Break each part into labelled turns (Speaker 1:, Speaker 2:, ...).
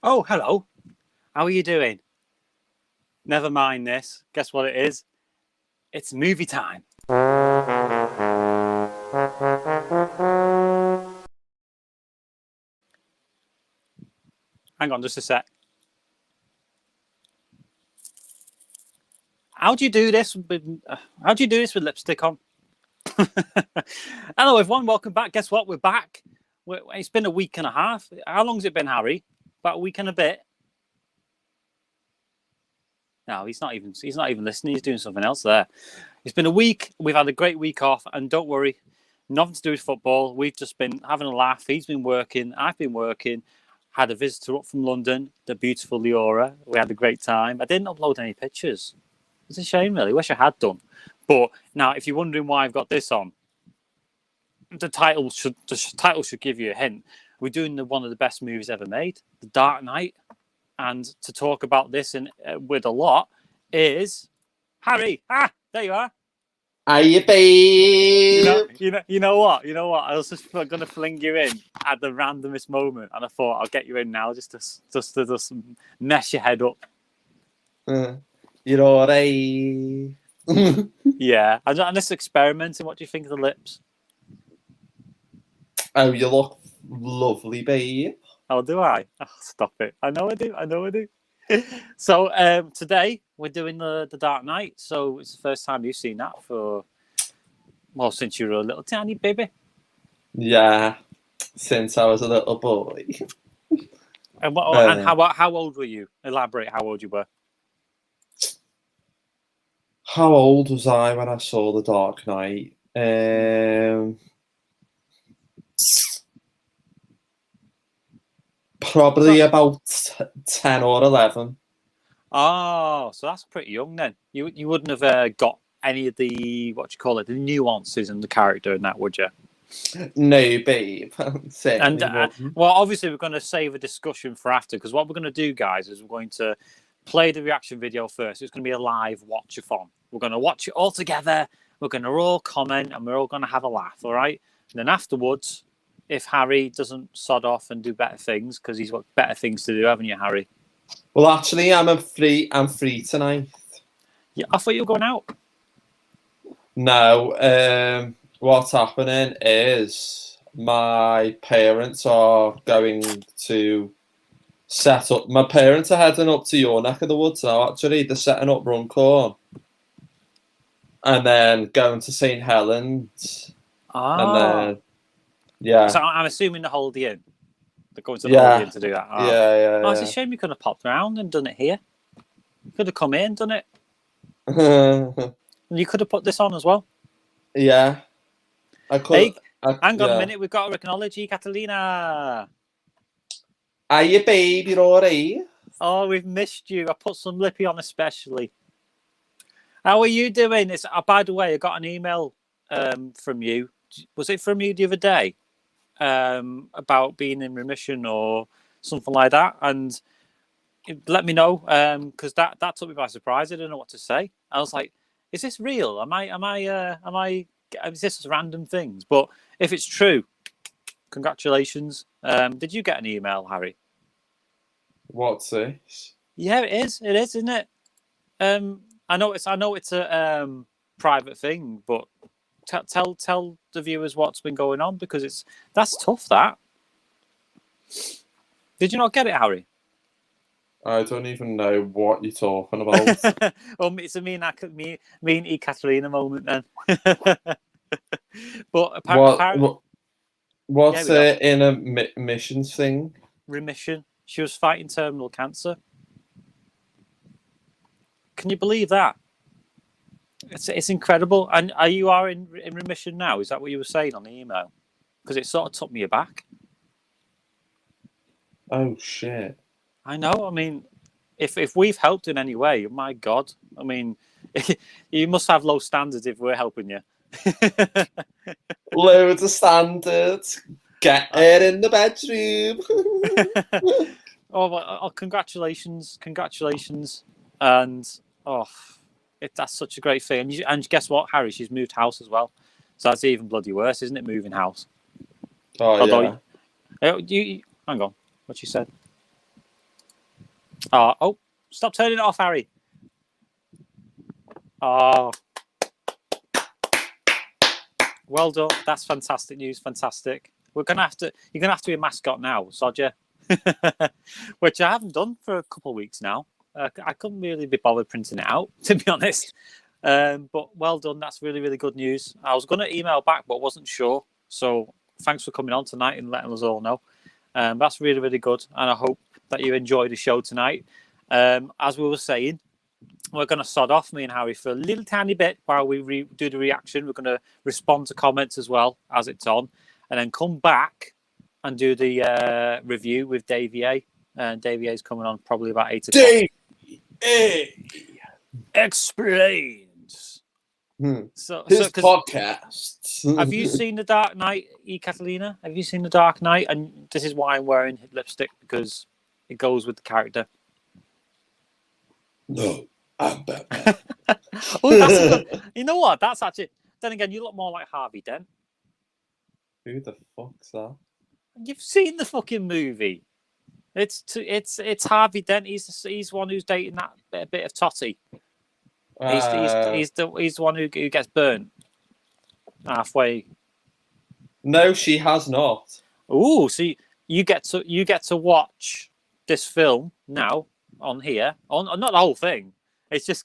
Speaker 1: Oh, hello. How are you doing? Never mind this. Guess what it is? It's movie time. Hang on just a sec. How do you do this with lipstick on? Hello, everyone. Welcome back. Guess what? We're back. It's been a week and a half. How long's it been, Harry? About a week and a bit. No, he's not even listening. He's doing something else there. It's been a week. We've had a great week off, and don't worry, nothing to do with football. We've just been having a laugh. He's been working. I've been working. Had a visitor up from London, the beautiful Leora. We had a great time. I didn't upload any pictures. It's a shame, really. Wish I had done. But now, if you're wondering why I've got this on, the title should give you a hint. We're doing one of the best movies ever made, The Dark Knight. And to talk about this with a lot is Harry. There you are.
Speaker 2: Hiya, babe.
Speaker 1: You know what? I was just going to fling you in at the randomest moment, and I thought I'll get you in now just to mess your head up.
Speaker 2: You're alright.
Speaker 1: Yeah, I'm just experimenting. What do you think of the lips?
Speaker 2: Oh, you look lovely, babe.
Speaker 1: Oh, do I? Oh, stop it. I know I do. So today we're doing the Dark Knight. So it's the first time you've seen that since you were a little tiny baby.
Speaker 2: Yeah, since I was a little boy.
Speaker 1: And how old were you? Elaborate how old you were.
Speaker 2: How old was I when I saw The Dark Knight? Probably about 10 or 11.
Speaker 1: Oh, so that's pretty young then. You wouldn't have got any of the the nuances in the character in that, would you?
Speaker 2: No, babe.
Speaker 1: And well, obviously we're going to save a discussion for after, because what we're going to do, guys, is we're going to play the reaction video first. It's going to be a live watch-a-thon. We're going to watch it all together. We're going to all comment, and we're all going to have a laugh. All right. And then afterwards, if Harry doesn't sod off and do better things, because he's got better things to do, haven't you, Harry?
Speaker 2: Well, actually, I'm free tonight.
Speaker 1: Yeah, I thought you were going out.
Speaker 2: No, what's happening is my parents are going to set up. My parents are heading up to your neck of the woods now. Actually, they're setting up Runcorn, and then going to St Helens, and then yeah.
Speaker 1: So I'm assuming the Holiday Inn. They're going to the Holiday Inn to do that. Oh.
Speaker 2: Yeah.
Speaker 1: Oh, it's a shame you could have popped around and done it here. You could have come here and done it. And you could have put this on as well.
Speaker 2: Yeah, I could.
Speaker 1: Hey, hang on a minute. We've got to acknowledge you, Catalina.
Speaker 2: Hiya, babe. You're all right?
Speaker 1: Oh, we've missed you. I put some lippy on especially. How are you doing? By the way, I got an email from you. Was it from you the other day? About being in remission or something like that, and let me know, because that took me by surprise. I didn't know what to say. I was like, "Is this real? Am I? Is this random things?" But if it's true, congratulations. Did you get an email, Harry?
Speaker 2: What's this?
Speaker 1: Yeah, it is. It is, isn't it? I know it's a private thing, but tell the viewers what's been going on, because that's tough. That. Did you not get it, Harry?
Speaker 2: I don't even know what you're talking about.
Speaker 1: Well, it's a me and Catalina moment then. But apparently,
Speaker 2: what's in a missions thing?
Speaker 1: Remission. She was fighting terminal cancer. Can you believe that? It's incredible. And you are in remission now? Is that what you were saying on the email? Because it sort of took me aback.
Speaker 2: Oh shit!
Speaker 1: I know. I mean, if we've helped in any way, my God. I mean, you must have low standards if we're helping you.
Speaker 2: Loads of standards. Get her in the bedroom.
Speaker 1: Congratulations. And that's such a great thing. And guess what, Harry? She's moved house as well. So that's even bloody worse, isn't it? Moving house.
Speaker 2: Oh, yeah.
Speaker 1: Hang on. What you said? Oh, stop turning it off, Harry. Oh, well done. That's fantastic news. Fantastic. You're gonna have to be a mascot now, Sodger. Which I haven't done for a couple of weeks now. I couldn't really be bothered printing it out, to be honest. But well done. That's really, really good news. I was going to email back, but wasn't sure. So thanks for coming on tonight and letting us all know. That's really, really good. And I hope that you enjoyed the show tonight. As we were saying, we're going to sod off, me and Harry, for a little tiny bit while we do the reaction. We're going to respond to comments as well as it's on, and then come back and do the review with Davey A. Davey A is coming on probably about 8 o'clock.
Speaker 2: Davey A
Speaker 1: explains.
Speaker 2: So his podcast.
Speaker 1: Have you seen The Dark Knight, Catalina? Have you seen The Dark Knight? And this is why I'm wearing lipstick, because it goes with the character.
Speaker 2: No, I'm Batman.
Speaker 1: Oh, that's a good, you know what? That's actually. Then again, you look more like Harvey Dent.
Speaker 2: Who the fuck's that?
Speaker 1: You've seen the fucking movie. It's Harvey Dent. He's one who's dating that bit of Totty. He's the one who gets burnt halfway.
Speaker 2: No, she has not.
Speaker 1: Ooh, see, you get to watch this film now on here. On not the whole thing. It's just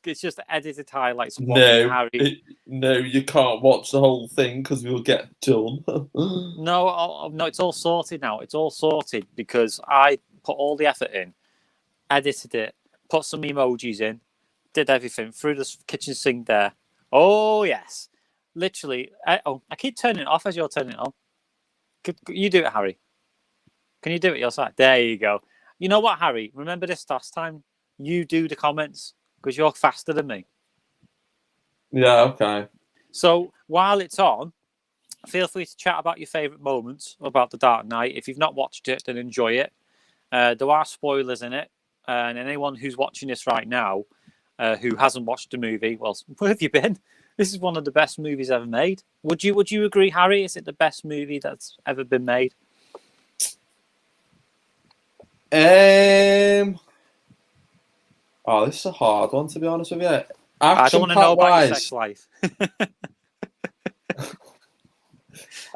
Speaker 1: edited highlights. Of Harry.
Speaker 2: No, you can't watch the whole thing because we'll get done.
Speaker 1: No, it's all sorted now. It's all sorted because I put all the effort in, edited it, put some emojis in, did everything through the kitchen sink there. Oh yes, literally. I keep turning it off as you're turning it on. You do it, Harry. Can you do it your side? There you go. You know what, Harry? Remember this last time? You do the comments because you're faster than me.
Speaker 2: Yeah, okay.
Speaker 1: So while it's on, feel free to chat about your favourite moments about The Dark Knight. If you've not watched it, then enjoy it. There are spoilers in it. And anyone who's watching this right now who hasn't watched the movie, well, where have you been? This is one of the best movies ever made. Would you agree, Harry? Is it the best movie that's ever been made?
Speaker 2: Oh, this is a hard one, to be honest with you.
Speaker 1: I don't want to know about your sex life.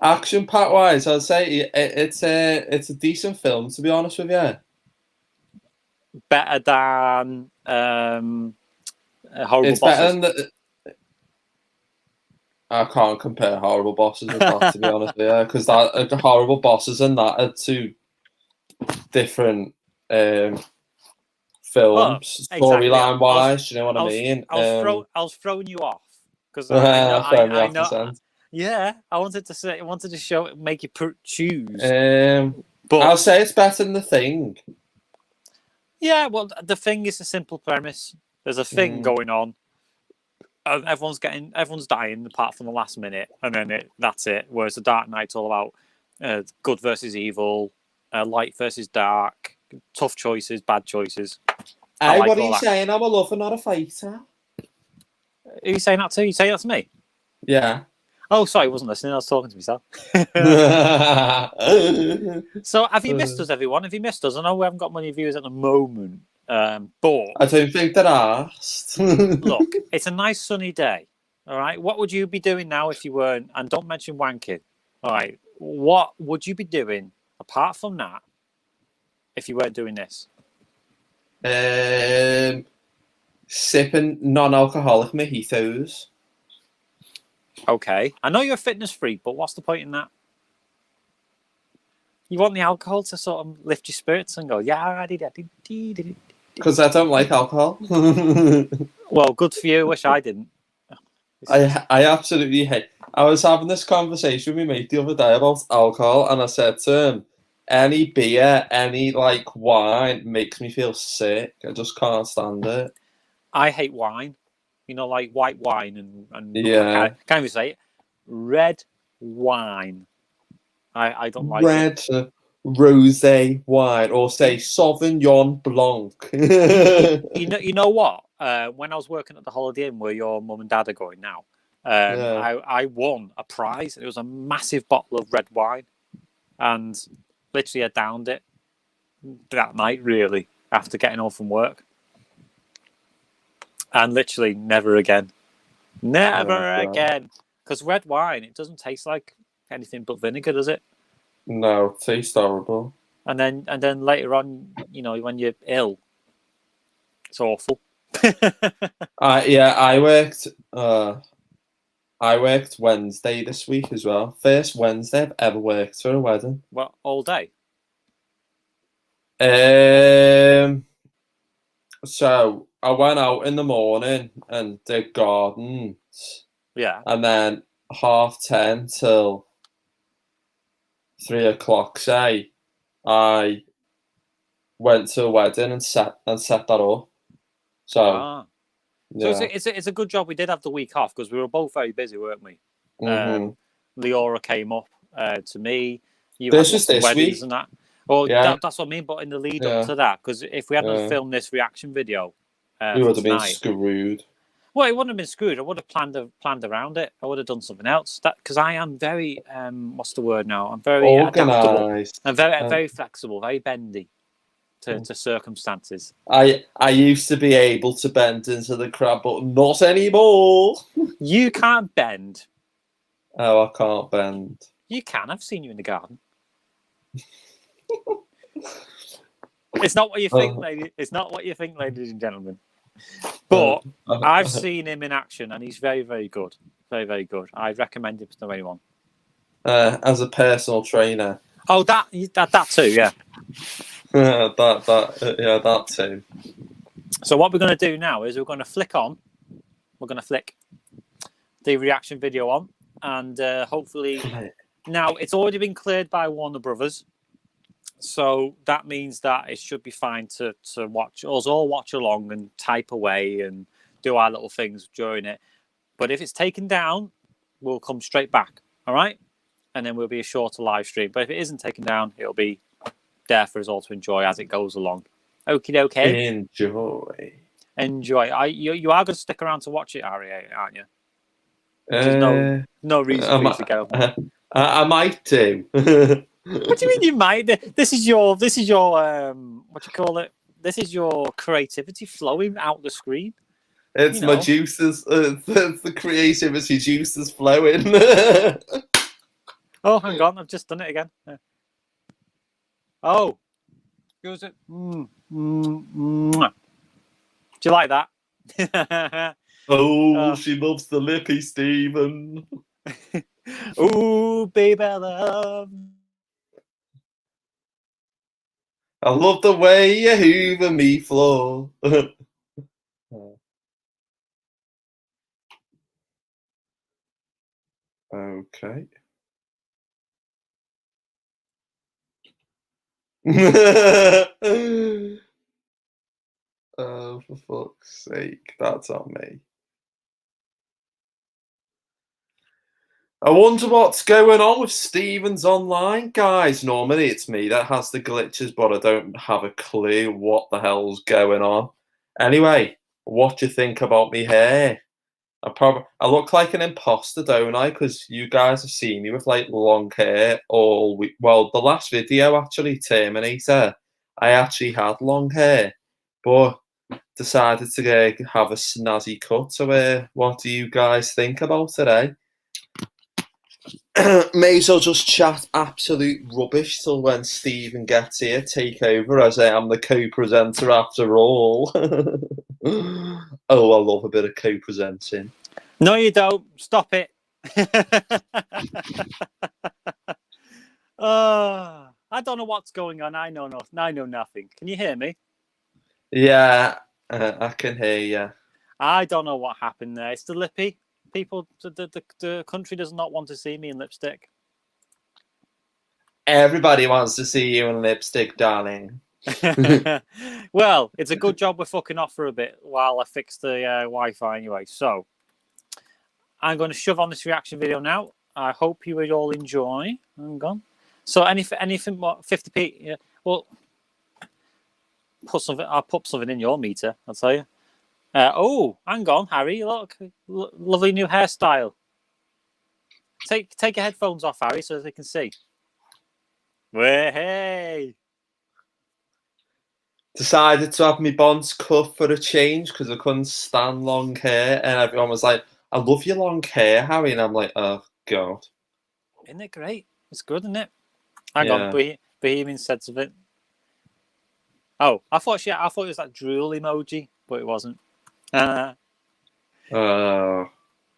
Speaker 2: Action part wise, I'd say it's a decent film, to be honest with you.
Speaker 1: Better than Horrible
Speaker 2: It's
Speaker 1: Bosses.
Speaker 2: Better than I can't compare Horrible Bosses with that, to be honest with you, because that Horrible Bosses and that are two different films, storyline wise. Do you know what I mean?
Speaker 1: I was throwing you off because I know. Yeah, I wanted to make you choose.
Speaker 2: But I'll say it's better than The Thing.
Speaker 1: Yeah, well, The Thing is a simple premise. There's a thing going on. Everyone's dying apart from the last minute, and then that's it. Whereas The Dark Knight's all about good versus evil, light versus dark, tough choices, bad choices.
Speaker 2: Hey, what are you saying? I'm a lover, not a fighter.
Speaker 1: Are you saying that too? You saying that to me?
Speaker 2: Yeah.
Speaker 1: Oh, sorry, I wasn't listening. I was talking to myself. So, have you missed us, everyone? Have you missed us? I know we haven't got many viewers at the moment, but
Speaker 2: I don't think they're asked.
Speaker 1: Look, it's a nice sunny day. All right, what would you be doing now if you weren't? And don't mention wanking. All right, what would you be doing apart from that if you weren't doing this?
Speaker 2: Sipping non-alcoholic mojitos.
Speaker 1: Okay, I know you're a fitness freak, but what's the point in that? You want the alcohol to sort of lift your spirits and go, yeah,
Speaker 2: because I don't like alcohol.
Speaker 1: Well, good for you. Wish I didn't.
Speaker 2: I absolutely hate. I was having this conversation with my mate the other day about alcohol, and I said to him, any beer, any wine makes me feel sick. I just can't stand it.
Speaker 1: I hate wine. You know, like white wine and
Speaker 2: yeah.
Speaker 1: Can't even say it. Red wine. I don't like
Speaker 2: red rosé wine, or say Sauvignon Blanc.
Speaker 1: you know what? When I was working at the Holiday Inn where your mum and dad are going now, I won a prize. It was a massive bottle of red wine, and literally I downed it that night. Really, after getting home from work. And literally never again. Never again. Because red wine, it doesn't taste like anything but vinegar, does it?
Speaker 2: No, it tastes horrible.
Speaker 1: And then later on, you know, when you're ill, it's awful.
Speaker 2: I worked Wednesday this week as well. First Wednesday I've ever worked for a wedding.
Speaker 1: Well, all day.
Speaker 2: So I went out in the morning and did gardens.
Speaker 1: Yeah.
Speaker 2: And then 10:30 till 3:00, say, I went to a wedding and set that up. So
Speaker 1: So it's a good job we did have the week off because we were both very busy, weren't we? Leora came up to me. You
Speaker 2: this
Speaker 1: had
Speaker 2: was this
Speaker 1: weddings
Speaker 2: week.
Speaker 1: and that. Well,
Speaker 2: Yeah.
Speaker 1: that's what I mean. But in the lead up to that, because if we hadn't filmed this reaction video,
Speaker 2: we would have been screwed.
Speaker 1: Well, it wouldn't have been screwed. I would have planned around it. I would have done something else. Because I am very what's the word now? I'm very
Speaker 2: organised.
Speaker 1: adaptable. I'm very flexible, very bendy to circumstances.
Speaker 2: I used to be able to bend into the crab, but not anymore.
Speaker 1: You can't bend.
Speaker 2: Oh, I can't bend.
Speaker 1: You can. I've seen you in the garden. It's not what you think, lady. It's not what you think, ladies and gentlemen. But I've seen him in action, and he's very, very good. Very, very good. I'd recommend him to anyone.
Speaker 2: As a personal trainer.
Speaker 1: Oh, that too, yeah.
Speaker 2: that too.
Speaker 1: So what we're going to do now is we're going to flick the reaction video on, and hopefully now it's already been cleared by Warner Brothers. So that means that it should be fine to watch us all watch along and type away and do our little things during it. But if it's taken down, we'll come straight back. All right? And then we'll be a shorter live stream. But if it isn't taken down, it'll be there for us all to enjoy as it goes along. Okie dokie. Enjoy. You are going to stick around to watch it, Ari, aren't you? There's no reason for you to go.
Speaker 2: I might do.
Speaker 1: What do you mean you might? This is your what do you call it? This is your creativity flowing out the screen.
Speaker 2: It's my juices. The creativity juices flowing.
Speaker 1: Oh, hang on! I've just done it again. Oh, goes it? Do you like that?
Speaker 2: She loves the lippy, Stephen.
Speaker 1: Ooh, baby, love.
Speaker 2: I love the way you hoover me floor. Okay. Oh, for fuck's sake, that's on me. I wonder what's going on with Stephen's online, guys. Normally it's me that has the glitches, but I don't have a clue what the hell's going on. Anyway, what do you think about me hair? I look like an imposter, don't I? Because you guys have seen me with like long hair all week. Well, the last video actually, Terminator, I actually had long hair, but decided to have a snazzy cut. So, what do you guys think about today? May as well just chat absolute rubbish till when Stephen gets here, take over as I am the co-presenter after all. Oh, I love a bit of co-presenting.
Speaker 1: No, you don't. Stop it. I don't know what's going on. I know nothing. Can you hear me?
Speaker 2: Yeah, I can hear you.
Speaker 1: I don't know what happened there. It's the lippy. People, the country does not want to see me in lipstick.
Speaker 2: Everybody wants to see you in lipstick, darling.
Speaker 1: Well, it's a good job we're fucking off for a bit while I fix the Wi-Fi anyway. So I'm going to shove on this reaction video now. I hope you would all enjoy. Hang on. So anything what 50p? Yeah. Well, I'll put something in your meter. I'll tell you. Oh, hang on, Harry. Look, lovely new hairstyle. Take your headphones off, Harry, so they can see. Hey.
Speaker 2: decided to have my bonds cut for a change because I couldn't stand long hair, and everyone was like, "I love your long hair, Harry," and I'm like, "Oh God."
Speaker 1: Isn't it great? It's good, isn't it? Hang
Speaker 2: Yeah.
Speaker 1: on, Bohemian said something. Oh, I thought it was that drool emoji, but it wasn't.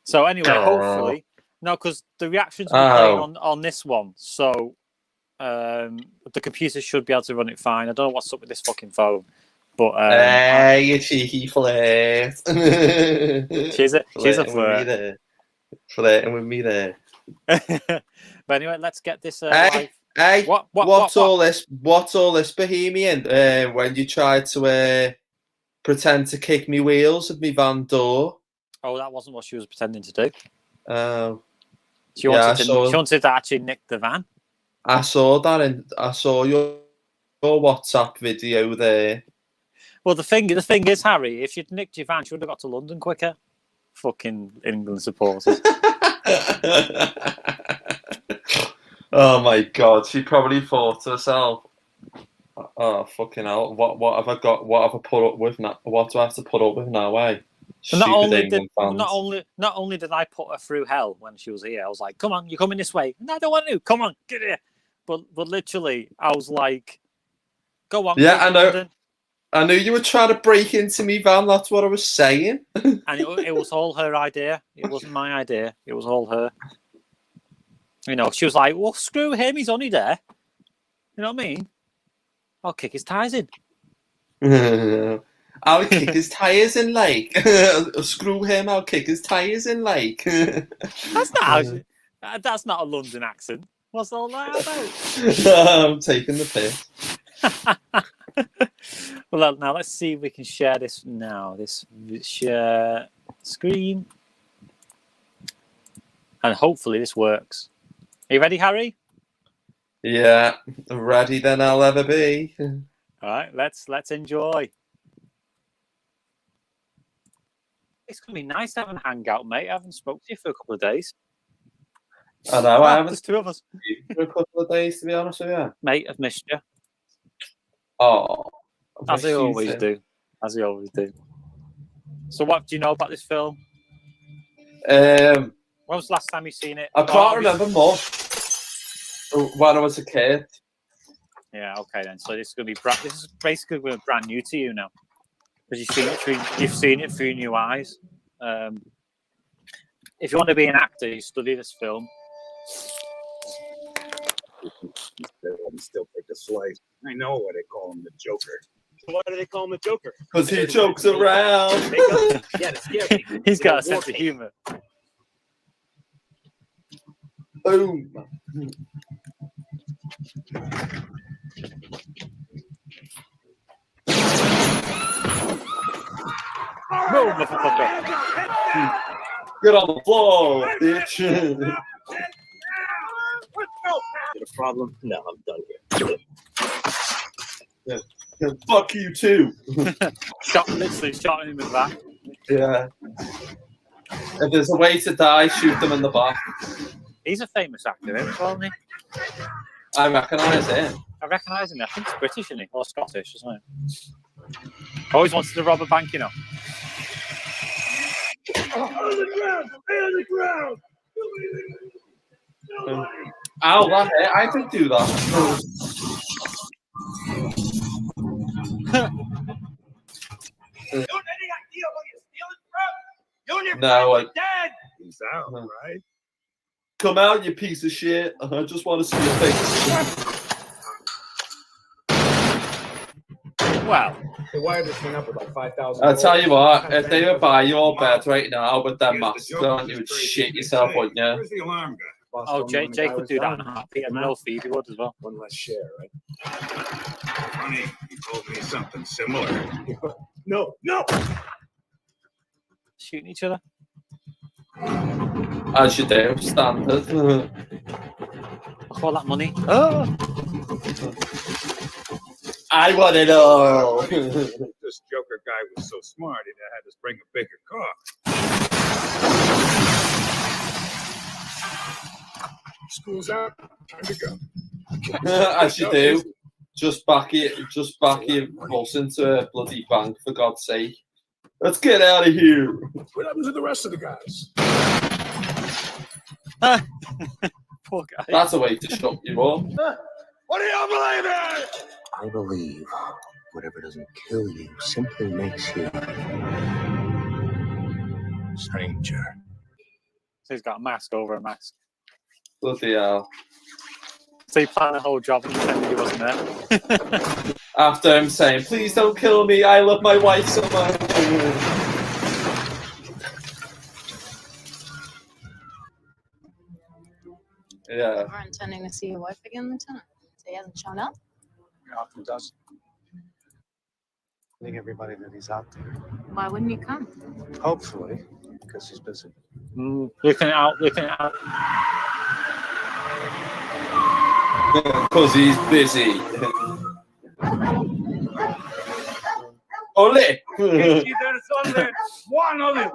Speaker 1: So anyway, hopefully, no, because the reactions will be playing on this one, so the computer should be able to run it fine. I don't know what's up with this fucking phone, but
Speaker 2: hey, you cheeky flirt.
Speaker 1: she's a flirt.
Speaker 2: Flirting with me there.
Speaker 1: But anyway, let's get this
Speaker 2: Hey,
Speaker 1: live.
Speaker 2: What's all this? What's all this, Bohemian? When you tried to pretend to kick me wheels of me van door.
Speaker 1: Oh, that wasn't what she was pretending to do. She
Speaker 2: wanted
Speaker 1: to actually nick the van.
Speaker 2: I saw that, and I saw your WhatsApp video there.
Speaker 1: Well, the thing is, Harry, if she'd nicked your van, she would have got to London quicker. Fucking England supporters.
Speaker 2: Oh my God, she probably thought to herself, "Oh fucking hell, what have I got? What have I put up with now? What do I have to put up with now?"
Speaker 1: Not only did I put her through hell when she was here, I was like, "Come on, you're coming this way." No, I don't want to. Come on, get here. But literally, I was like, "Go on."
Speaker 2: Yeah, I know. London. I knew you were trying to break into me van. That's what I was saying.
Speaker 1: And it was all her idea. It wasn't my idea. It was all her. You know, she was like, "Well, screw him. He's only there." You know what I mean? I'll kick his tyres in.
Speaker 2: I'll kick his tyres in, like. Screw him, I'll kick his tyres in, like.
Speaker 1: That's not a London accent. What's all that about?
Speaker 2: I'm taking the piss.
Speaker 1: Well, now let's see if we can share this now. This share screen. And hopefully this works. Are you ready, Harry?
Speaker 2: Yeah, ready than I'll ever be.
Speaker 1: All right, let's enjoy. It's going to be nice to have a hangout, mate. I haven't spoken to you for a couple of days.
Speaker 2: I know, I haven't.
Speaker 1: There's two of us.
Speaker 2: For a couple of days, to be honest with you.
Speaker 1: Mate, I've missed you.
Speaker 2: Oh.
Speaker 1: As they always do. As they always do. So what do you know about this film?
Speaker 2: When
Speaker 1: was the last time you seen it?
Speaker 2: I can't remember much. When I was a kid.
Speaker 1: Yeah, okay then. So this is going to be this is basically brand new to you now. Because you've seen it through new eyes. If you want to be an actor, you study this film.
Speaker 3: Still take a slice. I know why they call him the Joker. Why do they call him the Joker?
Speaker 2: Because he jokes around.
Speaker 3: Yeah, to scare people.
Speaker 1: He's got a sense of humor.
Speaker 2: Boom.
Speaker 1: No, motherfucker.
Speaker 2: Get on the floor, bitch.
Speaker 3: Get a problem? No, I'm done here.
Speaker 2: Yeah. Fuck you too.
Speaker 1: Literally shot him in the back.
Speaker 2: Yeah. If there's a way to die, shoot them in the back.
Speaker 1: He's a famous actor, isn't he?
Speaker 2: I recognise him.
Speaker 1: I recognise him. I think he's British, isn't he? Or Scottish, isn't he? Always wanted to rob a bank, you know.
Speaker 3: On the ground! Stay on the ground!
Speaker 2: Ow, that hurt. I could do that.
Speaker 3: You have any idea what you're stealing from? You and your
Speaker 2: No,
Speaker 3: friends are dead! He's out, right?
Speaker 2: Come out, you piece of shit. I just want to see your face.
Speaker 1: Well,
Speaker 3: they wired this thing up with like 5,000.
Speaker 2: I'll tell you what, if they would buy your bed right now with that mask on, you would shit yourself, wouldn't you?
Speaker 3: Where's the alarm guy?
Speaker 1: Oh, Jake would do that in a heartbeat, and no Phoebe would as well.
Speaker 3: One less share, right? Funny, you told me something similar. No!
Speaker 1: Shooting each other?
Speaker 2: As you do, standard.
Speaker 1: Look all that money. Oh!
Speaker 2: I want it all.
Speaker 3: This Joker guy was so smart, he had us bring a bigger car. School's out. Time to go.
Speaker 2: As you do. Just back your bus into a bloody bank, for God's sake. Let's get out of here.
Speaker 4: What happened to the rest of the guys?
Speaker 1: Poor guy.
Speaker 2: That's a way to shut you up.
Speaker 3: What do you believe in?
Speaker 4: I believe whatever doesn't kill you simply makes you stranger.
Speaker 1: So he's got a mask over a mask.
Speaker 2: Bloody hell.
Speaker 1: So he planned the whole job and pretended he wasn't there.
Speaker 2: After him saying, please don't kill me, I love my wife so much. Yeah.
Speaker 5: We're intending to see your wife again, Lieutenant. So he hasn't shown up?
Speaker 4: He often does. I think everybody that he's out there.
Speaker 5: Why wouldn't you come?
Speaker 4: Hopefully, because he's busy.
Speaker 1: Looking out.
Speaker 2: Because he's busy. Ole!
Speaker 3: One of them.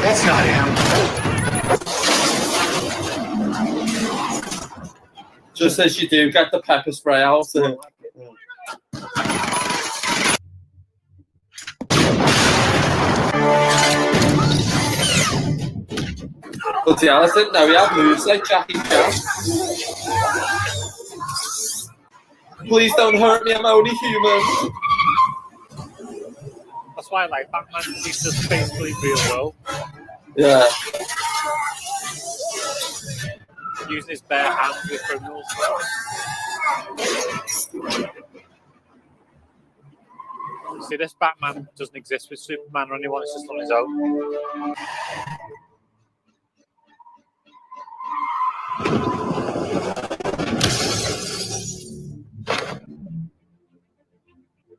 Speaker 4: That's not him.
Speaker 2: Just as you do, get the pepper spray out. But yeah, I didn't know he had moves like Jackie Chan. Please don't hurt me, I'm only human.
Speaker 1: That's why I like Batman, he's just basically real world.
Speaker 2: Yeah.
Speaker 1: Using his bare hands with criminals. See, this Batman doesn't exist with Superman or anyone, it's just on his own.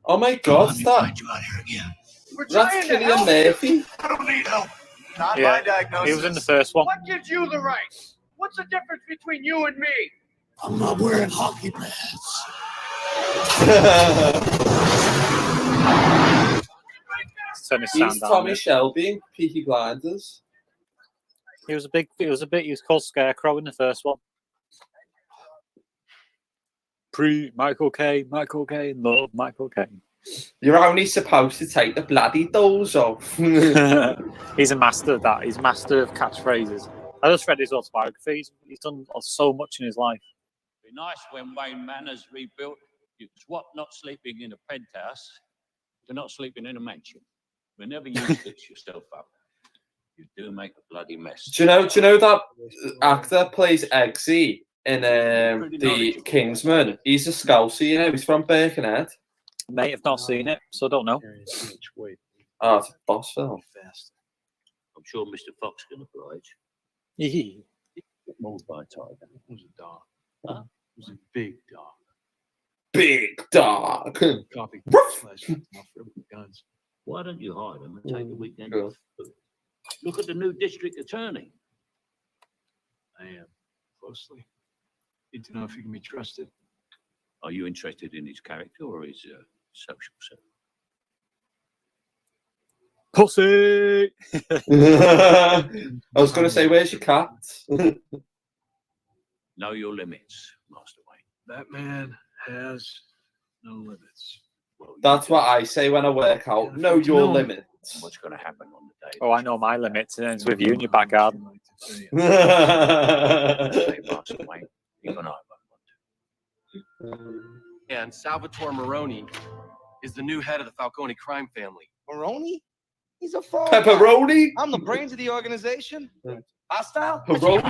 Speaker 2: Oh my God, stop.
Speaker 4: Find you out here again.
Speaker 2: That's Killian Murphy.
Speaker 4: I don't need help. Not
Speaker 1: Yeah,
Speaker 4: my diagnosis.
Speaker 1: he was in the first one.
Speaker 3: What gives you the right? What's the difference between you and me?
Speaker 4: I'm not wearing hockey pads.
Speaker 1: Turn his
Speaker 2: He's
Speaker 1: sound down.
Speaker 2: Tommy Shelby in Peaky Blinders.
Speaker 1: He was called Scarecrow in the first one. Michael Caine, love Michael Caine.
Speaker 2: You're only supposed to take the bloody dolls off.
Speaker 1: He's a master of that. He's a master of catchphrases. I just read his autobiography. He's done so much in his life.
Speaker 6: Be nice when Wayne Manor's rebuilt. You swap not sleeping in a penthouse to not sleeping in a mansion. Whenever you fix yourself up, you do make a bloody mess.
Speaker 2: Do you know that actor plays Eggsy in the Kingsman? He's a Scouser, you know. He's from Birkenhead.
Speaker 1: Mate, I've not seen it, so I don't know.
Speaker 2: Oh, it's a boss film.
Speaker 6: I'm sure Mr. Fox can oblige.
Speaker 4: Moved by a tiger. It was a dog.
Speaker 6: Huh?
Speaker 4: It was a big dog.
Speaker 2: Big dog.
Speaker 4: Copy. Guns.
Speaker 6: Why don't you hide him and take a weekend
Speaker 2: Sure.
Speaker 6: off? Look at the new district attorney.
Speaker 4: I am closely. Need to know if you can be trusted.
Speaker 6: Are you interested in his character or his social self?
Speaker 1: Pussy!
Speaker 2: I was going to say, where's your cat?
Speaker 6: Know your limits, Master Wayne.
Speaker 4: That man has no limits.
Speaker 6: Well,
Speaker 2: That's what I say when I work out. Know your limits.
Speaker 6: What's going to happen on the day?
Speaker 1: Oh, I know my limits, and it's with you in your back garden.
Speaker 6: Say, Master Wayne, keep an eye on one.
Speaker 7: And Salvatore Moroni is the new head of the Falcone crime family.
Speaker 8: Moroni? He's a fraud.
Speaker 2: Pepperoni?
Speaker 8: I'm the brains of the organization. Hostile?
Speaker 2: Pepperoni?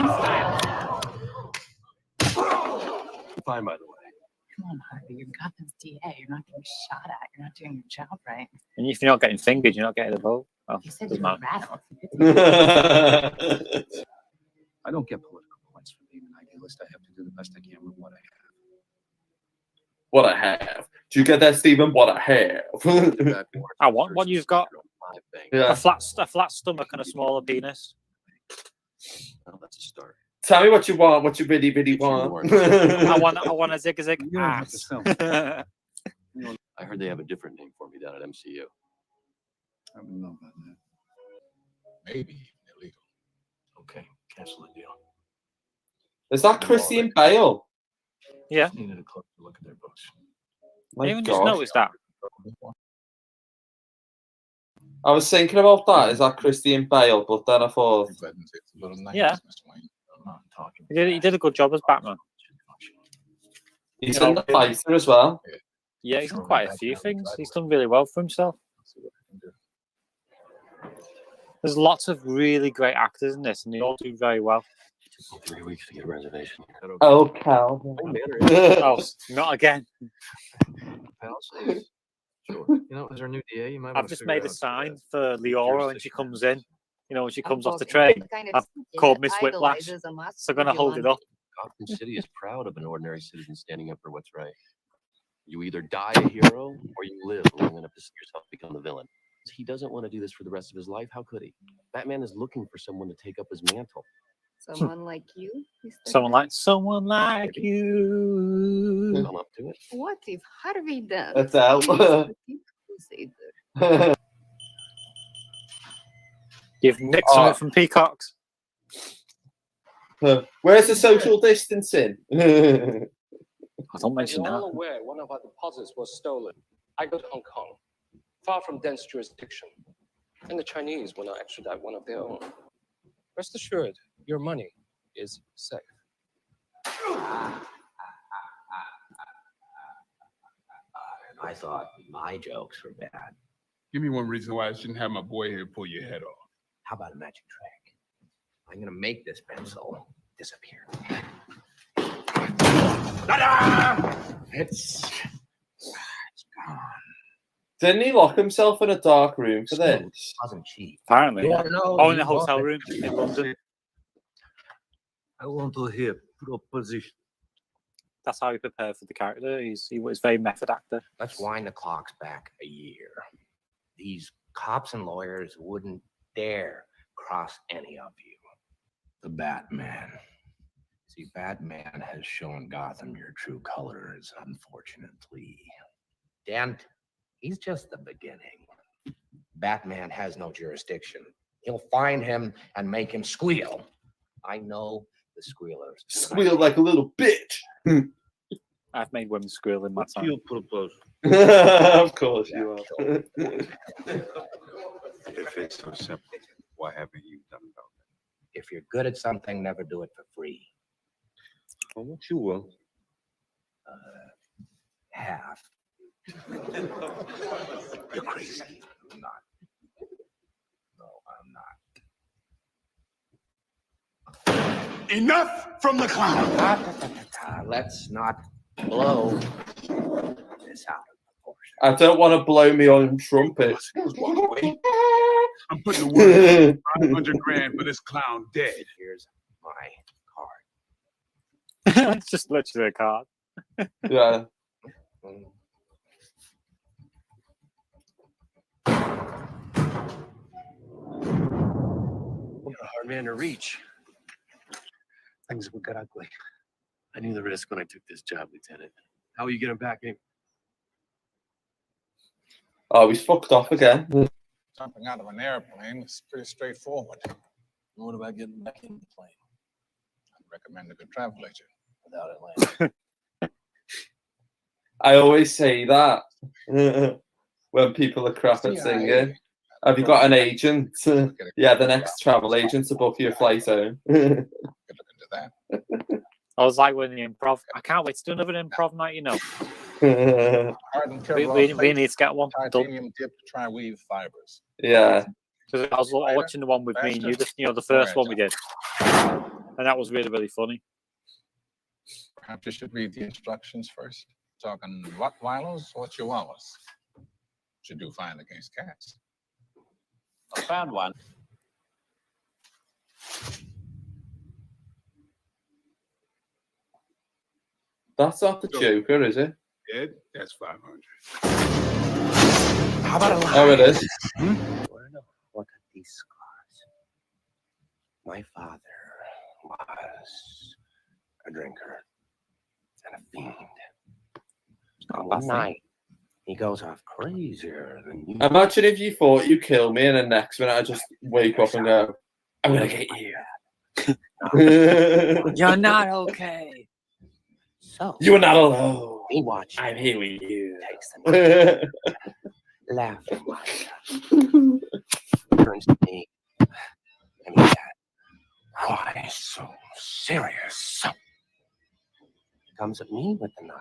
Speaker 7: Fine, by the way.
Speaker 5: Come on, Harvey. You're Gotham's DA. You're not getting shot at. You're not doing your job right.
Speaker 1: And if you're not getting fingered, you're not getting a vote. Oh,
Speaker 5: You said
Speaker 1: doesn't
Speaker 5: you were
Speaker 1: matter.
Speaker 5: rattled.
Speaker 7: I don't get political points for being an idealist. I have to do the best I can with what I have.
Speaker 2: What I have. Do you get that, Stephen? What I have.
Speaker 1: I want what you've got.
Speaker 2: Yeah.
Speaker 1: A flat stomach and a smaller penis.
Speaker 7: Well, that's a start.
Speaker 2: Tell me what you want, what you really, really want.
Speaker 1: I want a zig ass.
Speaker 7: I heard they have a different name for me down at MCU.
Speaker 4: I don't know about that.
Speaker 9: maybe even illegal.
Speaker 4: Okay, cancel the deal.
Speaker 2: Is that Christian Bale?
Speaker 1: Yeah.
Speaker 4: Needed a closer look at their books.
Speaker 2: My
Speaker 1: Anyone just
Speaker 2: God.
Speaker 1: noticed that?
Speaker 2: I was thinking about that. Is that Christian Bale? But then I thought,
Speaker 9: It's a little nice,
Speaker 1: Yeah.
Speaker 9: Mr. Wayne.
Speaker 4: I'm not talking.
Speaker 1: He did a good job as Batman.
Speaker 2: he's in the fighter as well.
Speaker 1: Yeah, he's done quite a few things. He's done really well for himself.
Speaker 4: See what I can do.
Speaker 1: There's lots of really great actors in this, and they all do very well.
Speaker 7: Took me 3 weeks to get a reservation.
Speaker 2: Oh, Cal.
Speaker 1: Oh, not again.
Speaker 7: Sure. You know, as our new DA, you might.
Speaker 1: I've just made a sign for Leora when she comes in. You know, when she comes off the train. I've called Miss Whiplash, so I'm going to hold it up.
Speaker 7: Gotham City is proud of an ordinary citizen standing up for what's right. You either die a hero or you live long enough to see yourself become the villain. He doesn't want to do this for the rest of his life. How could he? Batman is looking for someone to take up his mantle.
Speaker 5: Someone like you?
Speaker 1: Someone like you.
Speaker 7: Come up to it.
Speaker 5: What if Harvey does?
Speaker 2: That's out.
Speaker 1: You've nicked something from Peacocks.
Speaker 2: Where's the social distancing?
Speaker 1: I don't mention
Speaker 10: You're all
Speaker 1: that.
Speaker 10: aware one of our deposits was stolen. I go to Hong Kong, far from dense jurisdiction, and the Chinese will not extradite one of their own. Rest assured, your money is safe.
Speaker 7: I thought my jokes were bad.
Speaker 9: Give me one reason why I shouldn't have my boy here pull your head off.
Speaker 7: How about a magic trick? I'm gonna make this pencil disappear.
Speaker 9: It's gone.
Speaker 2: Didn't he lock himself in a dark room for this?
Speaker 7: It wasn't cheap.
Speaker 1: Apparently.
Speaker 7: You wanna know?
Speaker 1: Oh, in the hotel room in London.
Speaker 4: I want to hear proposition.
Speaker 1: That's how he prepared for the character. He was a very method actor.
Speaker 7: Let's wind the clocks back a year. These cops and lawyers wouldn't dare cross any of you.
Speaker 11: The Batman. See, Batman has shown Gotham your true colors, unfortunately.
Speaker 7: Dent, he's just the beginning. Batman has no jurisdiction. He'll find him and make him squeal. I know the squealers.
Speaker 2: Squeal like a little bitch.
Speaker 1: I've made women squeal in my time.
Speaker 4: You propose.
Speaker 2: Of course you are.
Speaker 11: If it's so simple, why haven't you done about it?
Speaker 7: If you're good at something, never do it for free.
Speaker 4: Well, what you will?
Speaker 7: Half.
Speaker 11: You're crazy.
Speaker 7: I'm not. No, I'm not.
Speaker 9: Enough from the clown.
Speaker 7: Let's not blow this out of proportion.
Speaker 2: I don't want to blow me on trumpet.
Speaker 9: I'm putting the word 500 grand for this clown dead.
Speaker 7: Here's my card.
Speaker 1: It's just literally a card.
Speaker 2: Yeah.
Speaker 4: You're a hard man to reach. Things would get ugly. I knew the risk when I took this job, Lieutenant. How will you get him back in?
Speaker 2: Oh, he's fucked off again.
Speaker 9: Jumping out of an airplane is pretty straightforward.
Speaker 4: What about getting back in the plane
Speaker 9: I'd recommend a good travel agent.
Speaker 4: without it landing?
Speaker 2: I always say that when people are crap at singing. Have you got an agent? Yeah, the next travel agent to book your flight home.
Speaker 9: Get into that.
Speaker 1: I was like with the improv. I can't wait to do another improv night, you know. We need to get one done.
Speaker 9: Titanium tip to try weave fibers.
Speaker 2: Yeah.
Speaker 1: Because I was watching the one with me and you, the first one we did. And that was really, really funny.
Speaker 9: Perhaps you should read the instructions first. Talking Rottweilers or Chihuahuas. Should do fine against cats.
Speaker 6: I found one.
Speaker 2: That's not the Joker, is it?
Speaker 9: Ed, that's 500.
Speaker 7: How about a lie?
Speaker 2: Oh, it is.
Speaker 7: Look at these scars. My father was a drinker and a fiend. And one night,
Speaker 11: He goes off crazier than you.
Speaker 2: Imagine if you thought you killed me and the next minute I just wake up and go, I'm going to get you.
Speaker 1: You're not okay.
Speaker 11: So
Speaker 2: You are not alone.
Speaker 11: he watched.
Speaker 2: I'm here with you.
Speaker 11: Takes the knife, laughing like that. Turns to me and he said, "Why so serious?" Comes at me with the knife.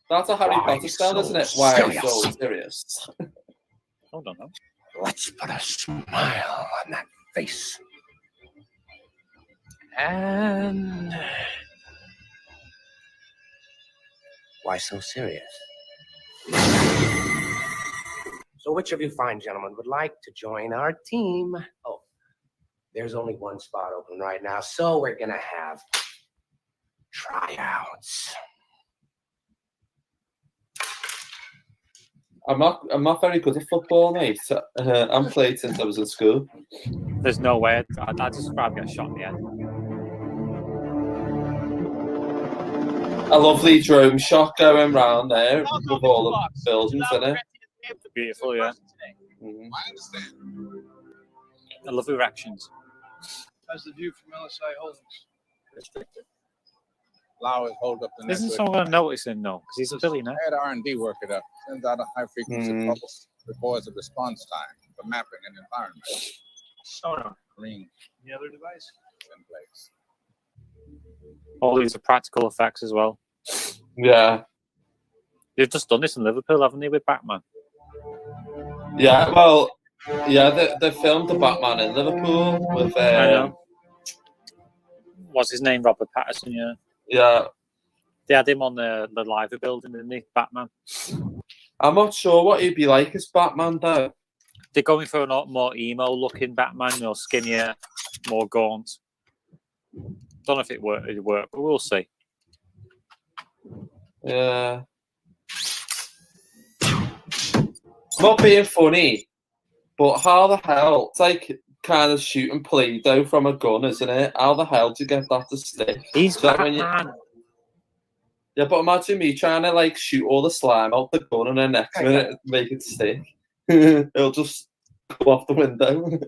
Speaker 2: That's a Harry Potter style, isn't it? Why are you so serious?
Speaker 1: Hold on. No.
Speaker 11: Let's put a smile on that face. And why so serious? So which of you fine gentlemen would like to join our team? Oh, there's only one spot open right now, so we're gonna have tryouts.
Speaker 2: I'm not very good at football, mate. I'm played since I was in school.
Speaker 1: There's no way. I'd just probably get shot in the head.
Speaker 2: A lovely drone shot going round there with all the buildings in it.
Speaker 1: Beautiful, yeah.
Speaker 2: Mm-hmm.
Speaker 9: I understand.
Speaker 1: I love reactions.
Speaker 12: How's the view from LSI Holdings?
Speaker 9: Restricted. Flowers hold up the
Speaker 1: Isn't
Speaker 9: network.
Speaker 1: someone noticing though? Because he's a billionaire.
Speaker 9: I had R&D work it up. Sends out a high-frequency pulse. Records the response time for mapping an environment.
Speaker 12: Sonar.
Speaker 9: Green
Speaker 12: The other device?
Speaker 9: in place.
Speaker 1: All these are practical effects as well.
Speaker 2: Yeah.
Speaker 1: They've just done this in Liverpool, haven't they, with Batman?
Speaker 2: Yeah, well, yeah, they filmed the Batman in Liverpool with
Speaker 1: What's his name? Robert Pattinson, yeah.
Speaker 2: Yeah.
Speaker 1: They had him on the Liver building, didn't they? Batman.
Speaker 2: I'm not sure what he'd be like as Batman, though.
Speaker 1: They're going for a lot more emo-looking Batman, skinnier, more gaunt. Don't know if it'd work, but we'll see.
Speaker 2: Yeah. Not being funny, but how the hell? It's like kind of shooting Play-Doh from a gun, isn't it? How the hell do you get that to stick?
Speaker 1: He's
Speaker 2: So
Speaker 1: Batman.
Speaker 2: Yeah, but imagine me trying to like shoot all the slime out the gun and then next minute make it stick. It'll just go off the window.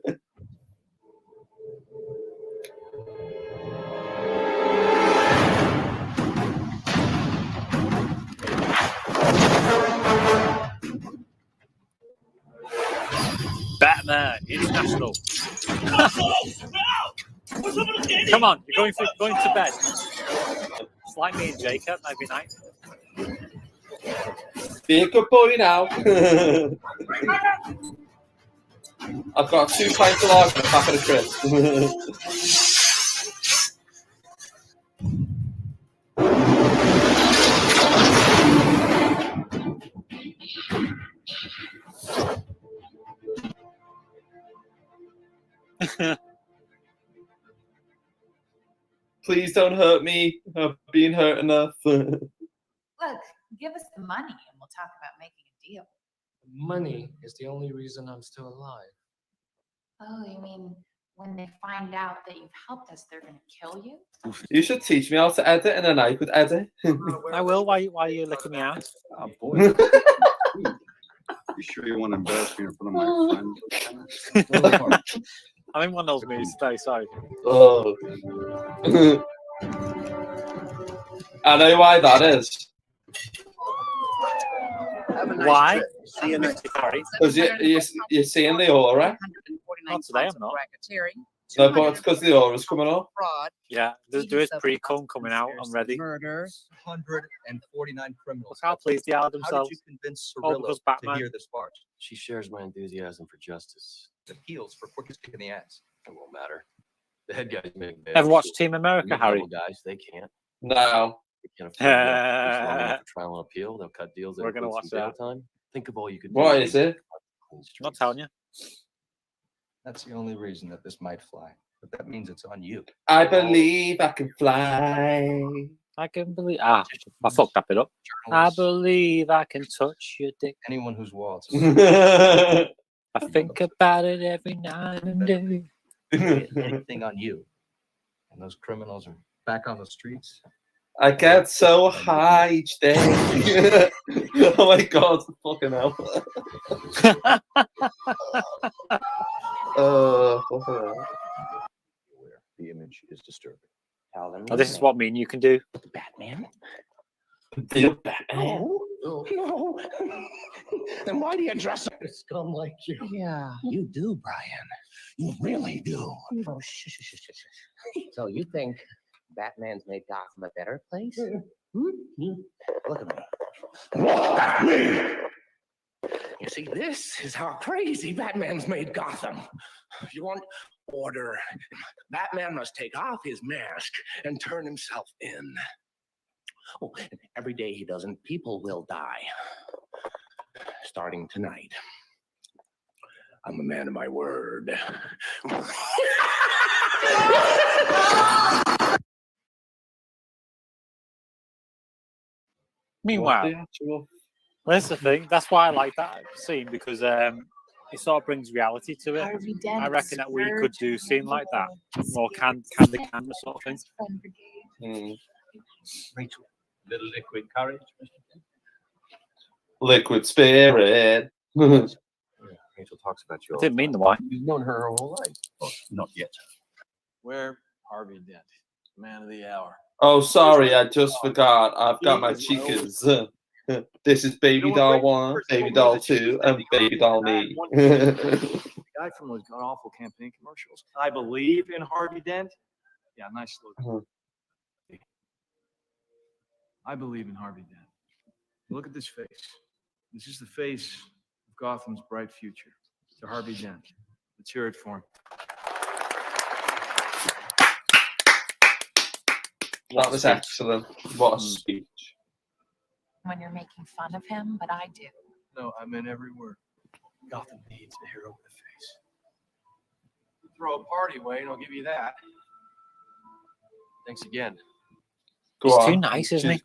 Speaker 1: Batman International. Come on, you're going to bed. It's like me and Jacob every night.
Speaker 2: Be a good boy now. I've got 2 pints of lager and a packet of crisps. Please don't hurt me. I've been hurt enough.
Speaker 5: Look, give us the money and we'll talk about making a deal.
Speaker 10: Money is the only reason I'm still alive.
Speaker 5: Oh, you mean when they find out that you've helped us, they're going to kill you?
Speaker 2: You should teach me how to edit, and then I could edit.
Speaker 1: I will. Why are you licking me out?
Speaker 3: Oh, boy. You sure you want to embarrass me in front of my friends?
Speaker 1: I'm in one of those moods today, sorry.
Speaker 2: Oh. I know why that is.
Speaker 1: Why?
Speaker 12: See you next time.
Speaker 2: Because you're seeing the aura.
Speaker 1: Not today, I'm not.
Speaker 2: No, but it's because the aura's coming up.
Speaker 1: Yeah, there is pre-cum coming out. I'm ready.
Speaker 13: Murder, 149 criminals.
Speaker 1: Look how pleased they are
Speaker 13: How
Speaker 1: themselves.
Speaker 13: did you convince
Speaker 1: All
Speaker 13: Cirillo
Speaker 1: because
Speaker 13: to
Speaker 1: Batman.
Speaker 13: hear this part?
Speaker 7: She shares my enthusiasm for justice.
Speaker 13: Appeals for quickest kick in the ass.
Speaker 7: It won't matter. The head guys make bad
Speaker 1: Ever watched
Speaker 7: rules.
Speaker 1: Team America,
Speaker 7: The
Speaker 1: Harry?
Speaker 7: mid-level guys, they can't.
Speaker 2: No.
Speaker 7: They can't afford to long enough for trial and appeal. They'll cut deals that
Speaker 1: We're gonna
Speaker 7: include some
Speaker 1: watch
Speaker 7: jail time. Think of all you could do.
Speaker 2: What is it?
Speaker 1: I'm not telling you.
Speaker 13: That's the only reason that this might fly. But that means it's on you.
Speaker 2: I believe I can fly.
Speaker 1: I can believe. I fucked that bit up. I believe I can touch your dick.
Speaker 13: Anyone who's waltzed.
Speaker 1: I think about it every night and day.
Speaker 13: Anything on you. And those criminals are back on the streets.
Speaker 2: I get so high each day. Oh my god, fucking hell. Fucking hell.
Speaker 7: The image is disturbing.
Speaker 11: Tell them
Speaker 1: Oh, this is what me and you can do.
Speaker 11: Batman.
Speaker 2: The Batman.
Speaker 11: No. Then why do you dress up a scum like you? Yeah, you do, Brian. You really do. Oh, shh. So you think Batman's made Gotham a better place? Look at me. Look at me! You see, this is how crazy Batman's made Gotham. You want order? Batman must take off his mask and turn himself in. Oh, and every day he doesn't, people will die. Starting tonight. I'm a man of my word.
Speaker 1: Meanwhile, that's the thing. That's why I like that scene, because it sort of brings reality to it. I reckon that we could do a scene like that, or can the camera sort of thing.
Speaker 6: Rachel, little liquid courage, Mr. Kent.
Speaker 2: Liquid spirit.
Speaker 7: Rachel talks about you.
Speaker 1: I didn't mean the wine.
Speaker 7: You've known her whole life.
Speaker 6: Oh, not yet.
Speaker 12: Where Harvey Dent, man of the hour.
Speaker 2: Oh, sorry, I just forgot. I've got my chickens. This is Baby Doll 1, Baby Doll 2, and Baby Doll me.
Speaker 12: The guy from those god awful campaign commercials. I believe in Harvey Dent. Yeah, nice look. I believe in Harvey Dent. Look at this face. This is the face of Gotham's bright future. To Harvey Dent. Let's hear it for him.
Speaker 2: That was excellent. What a speech.
Speaker 5: When you're making fun of him, but I do.
Speaker 12: No, I meant every word. Gotham needs a hero with a face. Throw a party away and I'll give you that.
Speaker 7: Thanks again.
Speaker 2: Go
Speaker 1: He's
Speaker 2: on.
Speaker 1: too nice, isn't he?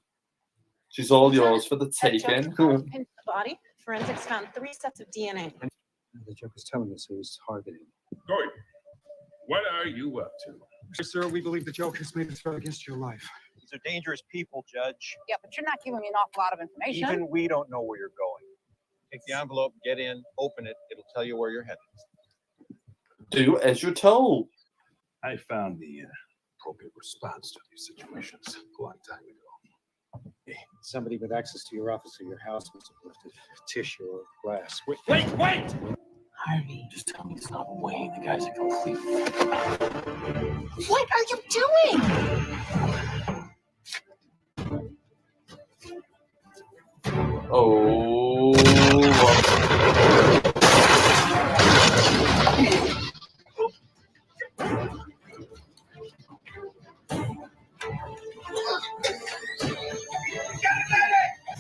Speaker 2: She's all yours for the taking.
Speaker 14: The body. Forensics found 3 sets of DNA.
Speaker 13: The Joker's telling us who was targeted.
Speaker 15: Gordon, what are you up to?
Speaker 16: Sir, we believe the Joker's made a threat against your life.
Speaker 3: These are dangerous people, Judge.
Speaker 17: Yeah, but you're not giving me an awful lot of information.
Speaker 3: Even we don't know where you're going. Take the envelope, get in, open it. It'll tell you where you're headed.
Speaker 2: Do as you're told.
Speaker 15: I found the appropriate response to these situations a long time ago.
Speaker 13: Somebody with access to your office or your house must have left a tissue or glass.
Speaker 15: Wait!
Speaker 11: Harvey, just tell me to stop weighing the guys that go sleep.
Speaker 5: What are you doing?
Speaker 2: Oh.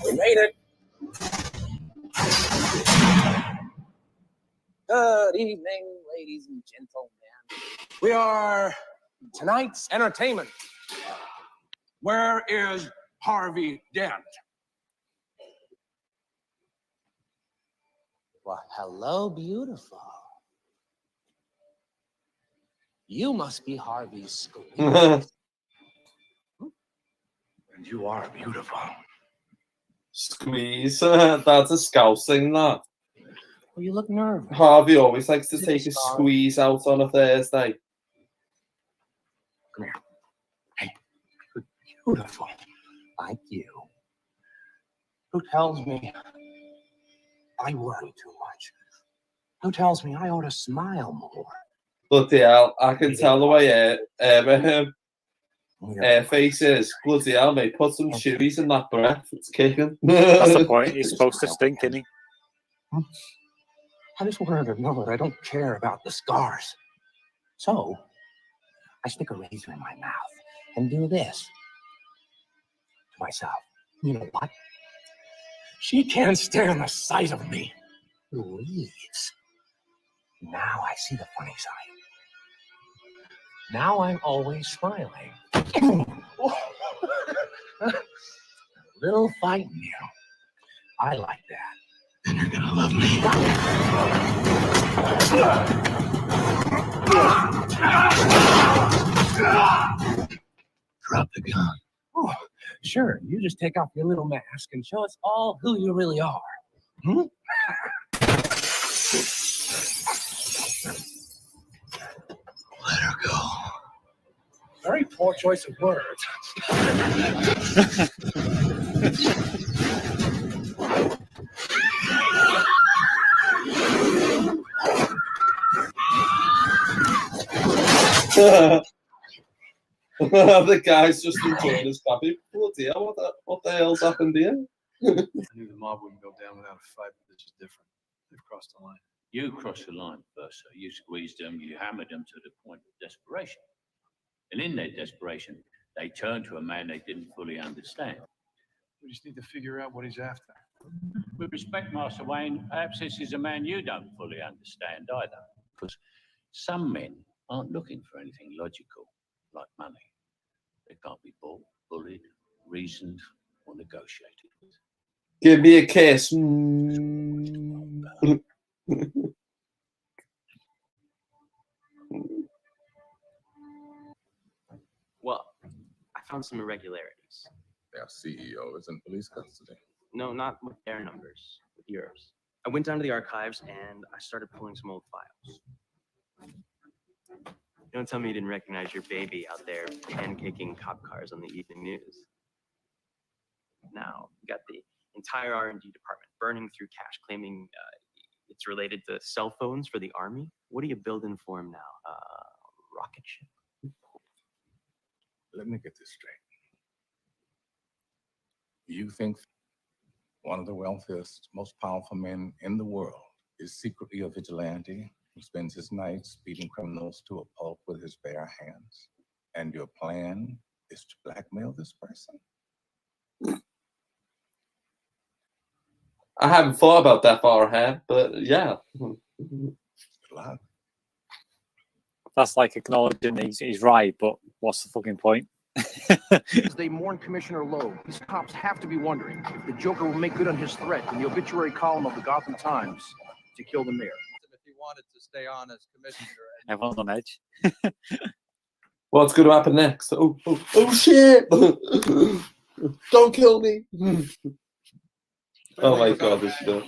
Speaker 11: We made it. Good evening, ladies and gentlemen. We are tonight's entertainment.
Speaker 17: Where is Harvey Dent?
Speaker 11: Well, hello, beautiful. You must be Harvey's squeeze.
Speaker 2: And
Speaker 11: you are beautiful.
Speaker 2: Squeeze. That's a scousing, that.
Speaker 11: Well, you look nervous.
Speaker 2: Harvey always likes to take a squeeze out on a Thursday.
Speaker 11: Come here. Hey, beautiful like you. Who tells me I worry too much? Who tells me I ought to smile more?
Speaker 2: Bloody hell, I can tell the way her face is. Bloody hell, mate. Put some chewies in that breath. It's kicking.
Speaker 1: That's the point. He's supposed to stink, isn't he?
Speaker 11: I just want her to know that I don't care about the scars. So, I stick a razor in my mouth and do this to myself. You know what? She can't stand the sight of me. Leaves. Now I see the funny side. Now I'm always smiling. A little fight in you. I like that. And you're gonna love me. Drop the gun. Oh, Sure, you just take off your little mask and show us all who you really are. Hmm?
Speaker 4: Let her go. Very poor choice of words.
Speaker 2: The guy's just enjoying his coffee. Bloody hell, what the hell's happened here?
Speaker 12: I knew the mob wouldn't go down without a fight, but this is different. They've crossed the line.
Speaker 6: You crossed the line first, sir. You squeezed them, you hammered them to the point of desperation. And in their desperation, they turned to a man they didn't fully understand.
Speaker 12: We just need to figure out what he's after.
Speaker 6: With respect, Master Wayne, perhaps this is a man you don't fully understand either. Because some men aren't looking for anything logical, like money. They can't be bought, bullied, reasoned, or negotiated with.
Speaker 2: Give me a kiss.
Speaker 18: Well, I found some irregularities.
Speaker 9: Their CEO is in police custody.
Speaker 18: No, not with their numbers, with yours. I went down to the archives and I started pulling some old files. Don't tell me you didn't recognize your baby out there pancaking cop cars on the evening news. Now, you got the entire R&D department burning through cash, claiming it's related to cell phones for the army. What are you building for him now? Rocket ship?
Speaker 9: Let me get this straight. You think one of the wealthiest, most powerful men in the world is secretly a vigilante who spends his nights beating criminals to a pulp with his bare hands? And your plan is to blackmail this person?
Speaker 2: I haven't thought about that far ahead, but yeah.
Speaker 9: Good luck.
Speaker 1: That's like acknowledging he's right, but what's the fucking point?
Speaker 19: As they mourn Commissioner Loeb, these cops have to be wondering if the Joker will make good on his threat in the obituary column of the Gotham Times to kill the mayor.
Speaker 20: If he wanted to stay on as commissioner.
Speaker 1: Everyone's on edge.
Speaker 2: What's going to happen next? Oh shit! Don't kill me! Oh my god, this stuff.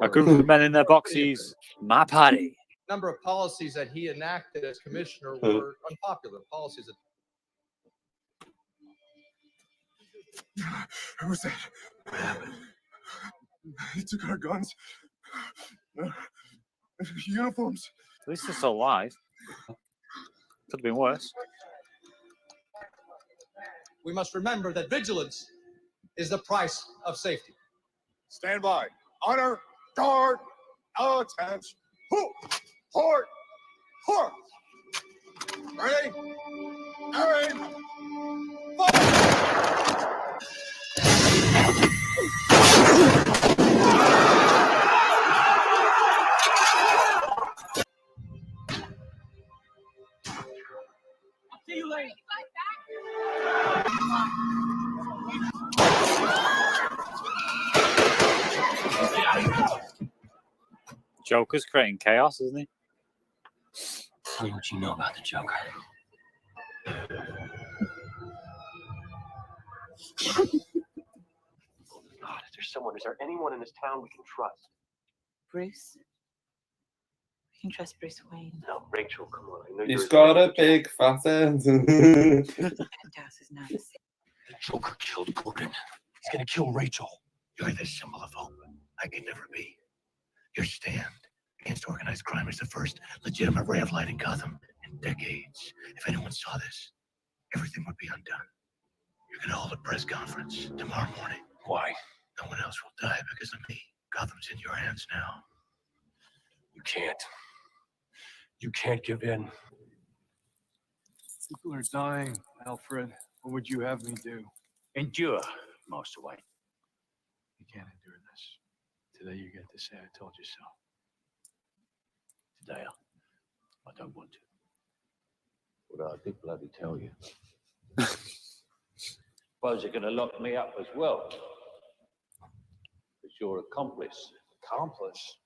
Speaker 1: A group of men in their boxes, my party.
Speaker 20: Number of policies that he enacted as commissioner were unpopular policies.
Speaker 19: Who was that? What happened? He took our guns, uniforms.
Speaker 1: At least they're still alive. Could have been worse.
Speaker 20: We must remember that vigilance is the price of safety.
Speaker 19: Stand by. Honor, guard, attention. Port. Ready? Aim.
Speaker 10: See you later.
Speaker 1: Joker's creating chaos, isn't he?
Speaker 11: Tell me what you know about the Joker. God, is there anyone in this town we can trust?
Speaker 21: Bruce? We can trust Bruce Wayne.
Speaker 11: No, Rachel, come on. I know
Speaker 2: He's
Speaker 11: you're
Speaker 2: got a big fat end.
Speaker 21: The penthouse is now the same.
Speaker 11: The Joker killed Gordon. He's gonna kill Rachel. You're the symbol of hope. I can never be. Your stand against organized crime is the first legitimate ray of light in Gotham in decades. If anyone saw this, everything would be undone. You're gonna hold a press conference tomorrow morning. Why? No one else will die because of me. Gotham's in your hands now. You can't. You can't give in.
Speaker 12: People are dying, Alfred. What would you have me do?
Speaker 6: Endure, Master Wayne.
Speaker 12: You can't endure this. Today you get to say I told you so.
Speaker 6: Today, I don't want to. But I did bloody tell you. Suppose you're going to lock me up as well. As your accomplice.
Speaker 12: Accomplice?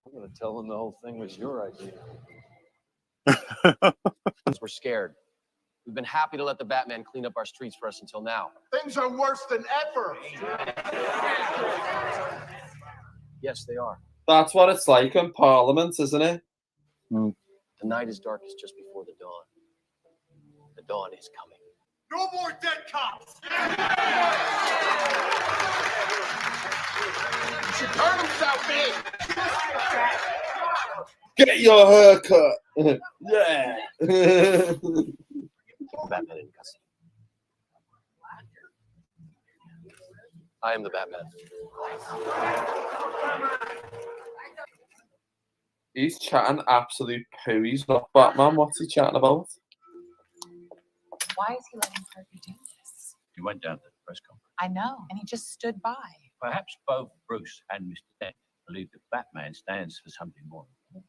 Speaker 12: I'm going to tell them the whole thing was your idea.
Speaker 8: We're scared.
Speaker 10: We've been happy to let the Batman clean up our streets for us until now.
Speaker 7: Things are worse than ever.
Speaker 10: Yes, they are.
Speaker 2: That's what it's like in Parliament, isn't it?
Speaker 10: The night is darkest just before the dawn. The dawn is coming.
Speaker 7: No more dead cops. You should turn them south, man.
Speaker 2: Get your haircut. Yeah.
Speaker 10: Batman in custody. I am the Batman.
Speaker 2: He's chatting absolute poo. He's not Batman. What's he chatting about?
Speaker 5: Why is he letting Harvey do this?
Speaker 6: He went down to the press conference.
Speaker 5: I know, and he just stood by.
Speaker 6: Perhaps both Bruce and Mr. Dent believe that Batman stands for something more important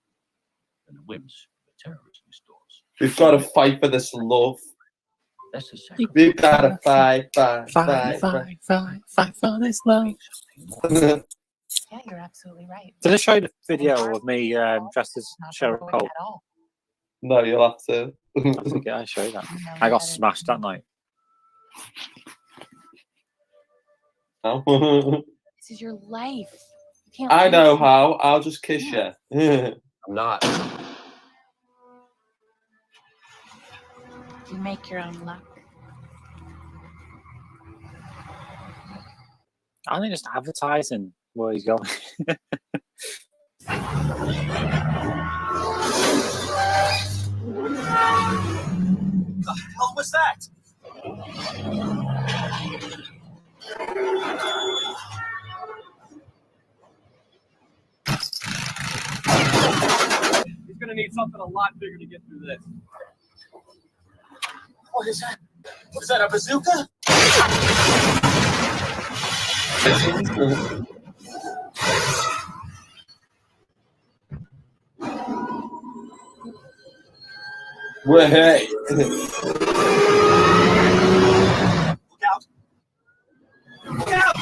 Speaker 6: than the whims of the terrorist stores.
Speaker 2: We've got to fight for this love.
Speaker 6: That's the second.
Speaker 2: We've got to fight for
Speaker 1: this love.
Speaker 5: Yeah, you're absolutely right.
Speaker 1: Did I show you the video of me dressed as Sheriff Cole?
Speaker 2: No, you'll have to.
Speaker 1: I think I showed you that. I got smashed that night.
Speaker 5: This is your life. You can't
Speaker 2: I know
Speaker 5: lose.
Speaker 2: how. I'll just kiss you.
Speaker 10: I'm not.
Speaker 5: You make your own luck.
Speaker 1: I think just advertising where he's going.
Speaker 8: The hell was that?
Speaker 22: He's gonna need something a lot bigger to get through this.
Speaker 8: What is that? What is that, a bazooka?
Speaker 2: Wait.
Speaker 8: Look out. Look out!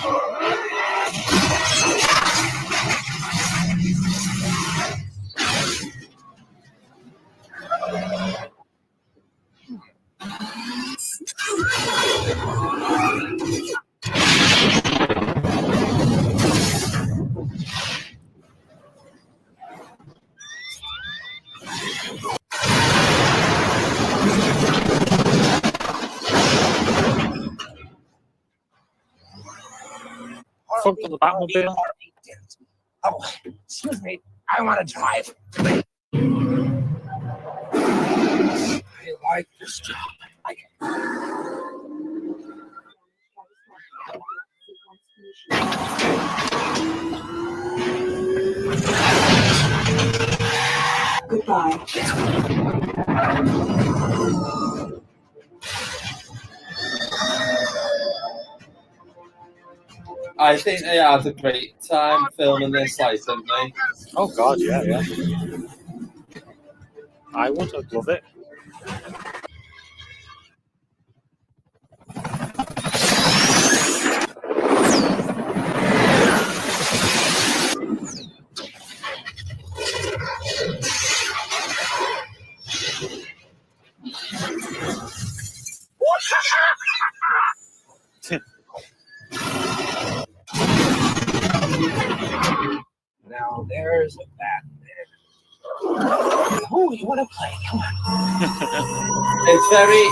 Speaker 1: Fuck the Batmobile.
Speaker 8: Oh, excuse me. I want to drive. I like this job.
Speaker 23: Goodbye.
Speaker 2: I think they had a great time filming this, like, didn't they?
Speaker 1: Oh God, yeah, yeah. I would love it.
Speaker 8: Now there's a Batman. Oh, you want to play? Come on.
Speaker 2: It's very.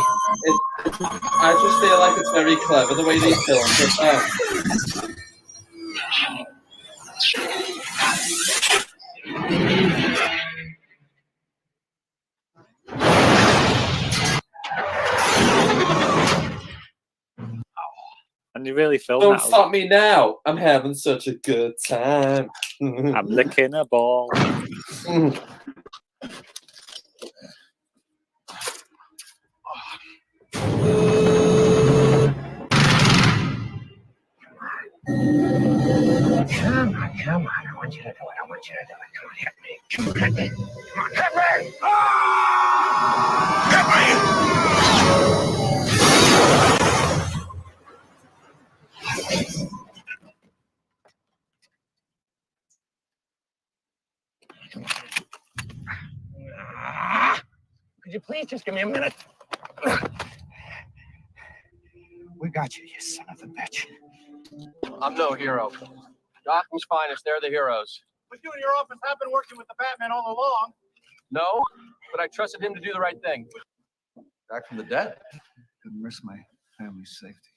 Speaker 2: I just feel like it's very clever the way they filmed it.
Speaker 1: And you really filmed
Speaker 2: Don't
Speaker 1: that.
Speaker 2: stop me now. I'm having such a good time.
Speaker 1: I'm licking a ball.
Speaker 8: Come on, come on. I want you to do it. I want you to do it. Come on, hit me. Come on, hit me. Come on, hit me. Ah! Hit me. Could you please just give me a minute?
Speaker 13: We got you, you son of a bitch.
Speaker 10: I'm no hero. Gotham's finest, they're the heroes.
Speaker 7: But you in your office have been working with the Batman all along.
Speaker 10: No, but I trusted him to do the right thing.
Speaker 20: Back from the dead.
Speaker 12: Couldn't risk my family's safety.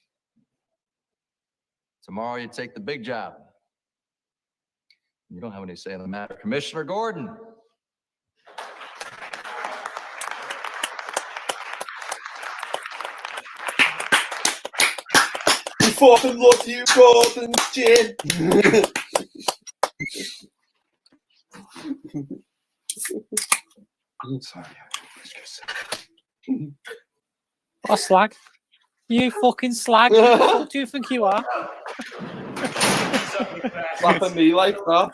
Speaker 20: Tomorrow you take the big job. You don't have any say in the matter. Commissioner Gordon.
Speaker 2: We fucking love you, Gordon, Jin.
Speaker 12: I'm sorry.
Speaker 1: What a slag. You fucking slag. Who the fuck do you think you are?
Speaker 2: Slapping me like that.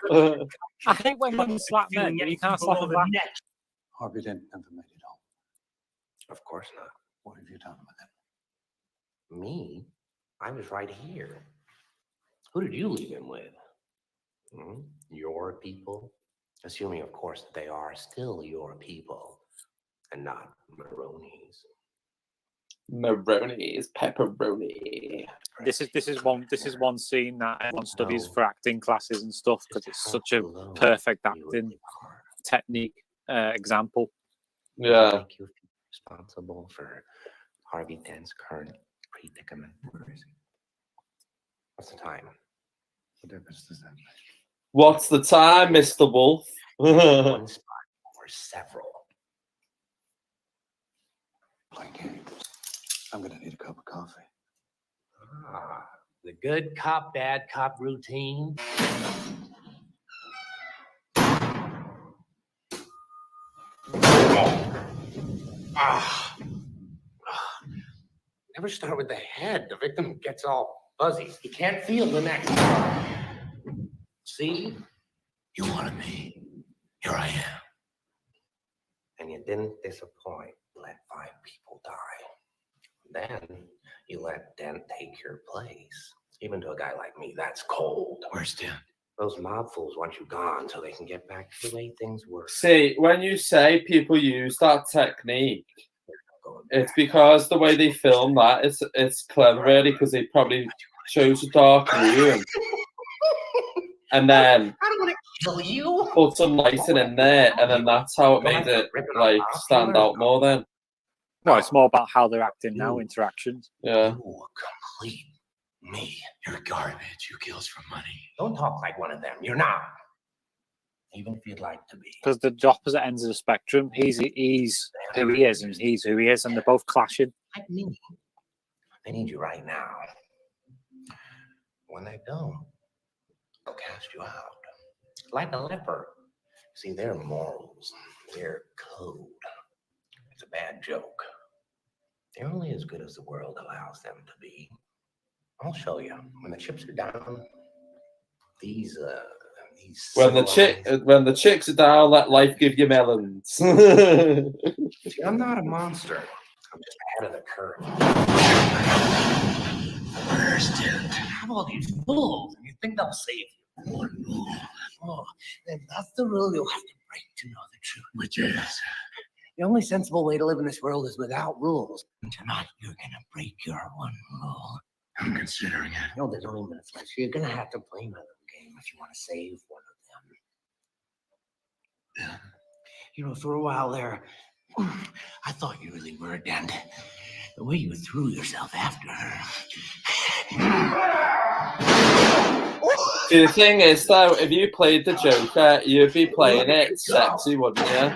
Speaker 1: I hate when women slap men, but you can't slap them back.
Speaker 15: Harvey Dent never made it home.
Speaker 11: Of course not.
Speaker 15: What have you done with him?
Speaker 11: Me? I was right here. Who did you leave him with? Your people? Assuming, of course, that they are still your people and not Maroni's.
Speaker 2: Maroni's pepperoni.
Speaker 1: This is one scene that everyone studies for acting classes and stuff because it's such a perfect acting technique example.
Speaker 2: Yeah.
Speaker 11: Make you feel responsible for Harvey Dent's current predicament. Where is he? What's the time?
Speaker 15: What difference does that make?
Speaker 2: What's the time, Mr. Wolf?
Speaker 11: One spot or several.
Speaker 15: Playing games. I'm gonna need a cup of coffee.
Speaker 11: The good cop, bad cop routine. Never start with the head. The victim gets all fuzzy. He can't feel the next. See? You wanted me. Here I am. And you didn't disappoint. You let 5 people die. Then you let Dent take your place. Even to a guy like me, that's cold. Where's Dent? Those mob fools want you gone so they can get back to the way things were.
Speaker 2: See, when you say people use that technique, it's because the way they film that, it's clever, really, because they probably chose a dark room and then
Speaker 11: I don't want to kill you.
Speaker 2: put some lighting in there, and then that's how it made it like stand out more. Then,
Speaker 1: well, it's more about how they're acting now, interactions.
Speaker 2: Yeah.
Speaker 11: Complete me. You're garbage. You kills for money. Don't talk like one of them. You're not. Even if you'd like to be.
Speaker 1: Because the opposite ends of the spectrum, he's who he is, and he's who he is, and they're both clashing.
Speaker 11: Like me. They need you right now. When they don't, they'll cast you out. Like a leper. See, their morals, their code. It's a bad joke. They're only as good as the world allows them to be. I'll show you. When the chips are down, these
Speaker 2: when the chicks are down, let life give you melons.
Speaker 11: See, I'm not a monster. I'm just ahead of the curve. Where's Dent? Have all these fools, and you think they'll save you? One rule. Oh, then that's the rule you'll have to break to know the truth. Which is? The only sensible way to live in this world is without rules. And tonight, you're gonna break your one rule. I'm considering it. No, there's only minutes left, so you're gonna have to play my little game if you want to save one of them. You know, for a while there, I thought you really were, Dent. The way you threw yourself after her.
Speaker 2: See, the thing is, though, if you played the Joker, you'd be playing it sexy, wouldn't you?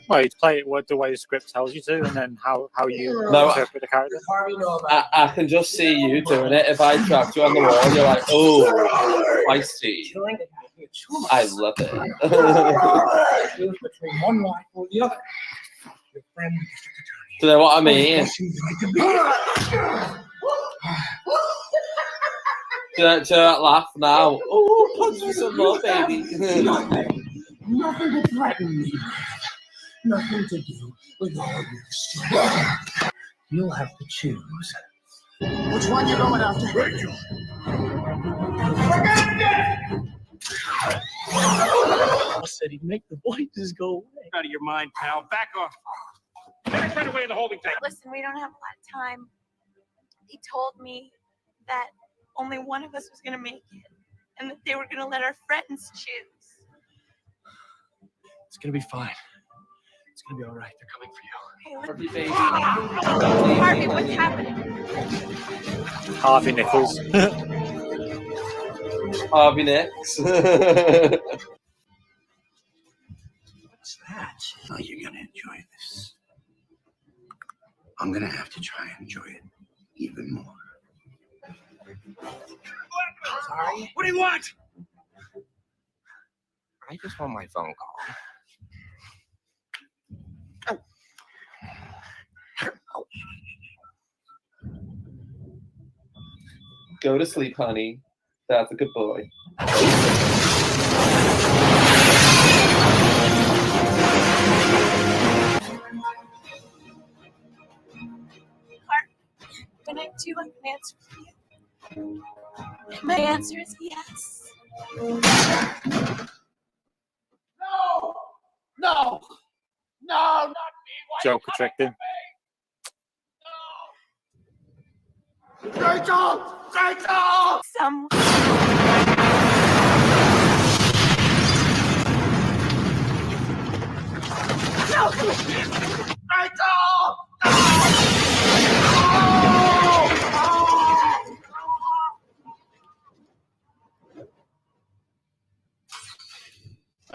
Speaker 1: Well, you play it the way the script tells you to, and then how you interpret the character.
Speaker 2: I can just see you doing it. If I dragged you on the wall, you're like, oh, I see. I love it.
Speaker 11: Between one life or the other. Your friend,
Speaker 2: Do you know what I mean? Do you know laugh now? Oh, punch me some more, baby.
Speaker 11: Nothing to threaten me. Nothing to do with all your strength. You'll have to choose. Which one you going after? Rachel.
Speaker 10: I said he'd make the voices go away. Out of your mind, pal. Back off. Get your friend away in the holding tank.
Speaker 5: Listen, we don't have a lot of time.
Speaker 3: He told me that only one of us was going to make it and that they were going to let our friends choose.
Speaker 4: It's gonna be fine. It's gonna be all right. They're coming for you.
Speaker 3: Hey, Harvey, what's happening?
Speaker 1: Harvey Nichols.
Speaker 2: Harvey Nicks.
Speaker 8: What's that? Oh, you're gonna enjoy this. I'm gonna have to try and enjoy it even more.
Speaker 11: Sorry?
Speaker 8: What do you want?
Speaker 11: I just want my phone call.
Speaker 2: Go to sleep, honey. That's a good boy.
Speaker 3: When I do, I can answer for you. And my answer is yes.
Speaker 7: No! No, not me!
Speaker 1: Joker tricked him.
Speaker 7: Rachel! Rachel!
Speaker 3: Someone. No!
Speaker 7: Rachel!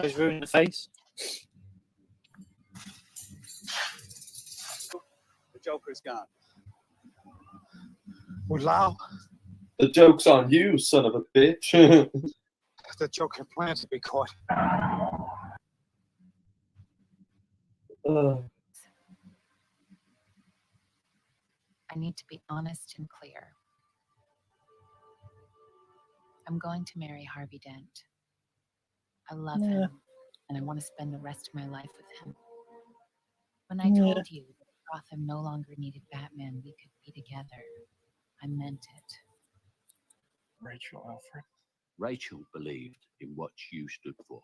Speaker 1: He's ruining the face.
Speaker 15: The Joker's gone.
Speaker 13: Lao,
Speaker 2: The joke's on you, son of a bitch.
Speaker 13: the Joker plans to be caught.
Speaker 5: I need to be honest and clear. I'm going to marry Harvey Dent. I love him, and I want to spend the rest of my life with him. When I told you that Gotham no longer needed Batman, we could be together, I meant it.
Speaker 15: Rachel, Alfred.
Speaker 6: Rachel believed in what you stood for.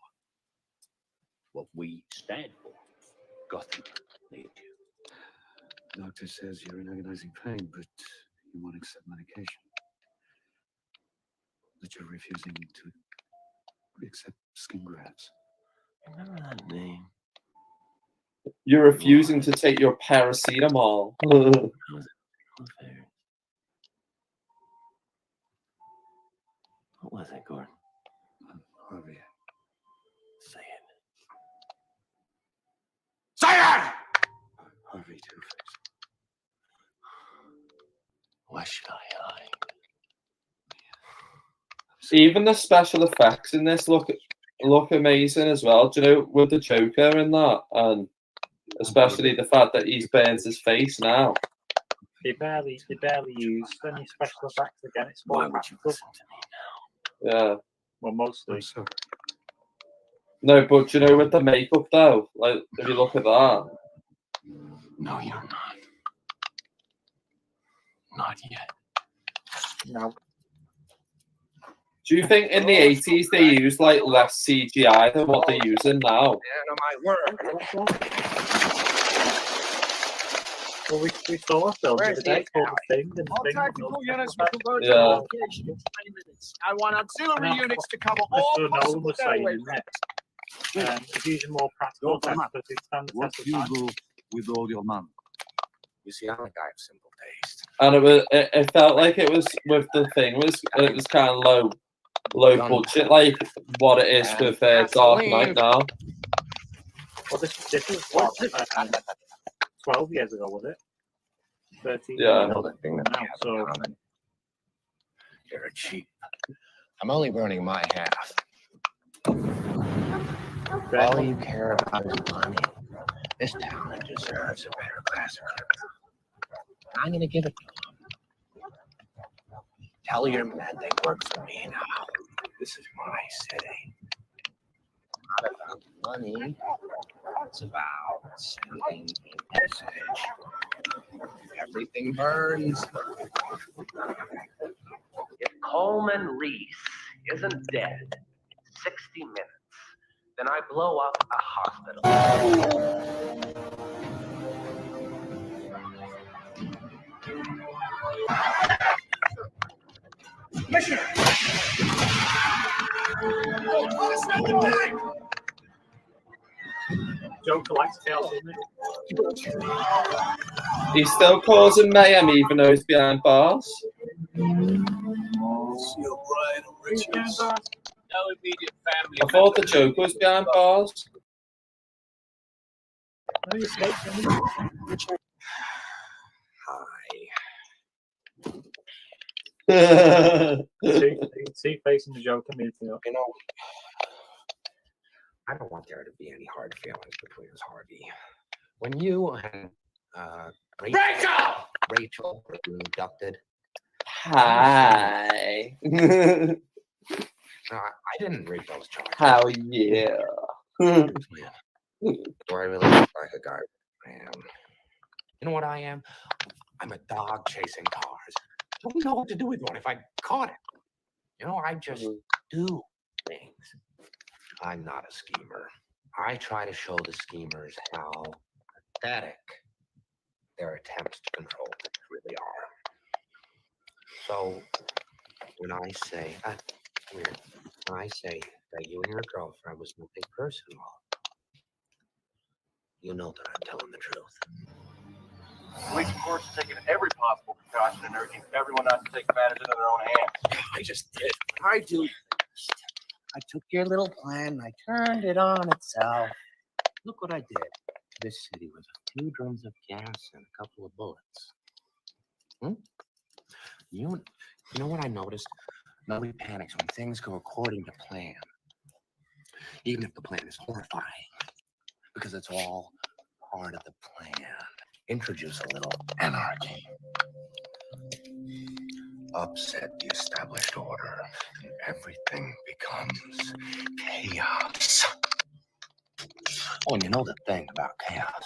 Speaker 6: What we stand for. Gotham needed you.
Speaker 15: Doctor says you're in agonizing pain, but you won't accept medication. That you're refusing to accept skin grafts.
Speaker 11: Remember that name?
Speaker 2: You're refusing to take your paracetamol.
Speaker 11: What was it, Gordon?
Speaker 15: Harvey.
Speaker 11: Say it.
Speaker 7: Say it!
Speaker 15: Harvey Two-Face.
Speaker 11: Why should I lie?
Speaker 2: Even the special effects in this look amazing as well. Do you know, with the Joker in that, and especially the fact that he's burnt his face now.
Speaker 1: They barely use any special effects again. It's more practical.
Speaker 2: Yeah.
Speaker 1: Well, mostly.
Speaker 2: No, but do you know, with the makeup though, like if you look at that.
Speaker 11: No, you're not. Not yet.
Speaker 1: No.
Speaker 2: Do you think in the 80s they used like less CGI than what they're using now?
Speaker 11: My word.
Speaker 1: Well, we saw a film the other day called The Thing. And
Speaker 7: All tactical units will converge
Speaker 2: Yeah.
Speaker 7: to location in 20 minutes. I want auxiliary units to cover all
Speaker 1: Nolan
Speaker 7: possible
Speaker 1: was saying
Speaker 7: getaway
Speaker 1: in
Speaker 7: routes.
Speaker 1: that it's using more practical effects, but it's stand the
Speaker 15: What
Speaker 1: test of
Speaker 15: you
Speaker 1: time.
Speaker 15: do with all your money?
Speaker 11: You see, I'm a guy of simple taste.
Speaker 2: And it felt like it was with the thing it was kind of low budget, like what it is with Dark Knight now.
Speaker 1: Well, this was what, 12 years ago, was it? 13
Speaker 2: Yeah.
Speaker 1: years ago now, so
Speaker 11: You're a cheap. I'm only burning my half. All you care about is money. This town deserves a better class of criminal. I'm going to give it to them. Tell your men they work for me now. This is my city. Not about money. It's about sending a message. Everything burns. If Coleman Reese isn't dead in 60 minutes, then I blow up a hospital.
Speaker 8: Commissioner! Oh, let us know the time!
Speaker 22: Joker likes chaos, doesn't he?
Speaker 2: He's still causing mayhem even though he's behind bars.
Speaker 6: No immediate family.
Speaker 2: I thought the Joker was behind bars.
Speaker 22: See facing the Joker meeting up.
Speaker 11: You know, I don't want there to be any hard feelings between us, Harvey. When you and Rachel were abducted.
Speaker 2: Hi.
Speaker 11: No, I didn't read those charges.
Speaker 2: How yeah.
Speaker 11: Do I really look like a guy? Man, you know what I am? I'm a dog chasing cars. Don't know what to do with one if I caught it. You know, I just do things. I'm not a schemer. I try to show the schemers how pathetic their attempts to control things really are. So when I say, when I say that you and your girlfriend was nothing personal, you know that I'm telling the truth.
Speaker 19: Police, of course, are taking every possible precaution and urging everyone not to take matters into their own hands.
Speaker 11: I just did. I do. I took your little plan and I turned it on itself. Look what I did. This city was a few drums of gas and a couple of bullets. You know what I noticed? Nobody panics when things go according to plan. Even if the plan is horrifying. Because it's all part of the plan. Introduce a little anarchy. Upset the established order, and everything becomes chaos. Oh, and you know the thing about chaos?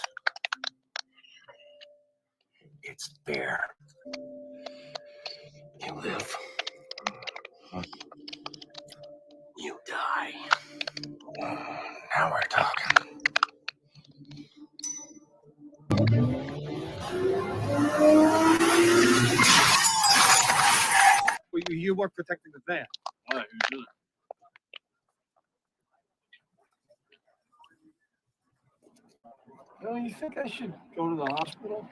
Speaker 11: It's fear. You live. You die. Now we're talking.
Speaker 12: Well, you weren't protecting the van.
Speaker 6: All right, who's doing it?
Speaker 12: Well, you think I should go to the hospital?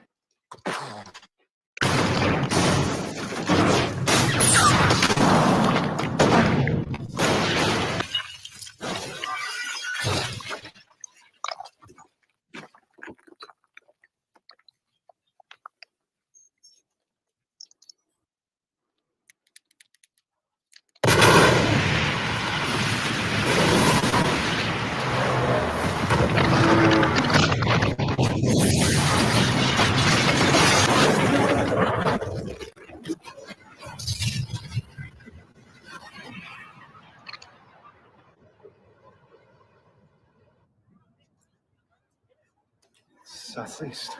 Speaker 12: Southeast.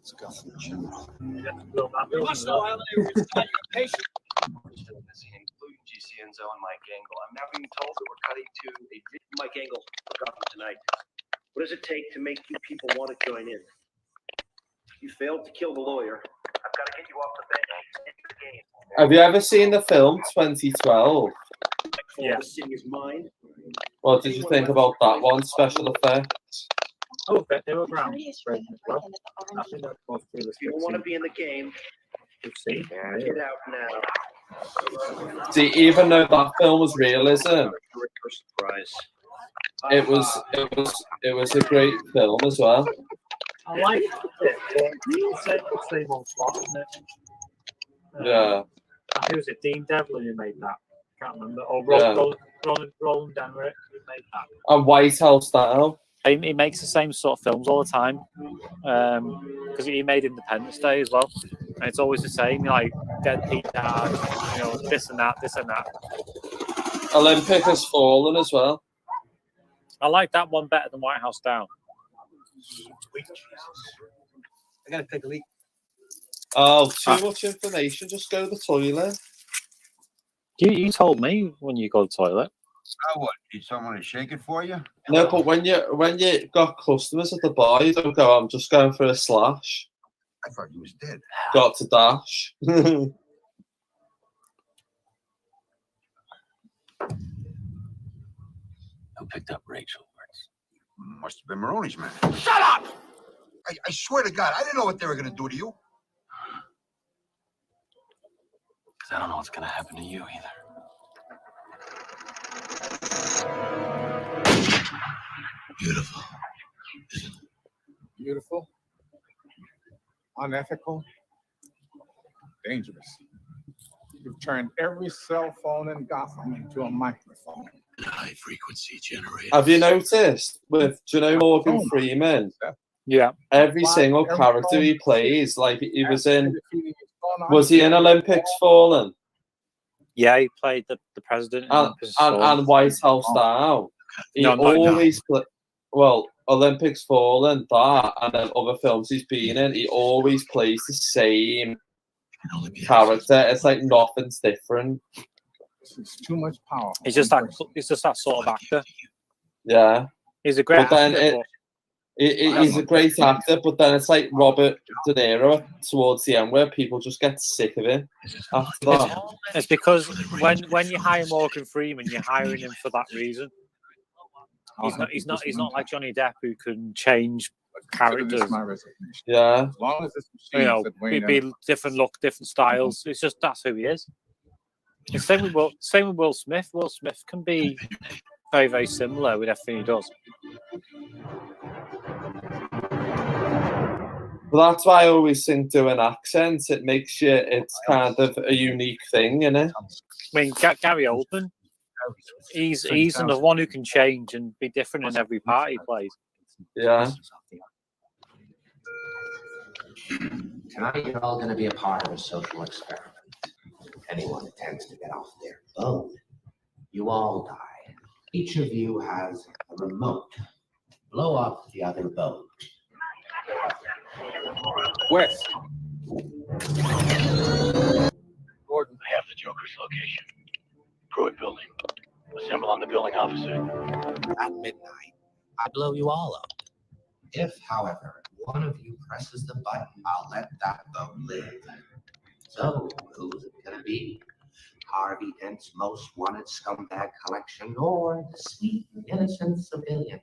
Speaker 12: It's Gotham General.
Speaker 6: We must know how they were your patient.
Speaker 14: Including GC Enzo and Mike Engel. I'm now being told that we're cutting to a Mike Engel for Gotham tonight. What does it take to make you people want to join in? You failed to kill the lawyer. I've got to get you off the bench.
Speaker 2: Have you ever seen the film 2012?
Speaker 14: Yeah. The city is mine.
Speaker 2: What did you think about that one? Special effects?
Speaker 22: Oh, but they were ground.
Speaker 14: If you don't want to be in the game, get out now.
Speaker 2: See, even though that film was realism, it was a great film as well.
Speaker 22: I like it. It's the same old plot, isn't it?
Speaker 2: Yeah.
Speaker 22: Who was it? Dean Devlin who made that? Can't remember. Or
Speaker 2: Yeah.
Speaker 22: Roland Emmerich who made that.
Speaker 2: And White House Down.
Speaker 1: He makes the same sort of films all the time because he made Independence Day as well, and it's always the same, like deadbeat dad, this and that, this and that.
Speaker 2: Olympic Has Fallen as well.
Speaker 1: I like that one better than White House Down.
Speaker 12: Sweet Jesus. I gotta take a leak.
Speaker 2: Oh, too much information. Just go to the toilet.
Speaker 1: You told me when you go to the toilet.
Speaker 16: Oh, what? Need someone to shake it for you?
Speaker 2: No, but when you got customers at the bar, you don't go, I'm just going for a slash.
Speaker 16: I thought you was dead.
Speaker 2: Got to dash.
Speaker 15: Who picked up Rachel?
Speaker 16: Must have been Maroney's man.
Speaker 9: Shut up! I swear to God, I didn't know what they were going to do to you.
Speaker 15: Because I don't know what's going to happen to you either.
Speaker 9: Beautiful.
Speaker 17: Beautiful, unethical, dangerous. You've turned every cell phone in Gotham into a microphone.
Speaker 9: High frequency generator.
Speaker 2: Have you noticed with, do you know Morgan Freeman?
Speaker 1: Yeah.
Speaker 2: Every single character he plays, like he was he in Olympics Fallen?
Speaker 1: Yeah, he played the president in Olympus
Speaker 2: and White House Down. He always well, Olympics Fallen, that, and then other films he's been in, he always plays the same character. It's like nothing's different.
Speaker 17: It's too much power.
Speaker 1: He's just that sort of actor.
Speaker 2: Yeah.
Speaker 1: He's a great actor.
Speaker 2: He's a great actor, but then it's like Robert De Niro towards the end where people just get sick of him after that.
Speaker 1: It's because when you hire Morgan Freeman, you're hiring him for that reason. He's not like Johnny Depp who can change characters.
Speaker 2: Yeah.
Speaker 17: As long as it's
Speaker 1: be different look, different styles. It's just that's who he is. The same with Will Smith. Will Smith can be very, very similar with everything he does.
Speaker 2: Well, that's why I always think doing accents. It makes it's kind of a unique thing, isn't it?
Speaker 1: I mean, Gary Oldman, he's the one who can change and be different in every part he plays.
Speaker 2: Yeah.
Speaker 11: Tonight you're all going to be a part of a social experiment. If anyone attempts to get off their boat, you all die. Each of you has a remote. Blow up the other boat.
Speaker 17: West.
Speaker 14: Gordon, I have the Joker's location. Pruitt Building. Assemble on the building opposite.
Speaker 11: At midnight, I blow you all up. If, however, one of you presses the button, I'll let that boat live. So, who's it gonna be? Harvey Dent's most wanted scumbag collection, or the sweet, innocent civilians?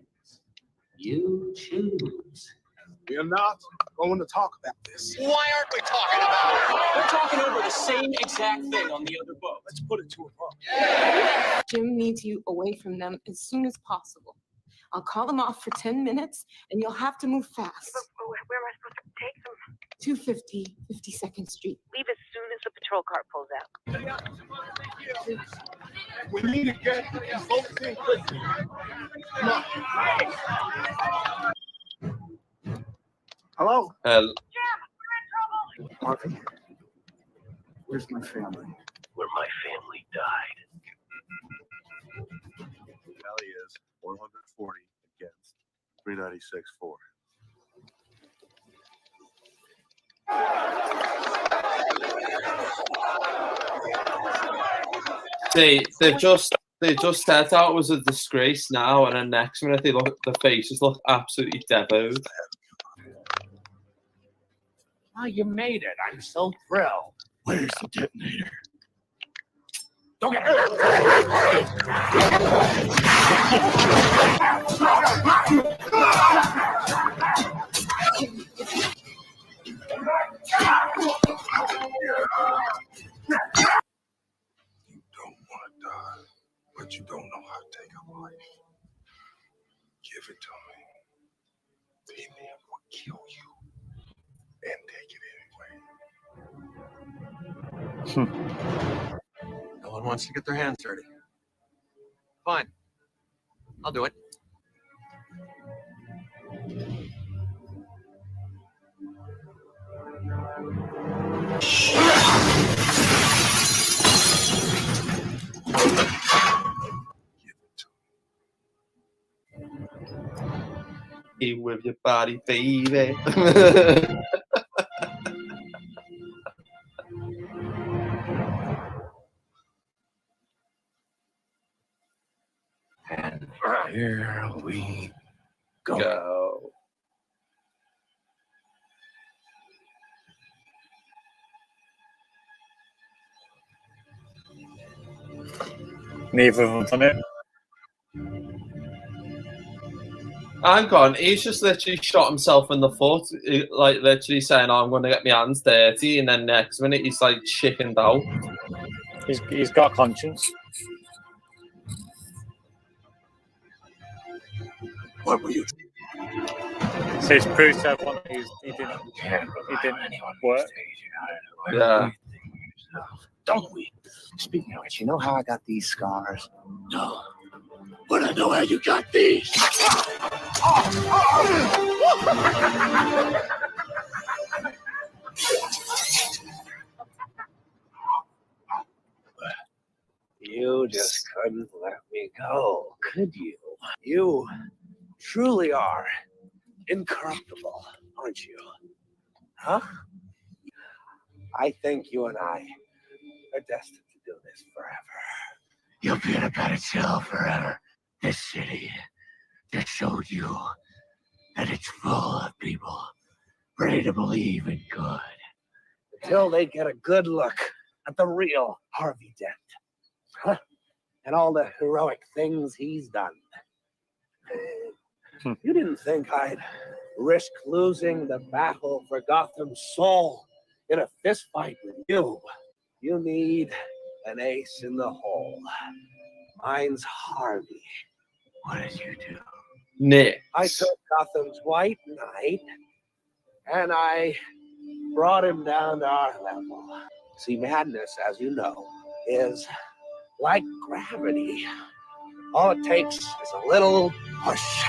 Speaker 11: You choose.
Speaker 19: We are not going to talk about this.
Speaker 7: Why aren't we talking about it? We're talking over the same exact thing on the other boat. Let's put it to a vote.
Speaker 18: Jim needs you away from them as soon as possible. I'll call them off for 10 minutes, and you'll have to move fast.
Speaker 3: But where am I supposed to take them?
Speaker 18: 250 52nd Street.
Speaker 3: Leave as soon as the patrol car pulls out.
Speaker 19: We need to get these folks in quickly. Come on. Hello?
Speaker 2: Jim,
Speaker 19: we're in trouble. Harvey, where's my family?
Speaker 14: Where my family died.
Speaker 15: Tally is 140 against 396-4.
Speaker 2: They just said that was a disgrace now, and then next minute they look, the faces look absolutely devout.
Speaker 7: Oh, you made it. I'm so thrilled.
Speaker 9: Where's the detonator?
Speaker 7: Don't get
Speaker 9: You don't want to die, but you don't know how to take a life. Give it to me. Then they will kill you and take it anyway.
Speaker 20: No one wants to get their hands dirty. Fine. I'll do it.
Speaker 2: You with your body, baby.
Speaker 11: And here we
Speaker 2: go.
Speaker 1: Neither of them done it.
Speaker 2: Hang on, he's just literally shot himself in the foot, like literally saying, "Oh, I'm going to get my hands dirty," and then next minute he's like chickened out.
Speaker 1: He's got conscience.
Speaker 15: What were you?
Speaker 1: So it's proved to everyone that he didn't work.
Speaker 2: Yeah.
Speaker 11: Don't we? Speaking of which, you know how I got these scars?
Speaker 15: No. But I know how you got these.
Speaker 11: You just couldn't let me go, could you? You truly are incorruptible, aren't you? Huh? I think you and I are destined to do this forever.
Speaker 15: You'll be in a better cell forever. This city just showed you that it's full of people ready to believe in good.
Speaker 11: Until they get a good look at the real Harvey Dent. Huh? And all the heroic things he's done. You didn't think I'd risk losing the battle for Gotham's soul in a fist fight with you. You need an ace in the hole. Mine's Harvey.
Speaker 15: What did you do?
Speaker 2: Nick.
Speaker 11: I took Gotham's White Knight and I brought him down to our level. See, madness, as you know, is like gravity. All it takes is a little push.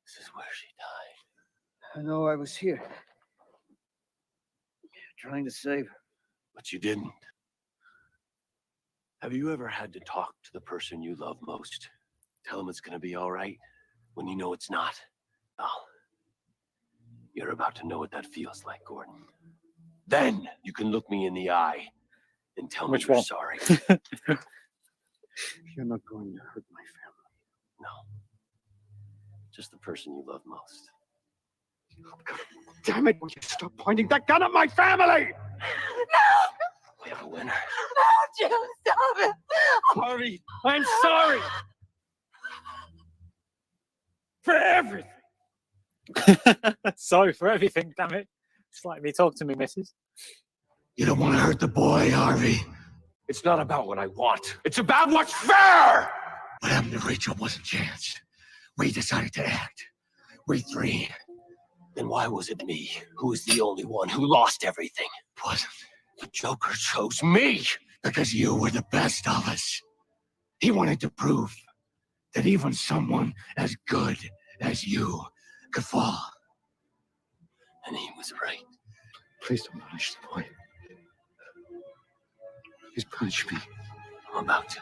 Speaker 15: This is where she died.
Speaker 11: I know I was here. Trying to save her.
Speaker 15: But you didn't. Have you ever had to talk to the person you love most? Tell them it's going to be all right when you know it's not? Well, you're about to know what that feels like, Gordon. Then you can look me in the eye and tell me you're sorry.
Speaker 11: You're not going to hurt my family.
Speaker 15: No. Just the person you love most.
Speaker 11: Damn it, will you stop pointing that gun at my family?
Speaker 15: We have a winner.
Speaker 3: No, Jim, stop it.
Speaker 11: Harvey, I'm sorry. For everything.
Speaker 1: Sorry for everything, damn it. Just let me talk to me, missus.
Speaker 15: You don't want to hurt the boy, Harvey.
Speaker 11: It's not about what I want. It's about what's fair.
Speaker 15: What happened to Rachel was a chance. We decided to act. We three. Then why was it me who was the only one who lost everything? It wasn't. The Joker chose me because you were the best of us. He wanted to prove that even someone as good as you could fall. And he was right.
Speaker 11: Please don't punish the boy. Please punish me.
Speaker 15: I'm about to.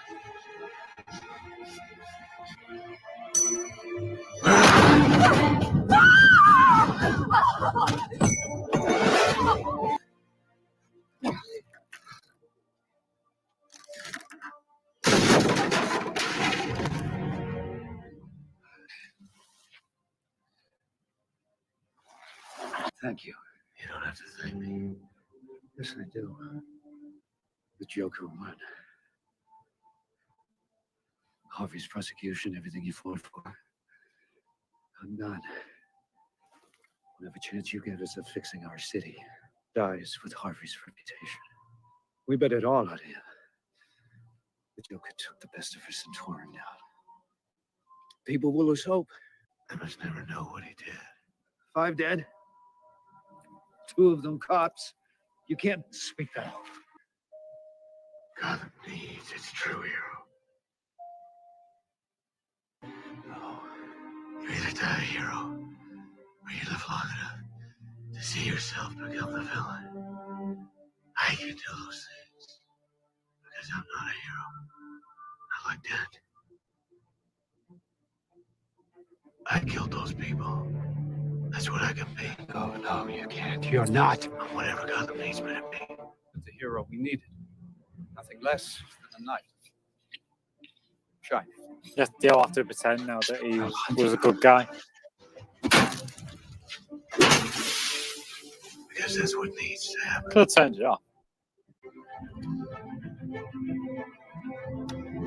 Speaker 11: Thank you.
Speaker 15: You don't have to thank me.
Speaker 11: Yes, I do. The Joker won. Harvey's prosecution, everything he fought for. I'm done. Whatever chance you get us of fixing our city dies with Harvey's reputation. We bet it all on him. The Joker took the best of us and tore him down. People will lose hope.
Speaker 15: I must never know what he did.
Speaker 11: 5 dead. 2 of them cops. You can't speak that out.
Speaker 15: Gotham needs its true hero. No. You either die a hero, or you live long enough to see yourself become the villain. I can do those things because I'm not a hero. Not like that. I killed those people. That's what I can be.
Speaker 11: Oh, no, you can't. You're not.
Speaker 15: I'm whatever Gotham needs me to be.
Speaker 12: The hero we needed. Nothing less than a knight. Shine.
Speaker 1: Yes, they'll have to pretend now that he was a good guy.
Speaker 15: Because that's what needs to happen.
Speaker 1: Could have turned it off.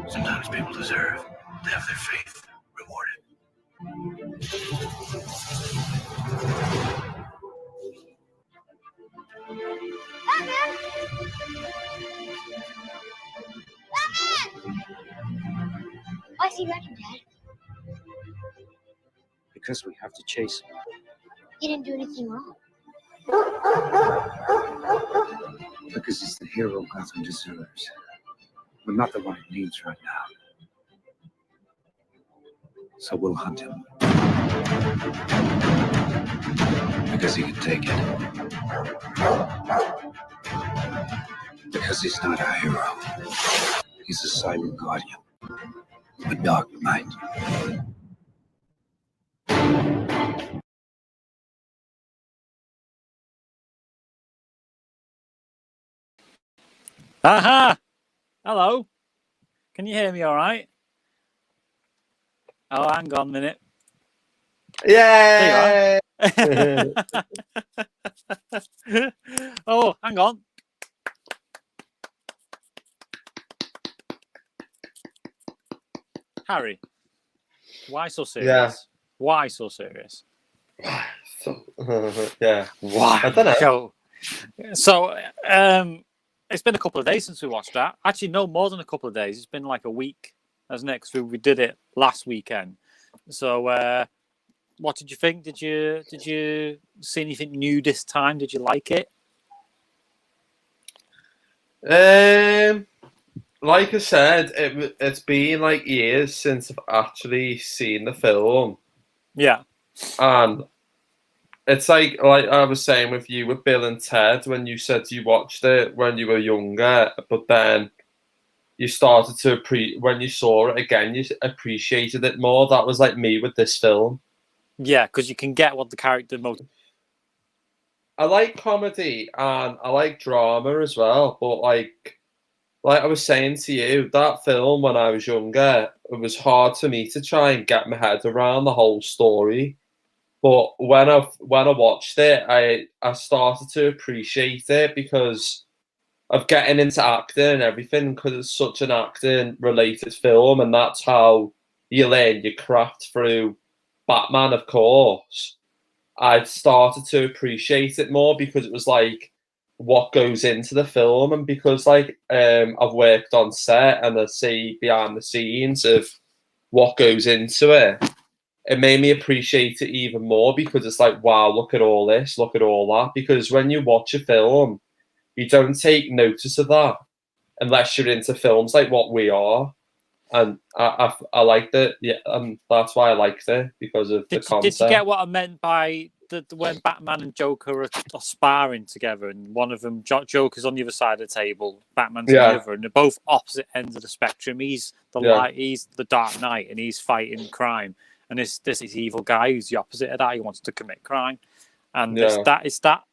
Speaker 15: Sometimes people deserve to have their faith rewarded.
Speaker 8: Why is he running, Dad?
Speaker 13: Because we have to chase him.
Speaker 8: He didn't do anything wrong.
Speaker 13: Because he's the hero Gotham deserves. But not the one it needs right now. So we'll hunt him. Because he can take it. Because he's not a hero. He's a silent guardian. A dark knight.
Speaker 1: Aha! Hello. Can you hear me all right? Oh, hang on a minute.
Speaker 2: Yay!
Speaker 1: There you are. Oh, hang on. Harry, why so serious?
Speaker 2: Yeah.
Speaker 1: Why so serious?
Speaker 2: Yeah.
Speaker 1: Why?
Speaker 2: I don't know.
Speaker 1: So, it's been a couple of days since we watched that. Actually, no, more than a couple of days. It's been like a week, hasn't it? 'Cause we did it last weekend. So, what did you think? Did you see anything new this time? Did you like it?
Speaker 2: Like I said, it's been like years since I've actually seen the film.
Speaker 1: Yeah.
Speaker 2: And it's like I was saying with you with Bill and Ted when you said you watched it when you were younger, but then you started to when you saw it again, you appreciated it more. That was like me with this film.
Speaker 1: Yeah, because you can get what the character most.
Speaker 2: I like comedy and I like drama as well, but like I was saying to you, that film when I was younger, it was hard for me to try and get my head around the whole story. But when I watched it, I started to appreciate it because of getting into acting and everything, because it's such an acting related film, and that's how you learn your craft through Batman, of course. I started to appreciate it more because it was like what goes into the film, and because like I've worked on set and I see behind the scenes of what goes into it, it made me appreciate it even more because it's like, wow, look at all this, look at all that. Because when you watch a film, you don't take notice of that unless you're into films like what we are. And I liked it, yeah, and that's why I liked it, because of the concept.
Speaker 1: Did you get what I meant by when Batman and Joker are sparring together, and one of them, Joker's on the other side of the table, Batman's on the other, and they're both opposite ends of the spectrum. He's the light, he's the Dark Knight, and he's fighting crime. And this is evil guy who's the opposite of that. He wants to commit crime, and it's that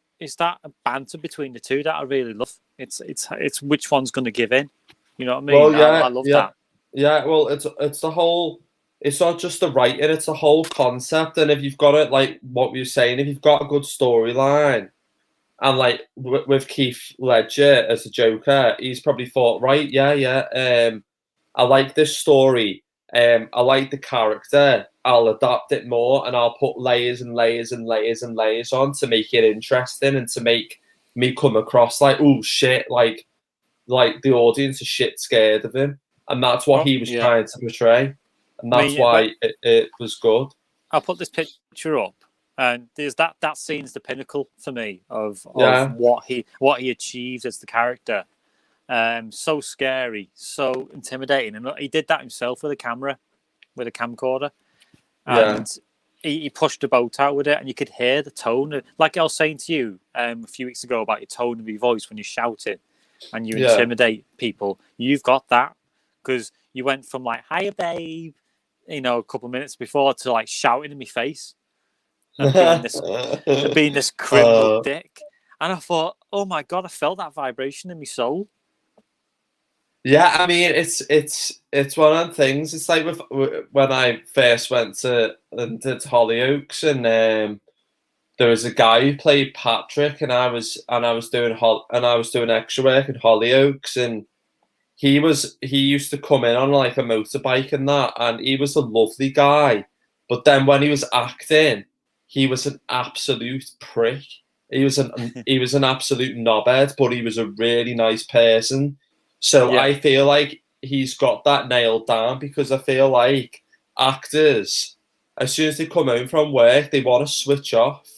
Speaker 1: banter between the two that I really love. It's which one's going to give in. You know what I mean?
Speaker 2: Well,
Speaker 1: I love that.
Speaker 2: Yeah, well, it's the whole. It's not just the writing; it's the whole concept. And if you've got it, like what we were saying, if you've got a good storyline, and like with Heath Ledger as a Joker, he's probably thought, right, I like this story. I like the character. I'll adapt it more, and I'll put layers and layers and layers and layers on to make it interesting and to make me come across like, oh shit, like the audience is shit scared of him. And that's what he was trying to portray. And that's why it was good.
Speaker 1: I'll put this picture up. And there's that scene's the pinnacle for me of what he achieved as the character. So scary, so intimidating. And he did that himself with a camera, with a camcorder. And he pushed the boat out with it, and you could hear the tone. Like I was saying to you a few weeks ago about your tone of your voice when you're shouting and you intimidate people. You've got that. Because you went from like, hiya, babe, a couple of minutes before to like shouting in my face and being this criminal dick. And I thought, oh my God, I felt that vibration in my soul.
Speaker 2: Yeah, I mean, it's one of the things. It's like when I first went to Hollyoaks, and there was a guy who played Patrick, and I was doing extra work in Hollyoaks, and he used to come in on like a motorbike and that, and he was a lovely guy. But then when he was acting, he was an absolute prick. He was an absolute knobhead, but he was a really nice person. So
Speaker 1: Yeah.
Speaker 2: I feel like he's got that nailed down, because I feel like actors, as soon as they come home from work, they want to switch off.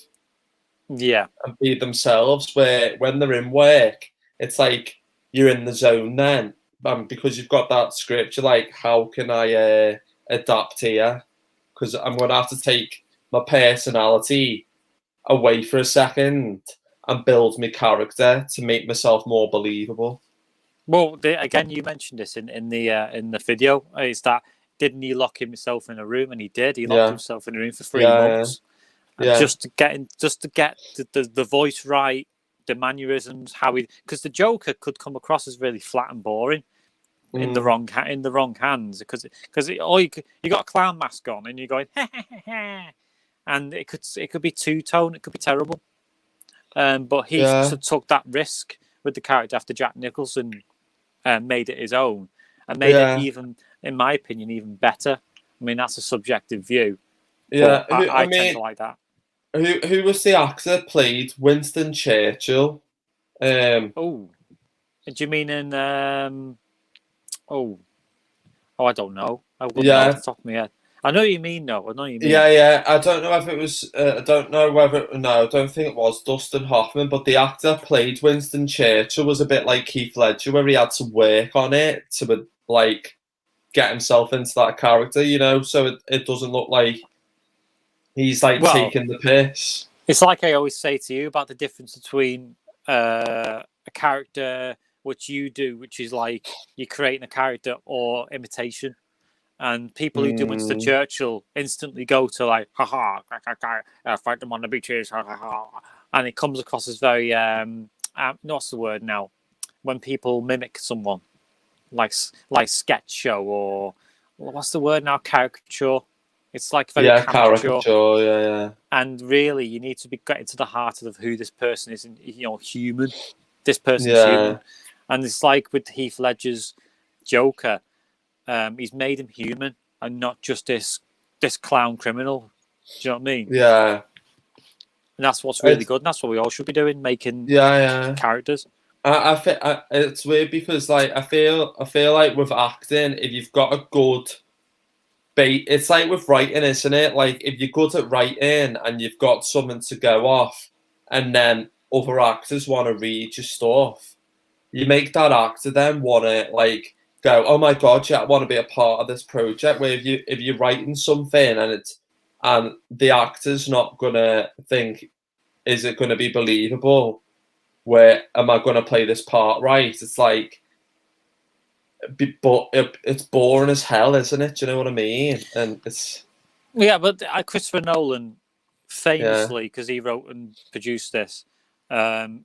Speaker 1: Yeah.
Speaker 2: And be themselves, where when they're in work, it's like you're in the zone then. Because you've got that script, you're like, how can I adapt here? Because I'm going to have to take my personality away for a second and build my character to make myself more believable.
Speaker 1: Well, again, you mentioned this in the video. Is that didn't he lock himself in a room? And he did. He locked himself in a room for 3 months, and just to get the voice right, the mannerisms, because the Joker could come across as really flat and boring in the wrong hands, because you got a clown mask on and you're going and it could be two-tone, it could be terrible. But he took that risk with the character after Jack Nicholson made it his own and made it even, in my opinion, even better. I mean, that's a subjective view.
Speaker 2: Yeah,
Speaker 1: I tend to like that.
Speaker 2: Who was the actor that played Winston Churchill?
Speaker 1: Do you mean in? I don't know. I wouldn't know off the top of my head. I know what you mean, though. I know what you mean.
Speaker 2: Yeah. I don't know if it was. I don't know whether. No, I don't think it was Dustin Hoffman. But the actor that played Winston Churchill was a bit like Heath Ledger, where he had to work on it to like get himself into that character. You know, so it doesn't look like he's like taking the piss.
Speaker 1: It's like I always say to you about the difference between a character which you do, which is like you're creating a character, or imitation. And people who do Winston Churchill instantly go to like, fight them on the beaches, and it comes across as very, what's the word now? When people mimic someone, like sketch show, or what's the word now? Caricature. It's like very caricature.
Speaker 2: Yeah.
Speaker 1: And really, you need to be getting to the heart of who this person is, and human. This person's human. And it's like with Heath Ledger's Joker, he's made him human and not just this clown criminal. Do you know what I mean?
Speaker 2: Yeah.
Speaker 1: And that's what's really good. And that's what we all should be doing, making characters.
Speaker 2: I think it's weird because like I feel like with acting, if you've got a good bait, it's like with writing, isn't it? Like if you're good at writing and you've got something to go off, and then other actors want to read your stuff, you make that actor then want to like go, oh my god, I want to be a part of this project. Where if you're writing something and the actor's not gonna think, is it gonna be believable? Where am I gonna play this part right? It's like, but it's boring as hell, isn't it? Do you know what I mean? And it's
Speaker 1: but Christopher Nolan, famously, because he wrote and produced this,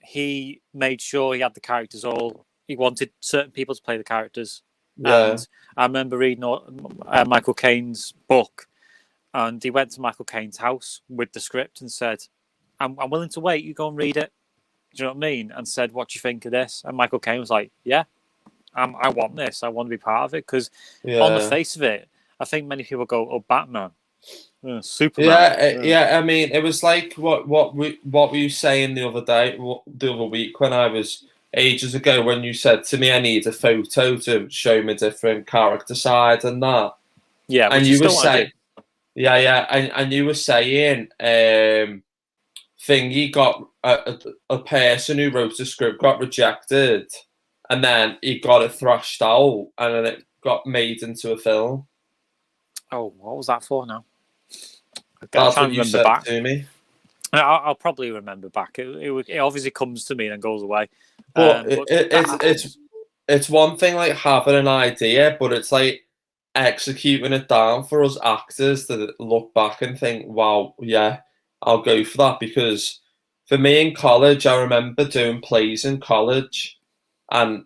Speaker 1: he made sure he had the characters all. He wanted certain people to play the characters. And I remember reading Michael Caine's book, and he went to Michael Caine's house with the script and said, I'm willing to wait, you go and read it. Do you know what I mean? And said, what do you think of this? And Michael Caine was like, yeah, I want this. I want to be part of it. Because on the face of it, I think many people go, oh, Batman, Superman.
Speaker 2: Yeah. I mean, it was like what were you saying the other week when I was ages ago, when you said to me I need a photo to show me different character side and that.
Speaker 1: Yeah,
Speaker 2: and you were saying, and you were saying, Thingy got a person who wrote the script got rejected, and then he got it thrashed out, and then it got made into a film.
Speaker 1: Oh, what was that for now?
Speaker 2: That's what you said to me.
Speaker 1: I'll probably remember back. It obviously comes to me and then goes away.
Speaker 2: But it's one thing like having an idea, but it's like executing it down for us actors to look back and think, wow, yeah, I'll go for that. Because for me in college, I remember doing plays in college, and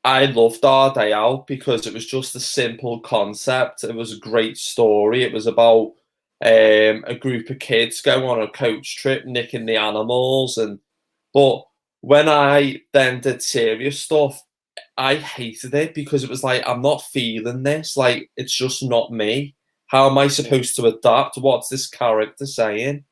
Speaker 2: I loved Our Day Out because it was just a simple concept. It was a great story. It was about a group of kids go on a coach trip, nicking the animals, but when I then did serious stuff, I hated it because it was like, I'm not feeling this. Like, it's just not me. How am I supposed to adapt? What's this character saying?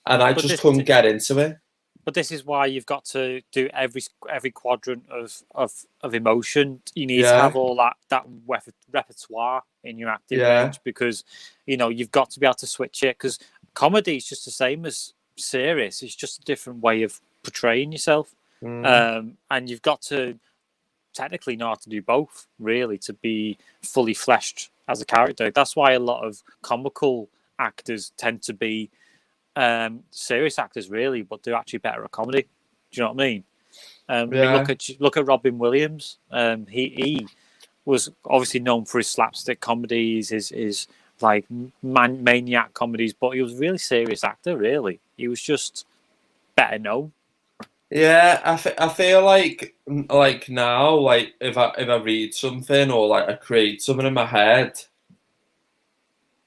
Speaker 2: And I just couldn't get into it.
Speaker 1: But this is why you've got to do every quadrant of emotion. You need to have all that repertoire in your acting range, because you've got to be able to switch it. Because comedy is just the same as serious. It's just a different way of portraying yourself, and you've got to technically know how to do both, really, to be fully fleshed as a character. That's why a lot of comical actors tend to be serious actors, really, but they're actually better at comedy. Do you know what I mean? I mean, look at Robin Williams. He was obviously known for his slapstick comedies, his like maniac comedies, but he was a really serious actor. Really, he was just better known.
Speaker 2: Yeah, I feel like now, like if I read something or like I create something in my head,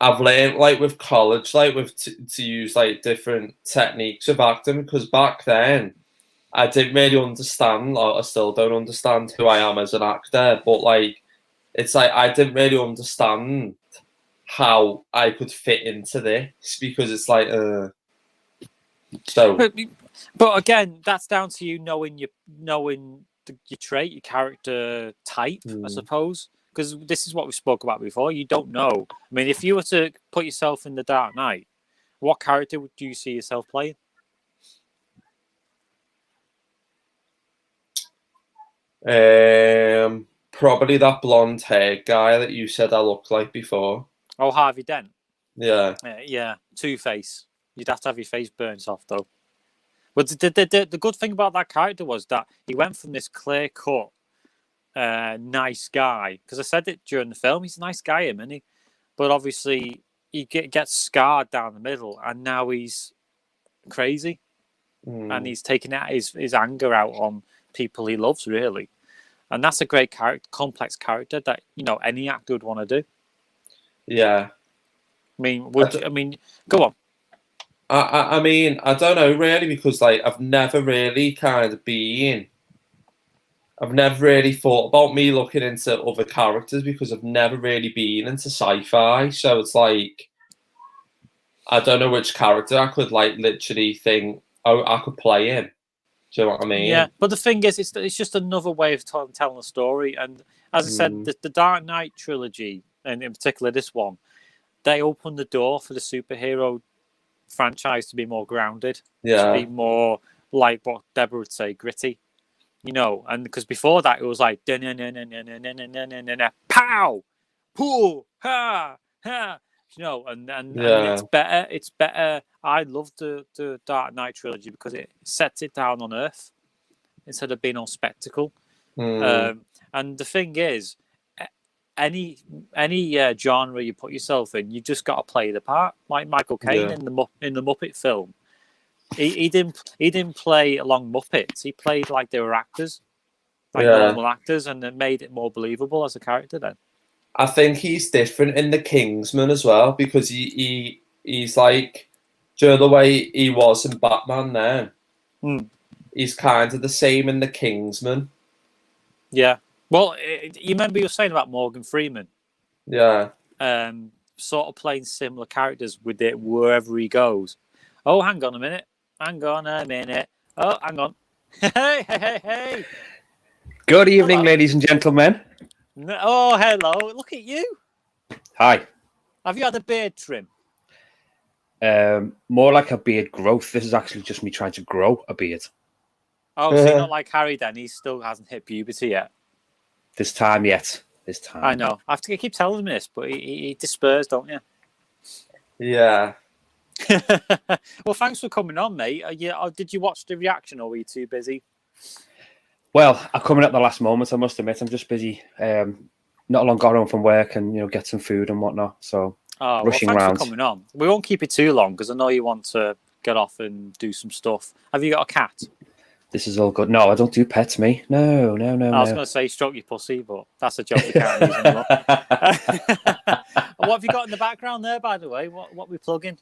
Speaker 2: I've learned, like with college, like to use like different techniques of acting, because back then I didn't really understand, like I still don't understand who I am as an actor, but like it's like I didn't really understand how I could fit into this, because it's like so.
Speaker 1: But again, that's down to you knowing your trait, your character type, I suppose. Because this is what we spoke about before. You don't know. I mean, if you were to put yourself in the Dark Knight, what character would you see yourself playing?
Speaker 2: Probably that blonde hair guy that you said I looked like before.
Speaker 1: Oh, Harvey Dent.
Speaker 2: Yeah.
Speaker 1: Yeah. Two-Face. You'd have to have your face burnt off, though. But the good thing about that character was that he went from this clear-cut, nice guy, because I said it during the film, he's a nice guy, isn't he? But obviously he gets scarred down the middle, and now he's crazy, and he's taking out his anger out on people he loves, really. And that's a great character, complex character that any actor would want to do.
Speaker 2: Yeah.
Speaker 1: I mean, go on.
Speaker 2: I mean, I don't know really, because like I've never really thought about me looking into other characters, because I've never really been into sci-fi. So it's like, I don't know which character I could like literally think, oh, I could play him. Do you know what I mean?
Speaker 1: Yeah, but the thing is, it's just another way of telling a story. And as I said, the Dark Knight trilogy, and in particular this one, they opened the door for the superhero franchise to be more grounded, to be more like what Deborah would say, gritty. And because before that it was like pow, poo, ha, ha, and it's better. I love the Dark Knight trilogy because it sets it down on Earth instead of being on spectacle. And the thing is, any genre you put yourself in, you just got to play the part. Like Michael Caine in the Muppet film, he didn't play along Muppets. He played like they were actors, like normal actors, and it made it more believable as a character. Then
Speaker 2: I think he's different in the Kingsman as well, because he's like, do you know the way he was in Batman then? He's kind of the same in the Kingsman.
Speaker 1: Yeah. Well, you remember you were saying about Morgan Freeman?
Speaker 2: Yeah.
Speaker 1: Sort of playing similar characters with it wherever he goes. Oh, hang on a minute. Hang on a minute. Oh, hang on. Hey.
Speaker 10: Good evening, ladies and gentlemen.
Speaker 1: Oh, hello. Look at you.
Speaker 10: Hi.
Speaker 1: Have you had a beard trim?
Speaker 10: More like a beard growth. This is actually just me trying to grow a beard.
Speaker 1: Oh, so you're not like Harry then? He still hasn't hit puberty yet.
Speaker 10: This time yet. This time.
Speaker 1: I know. I have to keep telling him this, but he despairs, don't you?
Speaker 2: Yeah.
Speaker 1: Well, thanks for coming on, mate. Did you watch the reaction, or were you too busy?
Speaker 10: Well, I'm coming at the last moment, I must admit. I'm just busy. Not long got home from work and get some food and whatnot. So rushing
Speaker 1: thanks
Speaker 10: around.
Speaker 1: for coming on. We won't keep it too long because I know you want to get off and do some stuff. Have you got a cat?
Speaker 10: This is all good. No, I don't do pets, me. No. I
Speaker 1: was going to say stroke your pussy, but that's a joke we can't use anymore. What have you got in the background there, by the way? What we plugging?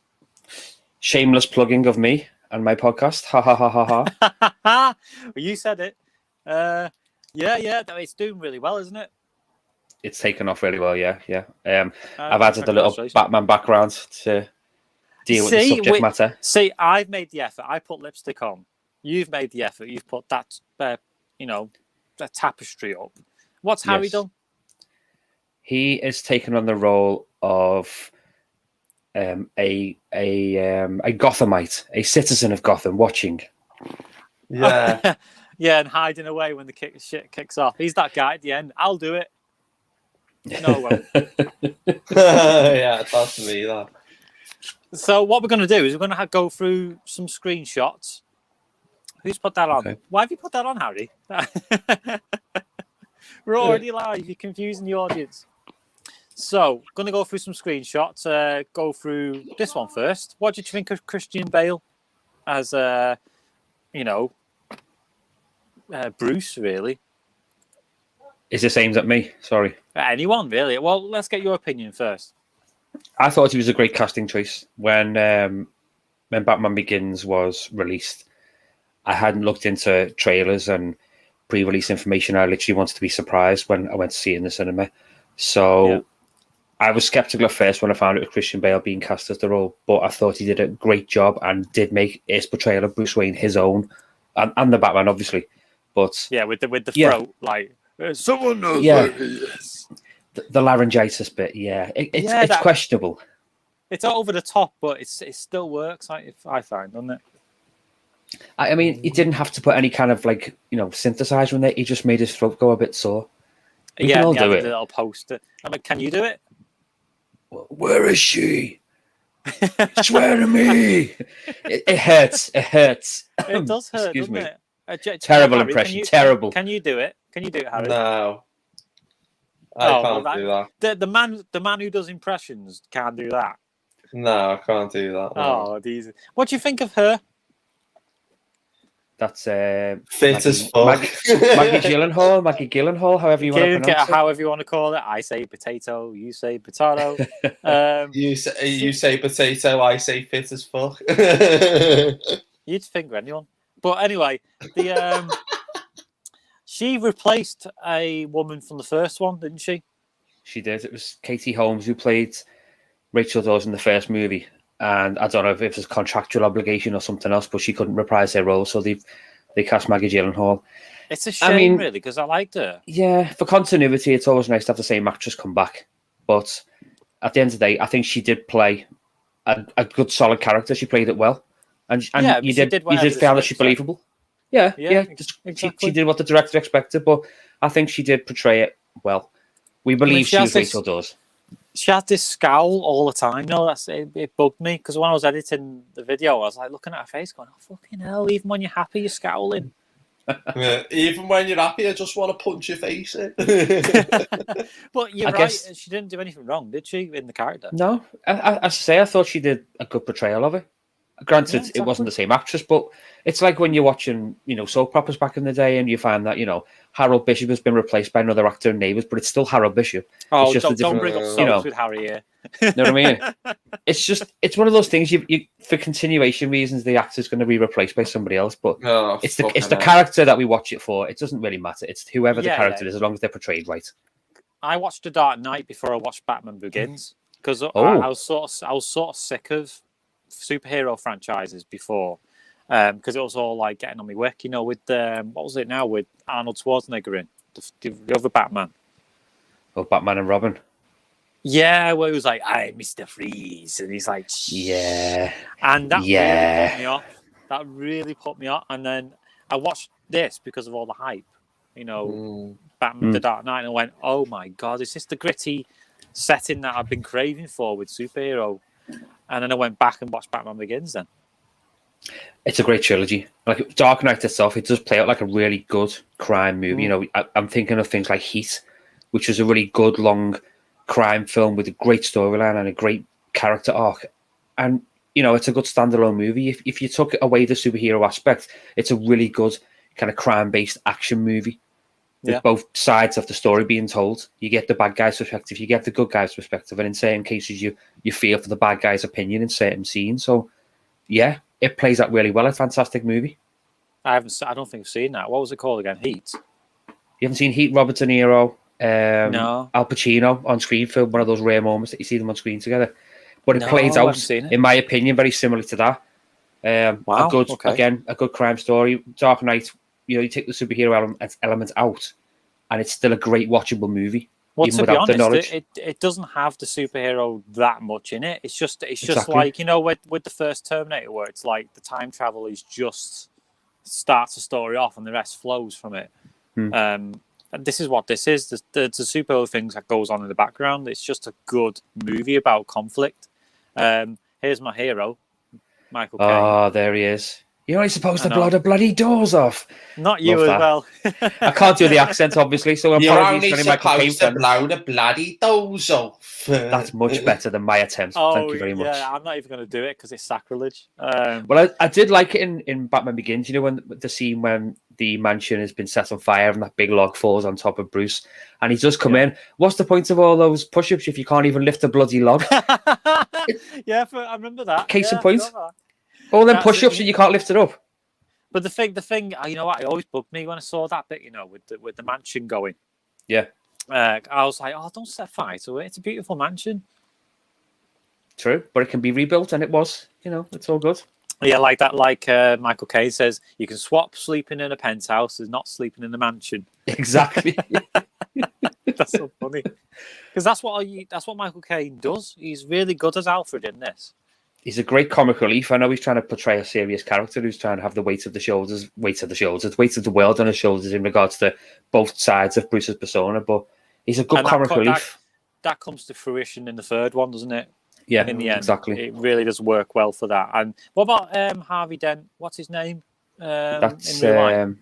Speaker 10: Shameless plugging of me and my podcast. Ha ha ha ha ha.
Speaker 1: Well, you said it. Yeah. It's doing really well, isn't it?
Speaker 10: It's taken off really well, yeah. I've added a little
Speaker 1: congratulations.
Speaker 10: Batman background to deal with the subject matter.
Speaker 1: See, I've made the effort. I put lipstick on. You've made the effort. You've put that, that tapestry up. What's Harry done?
Speaker 10: He is taken on the role of a Gothamite, a citizen of Gotham, watching.
Speaker 2: Yeah.
Speaker 1: Yeah, and hiding away when the shit kicks off. He's that guy at the end. I'll do it. No, well.
Speaker 2: Yeah, that's me, that.
Speaker 1: So what we're going to do is we're going to go through some screenshots. Who's put that on? Okay. Why have you put that on, Harry? We're already live. You're confusing the audience. So, going to go through some screenshots. Go through this one first. What did you think of Christian Bale as, Bruce, really?
Speaker 10: Is this aimed at me? Sorry.
Speaker 1: Anyone, really. Well, let's get your opinion first.
Speaker 10: I thought he was a great casting choice. When Batman Begins was released, I hadn't looked into trailers and pre-release information. I literally wanted to be surprised when I went to see it in the cinema. So I was skeptical at first when I found it was Christian Bale being cast as the role, but I thought he did a great job and did make his portrayal of Bruce Wayne his own, and the Batman, obviously. But
Speaker 1: yeah, with the throat, like someone knows
Speaker 10: what
Speaker 1: it is.
Speaker 10: The laryngitis bit, it's questionable.
Speaker 1: It's over the top, but it still works. I find, doesn't it?
Speaker 10: I mean, he didn't have to put any kind of synthesizer in there. He just made his throat go a bit sore. We can all do it.
Speaker 1: A little poster. I'm like, can you do it?
Speaker 10: Where is she? Swear to me. It hurts. It hurts.
Speaker 1: It does hurt.
Speaker 10: Excuse me.
Speaker 1: It?
Speaker 10: Terrible
Speaker 1: Harry,
Speaker 10: impression. Terrible.
Speaker 1: Can you do it? Can you do it, Harry?
Speaker 2: No. I can't do that.
Speaker 1: The man who does impressions can't do that.
Speaker 2: No, I can't do that. No.
Speaker 1: Oh, what do you think of her?
Speaker 10: That's
Speaker 2: fit as fuck.
Speaker 10: Maggie Gyllenhaal, however you want to pronounce it.
Speaker 1: However you want to call it. I say potato, you say potato.
Speaker 2: You say potato, I say fit as fuck.
Speaker 1: You'd finger anyone. But anyway, she replaced a woman from the first one, didn't she?
Speaker 10: She did. It was Katie Holmes who played Rachel Dawes in the first movie. And I don't know if it was a contractual obligation or something else, but she couldn't reprise her role, so they cast Maggie Gyllenhaal.
Speaker 1: It's a shame, really, because I liked her.
Speaker 10: Yeah, for continuity, it's always nice to have the same actress come back. But at the end of the day, I think she did play a good, solid character. She played it well, and you did feel that she's believable. Yeah, exactly. She did what the director expected, but I think she did portray it well. We believe she was Rachel Dawes.
Speaker 1: She had this scowl all the time. No, it bugged me because when I was editing the video, I was like looking at her face, going, "Oh fucking hell!" Even when you're happy, you're scowling.
Speaker 2: Yeah, even when you're happy, I just want to punch your face in.
Speaker 1: But you're right. She didn't do anything wrong, did she, in the character?
Speaker 10: No, I thought she did a good portrayal of it. Granted, exactly. It wasn't the same actress, but it's like when you're watching, soap operas back in the day, and you find that Harold Bishop has been replaced by another actor in Neighbours, but it's still Harold Bishop.
Speaker 1: Oh,
Speaker 10: it's just
Speaker 1: don't bring up soaps with Harry here.
Speaker 10: You know what I mean? It's one of those things. You for continuation reasons, the actor's going to be replaced by somebody else, but it's the character that we watch it for. It doesn't really matter. It's whoever the character is, as long as they're portrayed right.
Speaker 1: I watched The Dark Knight before I watched Batman Begins because I was sort of sick of superhero franchises before because it was all like getting on my wick, with what was it now with Arnold Schwarzenegger in the other Batman?
Speaker 10: Oh, Batman and Robin.
Speaker 1: Yeah, where he was like, "I'm Mr. Freeze," and he's like,
Speaker 10: "Yeah,"
Speaker 1: and that really put me off. That really put me off. And then I watched this because of all the hype, Batman: The Dark Knight, and I went, "Oh my god, is this the gritty setting that I've been craving for with superhero?" And then I went back and watched Batman Begins then.
Speaker 10: It's a great trilogy. Like Dark Knight itself, it does play out like a really good crime movie. I'm thinking of things like Heat, which was a really good, long crime film with a great storyline and a great character arc. And, it's a good standalone movie. If you took away the superhero aspect, it's a really good kind of crime-based action movie. There's both sides of the story being told. You get the bad guy's perspective, you get the good guy's perspective, and in certain cases, you feel for the bad guy's opinion in certain scenes. So, yeah, it plays out really well. It's a fantastic movie.
Speaker 1: I don't think I've seen that. What was it called again? Heat.
Speaker 10: You haven't seen Heat? Robert De Niro,
Speaker 1: No.
Speaker 10: Al Pacino on screen for one of those rare moments that you see them on screen together. But it
Speaker 1: No,
Speaker 10: plays
Speaker 1: I
Speaker 10: out,
Speaker 1: haven't seen it.
Speaker 10: in my opinion, very similar to that.
Speaker 1: Wow,
Speaker 10: A good,
Speaker 1: okay.
Speaker 10: again, a good crime story. Dark Knight. You take the superhero element out, and it's still a great watchable movie.
Speaker 1: Well,
Speaker 10: even
Speaker 1: to be
Speaker 10: without the
Speaker 1: honest,
Speaker 10: knowledge.
Speaker 1: it doesn't have the superhero that much in it. It's just
Speaker 10: Exactly.
Speaker 1: like, you know, with the first Terminator, where it's like the time travel is just starts the story off and the rest flows from it. And this is what this is. The superhero things that goes on in the background. It's just a good movie about conflict. Here's my hero, Michael Caine.
Speaker 10: Oh, there he is. You're only supposed
Speaker 1: I
Speaker 10: to
Speaker 1: know.
Speaker 10: blow the bloody doors off.
Speaker 1: Not you
Speaker 10: Love
Speaker 1: as well.
Speaker 10: I can't do the accent, obviously, so
Speaker 2: You're
Speaker 10: apologies
Speaker 2: only
Speaker 10: for any Michael Caine
Speaker 2: supposed to
Speaker 10: fans.
Speaker 2: blow the bloody doors off.
Speaker 10: That's much better than my attempt. Thank you very much.
Speaker 1: Yeah, I'm not even going to do it because it's sacrilege.
Speaker 10: Well, I did like it in Batman Begins. You know, when the scene when the mansion has been set on fire and that big log falls on top of Bruce, and he does come in. What's the point of all those push-ups if you can't even lift a bloody log?
Speaker 1: Yeah, I remember that.
Speaker 10: Case in
Speaker 1: Yeah,
Speaker 10: point.
Speaker 1: I got that.
Speaker 10: All them
Speaker 1: That's
Speaker 10: push-ups
Speaker 1: it.
Speaker 10: and you can't lift it up.
Speaker 1: But the thing, you know what? It always bugged me when I saw that bit. You know, with the mansion going.
Speaker 10: Yeah,
Speaker 1: I was like, oh, don't set fire to it. It's a beautiful mansion.
Speaker 10: true, but it can be rebuilt, and it was. You know, it's all good.
Speaker 1: Yeah, like that. Like Michael Caine says, you can swap sleeping in a penthouse as not sleeping in a mansion.
Speaker 10: Exactly.
Speaker 1: That's so funny because that's what Michael Caine does. He's really good as Alfred in this.
Speaker 10: He's a great comic relief. I know he's trying to portray a serious character who's trying to have the weight of the world on his shoulders in regards to both sides of Bruce's persona. But he's a good
Speaker 1: And
Speaker 10: comic relief.
Speaker 1: That comes to fruition in the third one, doesn't it?
Speaker 10: Yeah,
Speaker 1: in the end,
Speaker 10: exactly.
Speaker 1: It really does work well for that. And what about Harvey Dent? What's his name?
Speaker 10: That's
Speaker 1: in real life?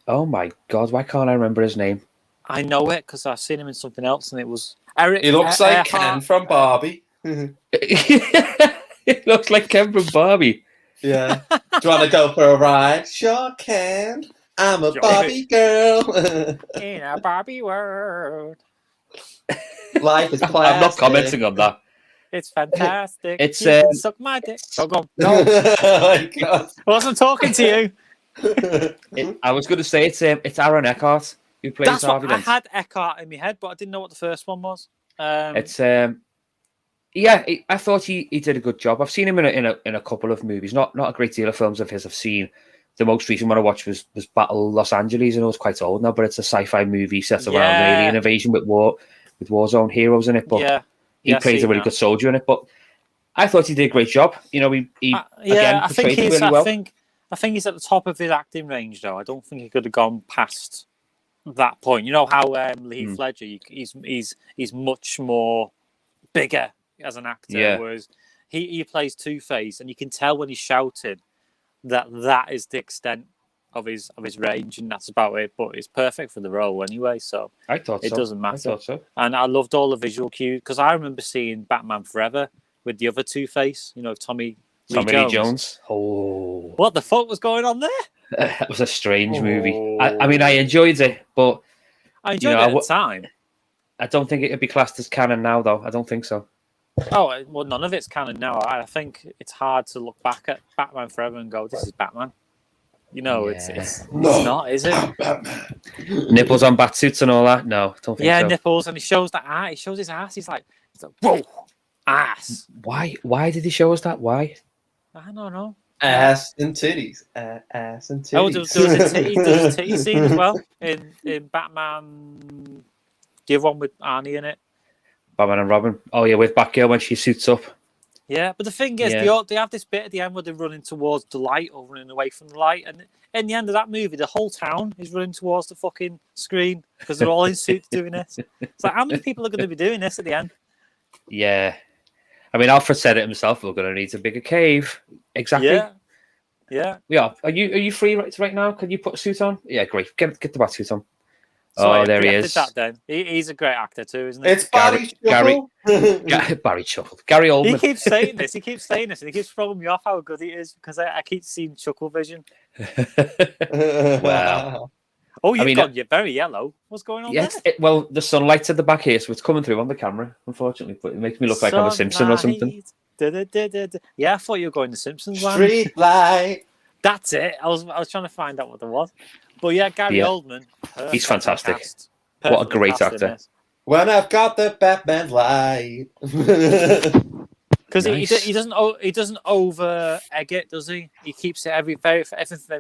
Speaker 10: oh my god, why can't I remember his name?
Speaker 1: I know it because I've seen him in something else, and it was Eric.
Speaker 2: He looks like Ken from Barbie.
Speaker 10: It looks like Ken from Barbie.
Speaker 2: Yeah. Do you want to go for a ride? Sure can. I'm a Barbie girl.
Speaker 1: In a Barbie world.
Speaker 2: Life is plastic.
Speaker 10: I'm not commenting on that.
Speaker 1: It's fantastic.
Speaker 10: It's,
Speaker 1: You can suck my dick. Go.
Speaker 2: Oh my god.
Speaker 1: I wasn't talking to you.
Speaker 10: I was going to say it's Aaron Eckhart who plays
Speaker 1: That's
Speaker 10: Harvey
Speaker 1: what I
Speaker 10: Dent.
Speaker 1: had Eckhart in my head, but I didn't know what the first one was.
Speaker 10: It's I thought he did a good job. I've seen him in a couple of movies, not a great deal of films of his. I've seen the most recent one I watched was Battle Los Angeles. I know it's quite old now, but it's a sci-fi movie set around an alien invasion with Warzone heroes in it. But he plays a really good soldier in it. But I thought he did a great job. You know, he again
Speaker 1: I think
Speaker 10: portrayed it
Speaker 1: he's.
Speaker 10: really well.
Speaker 1: I think he's at the top of his acting range, though. I don't think he could have gone past that point. You know how Heath Ledger, he's much more bigger as an actor, whereas he plays Two-Face, and you can tell when he's shouting that is the extent of his range, and that's about it. But it's perfect for the role anyway, so
Speaker 10: I thought
Speaker 1: it doesn't matter.
Speaker 10: I thought so.
Speaker 1: And I loved all the visual cues because I remember seeing Batman Forever with the other Two-Face, you know, Tommy Lee Jones.
Speaker 10: Oh,
Speaker 1: what the fuck was going on there?
Speaker 10: That was a strange movie. I mean, I enjoyed it, but
Speaker 1: I enjoyed it at the time.
Speaker 10: I don't think it could be classed as canon now, though. I don't think so.
Speaker 1: Oh, well, none of it's canon now. I think it's hard to look back at Batman Forever and go, this is Batman. You know, it's not, is it?
Speaker 10: Nipples on batsuits and all that? No, don't think so.
Speaker 1: Nipples, and he shows that art. He shows his ass. He's like, whoa, ass.
Speaker 10: Why did he show us that? Why?
Speaker 1: I don't know.
Speaker 2: Ass and titties. Ass and titties.
Speaker 1: Oh, there was a titty scene as well in Batman. Give one with Arnie in it.
Speaker 10: Batman and Robin. Oh yeah, with Batgirl when she suits up.
Speaker 1: Yeah, but the thing is, they have this bit at the end where they're running towards the light or running away from the light, and in the end of that movie, the whole town is running towards the fucking screen because they're all in suits doing this. It's like, how many people are going to be doing this at the end?
Speaker 10: Yeah, I mean, Alfred said it himself. We're going to need a bigger cave. Exactly.
Speaker 1: Yeah.
Speaker 10: Yeah. Are you free right now? Can you put a suit on? Yeah, great. Get the batsuit on.
Speaker 1: So
Speaker 10: there he is.
Speaker 1: That then. He's a great actor too, isn't he?
Speaker 2: It's Barry
Speaker 10: Barry Chuckle. Gary Oldman.
Speaker 1: He keeps saying this. And he keeps throwing me off how good he is because I keep seeing Chuckle Vision.
Speaker 10: Wow.
Speaker 1: Oh, you've got you're very yellow. What's going on there?
Speaker 10: Well, the sunlight's at the back here, so it's coming through on the camera, unfortunately. But it makes me look like I'm a Simpson or something.
Speaker 1: Yeah, I thought you were going to Simpsons land.
Speaker 2: Street light.
Speaker 1: That's it. I was trying to find out what there was. But yeah, Gary Oldman.
Speaker 10: He's fantastic.
Speaker 1: Cast.
Speaker 10: What a great actor.
Speaker 2: When I've got the Batman light.
Speaker 1: Because he doesn't over egg it, does he? He keeps it everything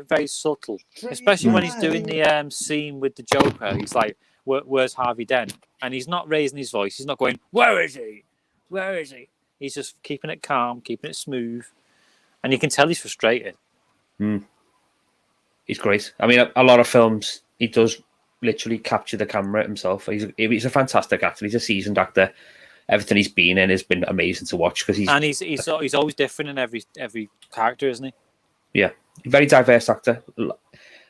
Speaker 1: very subtle, especially when he's doing the scene with the Joker. He's like, "Where's Harvey Dent?" And he's not raising his voice. He's not going, "Where is he? Where is he?" He's just keeping it calm, keeping it smooth, and you can tell he's frustrated.
Speaker 10: He's great. I mean, a lot of films he does literally capture the camera himself. He's a fantastic actor. He's a seasoned actor. Everything he's been in has been amazing to watch because
Speaker 1: he's always different in every character, isn't he?
Speaker 10: Yeah, very diverse actor.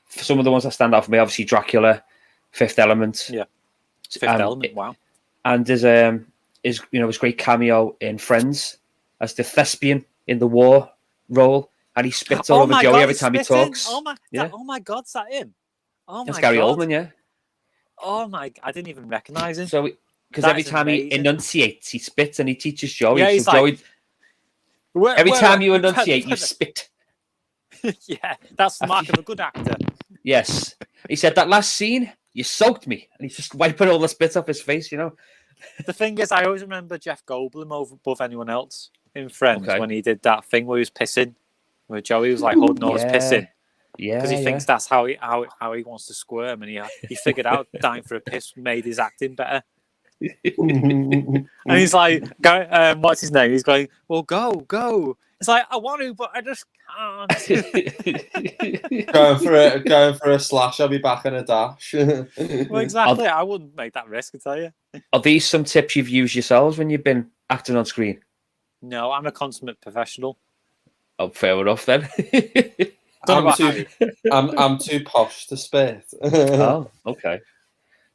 Speaker 10: Some of the ones that stand out for me, obviously Dracula, Fifth Element.
Speaker 1: Yeah, Fifth Element. Wow.
Speaker 10: And his his great cameo in Friends as the thespian in the war role, and he spits all over Joey every time he talks.
Speaker 1: Oh my God, is that him? Oh my
Speaker 10: That's Gary
Speaker 1: God.
Speaker 10: Oldman, yeah.
Speaker 1: Oh my! I didn't even recognize him.
Speaker 10: So. Because every time he enunciates, he spits and he teaches Joey.
Speaker 1: Yeah, he's
Speaker 10: Joey, every time you enunciate, you spit.
Speaker 1: Yeah, that's the mark of a good actor.
Speaker 10: Yes. He said, that last scene, you soaked me. And he's just wiping all the spit off his face, you know.
Speaker 1: The thing is, I always remember Jeff Goldblum above anyone else in Friends when he did that thing where he was pissing, where Joey was like holding all his pissing.
Speaker 10: Yeah,
Speaker 1: because he thinks that's how he wants to squirm, and he figured out dying for a piss made his acting better. And he's like, what's his name? He's going, well, go. It's like, I want to, but I just can't.
Speaker 2: going for a slash. I'll be back in a dash.
Speaker 1: Well, exactly. I wouldn't make that risk, I tell you.
Speaker 10: Are these some tips you've used yourselves when you've been acting on screen?
Speaker 1: No, I'm a consummate professional.
Speaker 10: Oh, fair enough then.
Speaker 2: I'm too posh to spit.
Speaker 10: Oh, okay.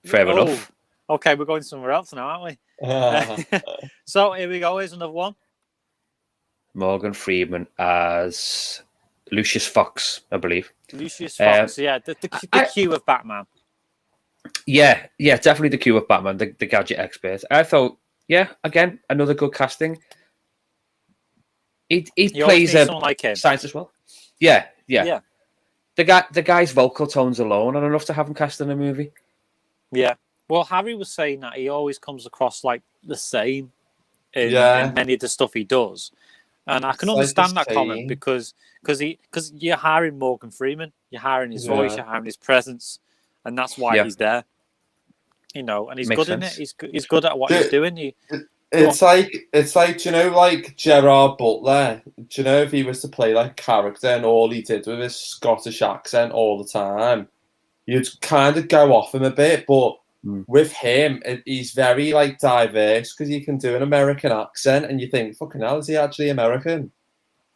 Speaker 10: Fair enough.
Speaker 1: Okay, we're going somewhere else now, aren't we? So here we go. Here's another one.
Speaker 10: Morgan Freeman as Lucius Fox, I believe.
Speaker 1: Lucius Fox, yeah, the Q of Batman.
Speaker 10: Yeah, definitely the Q of Batman, the gadget expert. I thought, again, another good casting. He plays
Speaker 1: someone like him.
Speaker 10: Science as well. Yeah. The guy's vocal tones alone are enough to have him cast in a movie.
Speaker 1: Yeah. Well, Harry was saying that he always comes across like the same in many of the stuff he does, and I can understand that comment because you're hiring Morgan Freeman, you're hiring his voice, you're hiring his presence, and that's why he's there. You know, and he's good in it. He's good at what he's doing.
Speaker 2: It's like do you know, like Gerard Butler? Do you know if he was to play like character and all he did with his Scottish accent all the time, you'd kind of go off him a bit, but. With him, he's very like diverse because he can do an American accent, and you think, "Fucking hell, is he actually American?"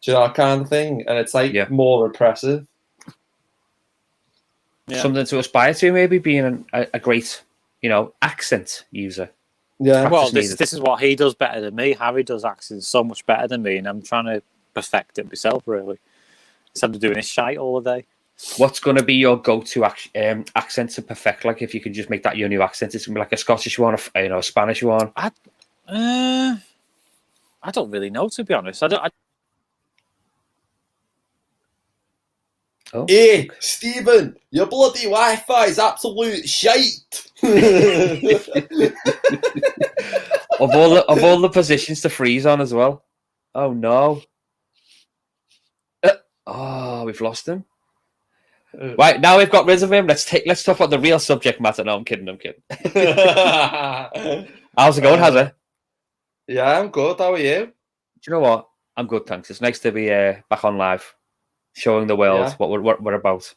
Speaker 2: Do you know that kind of thing? And it's like more impressive.
Speaker 10: Yeah. Something to aspire to, maybe being a great, accent user.
Speaker 2: Yeah.
Speaker 1: Well, this is what he does better than me. Harry does accents so much better than me, and I'm trying to perfect it myself, really, instead of doing this shite all the day.
Speaker 10: What's going to be your go-to accent to perfect? Like, if you could just make that your new accent, it's going to be like a Scottish one, a Spanish one.
Speaker 1: I don't really know, to be honest.
Speaker 2: Hey, Stephen, your bloody Wi-Fi is absolute shite.
Speaker 10: of all the positions to freeze on as well. Oh no! We've lost him. Right, now we've got rid of him. Let's talk about the real subject matter. No, I'm kidding. How's it going, Hazza?
Speaker 2: Yeah, I'm good. How are you?
Speaker 10: Do you know what? I'm good, thanks. It's nice to be back on live, showing the world what we're about.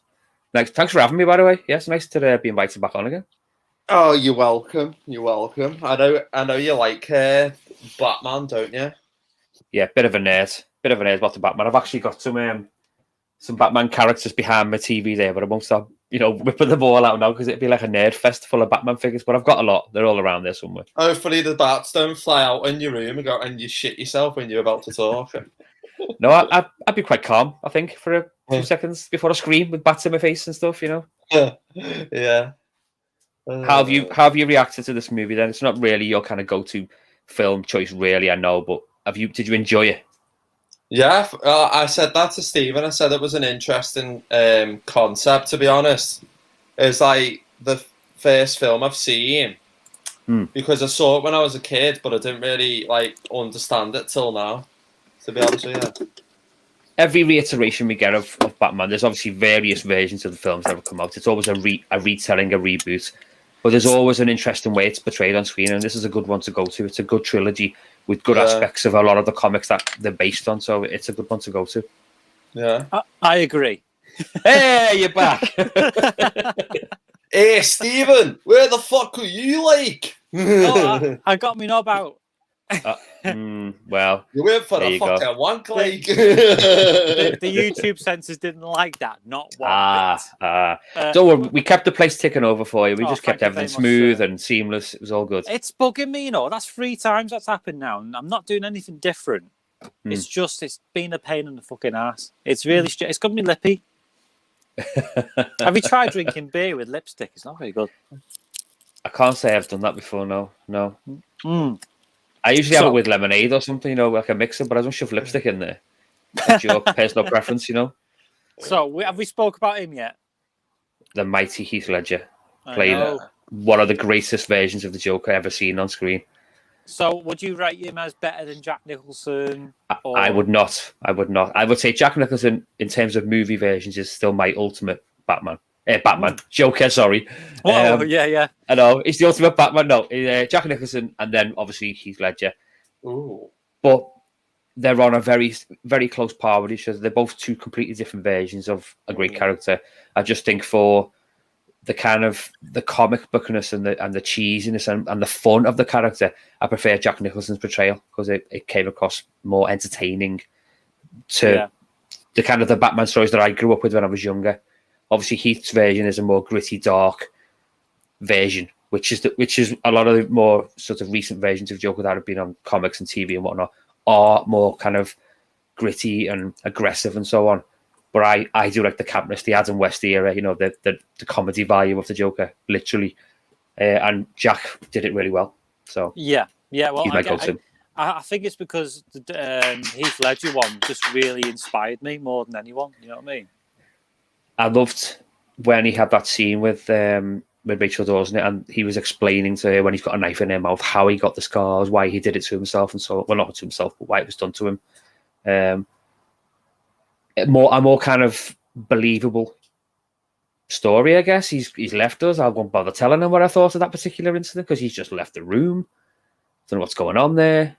Speaker 10: Thanks for having me, by the way. Yeah, it's nice to be invited back on again.
Speaker 2: Oh, you're welcome. You're welcome. I know you like Batman, don't you?
Speaker 10: Yeah, bit of a nerd about the Batman. I've actually got some Batman characters behind my TV there, but I won't stop, whipping them all out now because it'd be like a nerd fest full of Batman figures. But I've got a lot; they're all around there somewhere.
Speaker 2: Hopefully, the bats don't fly out in your room and you shit yourself when you're about to talk.
Speaker 10: No, I'd be quite calm, I think, for 2 seconds before I scream with bats in my face and stuff, you know.
Speaker 2: Yeah.
Speaker 10: How have you reacted to this movie then? It's not really your kind of go-to film choice, really, I know, but did you enjoy it?
Speaker 2: Yeah, I said that to Stephen. I said it was an interesting concept, to be honest. It's like the first film I've seen because I saw it when I was a kid, but I didn't really like understand it till now, to be honest with you.
Speaker 10: Every reiteration we get of Batman, there's obviously various versions of the films that have come out. It's always a retelling, a reboot, but there's always an interesting way it's portrayed on screen, and this is a good one to go to. It's a good trilogy with good aspects of a lot of the comics that they're based on, so it's a good one to go to.
Speaker 2: Yeah,
Speaker 1: I agree.
Speaker 10: Hey, you're back.
Speaker 2: Hey, Stephen, where the fuck are you, like?
Speaker 1: I got me knob out.
Speaker 10: Well,
Speaker 2: you went for
Speaker 10: there
Speaker 2: a
Speaker 10: you go.
Speaker 2: fucking wank, like.
Speaker 1: The YouTube censors didn't like that. Not one bit.
Speaker 10: Don't worry, we kept the place ticking over for you. We just kept
Speaker 1: thank you
Speaker 10: everything
Speaker 1: very much,
Speaker 10: smooth and seamless. It was all good.
Speaker 1: It's bugging me, you know. That's 3 times that's happened now, and I'm not doing anything different. It's been a pain in the fucking ass. It's really it's got me lippy. Have you tried drinking beer with lipstick? It's not very good.
Speaker 10: I can't say I've done that before. No. I usually have it with lemonade or something, you know, like a mixer, but I don't shove lipstick in there. That's your personal preference, you know.
Speaker 1: So, have we spoke about him yet?
Speaker 10: The mighty Heath Ledger playing one of the greatest versions of the Joker ever seen on screen.
Speaker 1: So, would you rate him as better than Jack Nicholson?
Speaker 10: I would not. I would say Jack Nicholson, in terms of movie versions, is still my ultimate Batman. Joker, sorry.
Speaker 1: Yeah.
Speaker 10: I know, he's the ultimate Batman. No, Jack Nicholson, and then obviously Heath Ledger.
Speaker 2: Ooh.
Speaker 10: But they're on a very, very close par with each other. They're both 2 completely different versions of a great character. I just think for the kind of the comic bookness and the cheesiness and the fun of the character, I prefer Jack Nicholson's portrayal because it came across more entertaining to the kind of the Batman stories that I grew up with when I was younger. Obviously, Heath's version is a more gritty, dark version, which is a lot of the more sort of recent versions of Joker that have been on comics and TV and whatnot are more kind of gritty and aggressive and so on. But I do like the campness, the Adam West era, you know, the comedy value of the Joker, literally. And Jack did it really well. So
Speaker 1: yeah. Well,
Speaker 10: he's my go-to.
Speaker 1: I think it's because the Heath Ledger one just really inspired me more than anyone. You know what I mean?
Speaker 10: I loved when he had that scene with Rachel Dawes in it, and he was explaining to her when he's got a knife in her mouth how he got the scars, why he did it to himself, and so not to himself, but why it was done to him. A more kind of believable story, I guess. He's left us. I won't bother telling him what I thought of that particular incident because he's just left the room. Don't know what's going on there.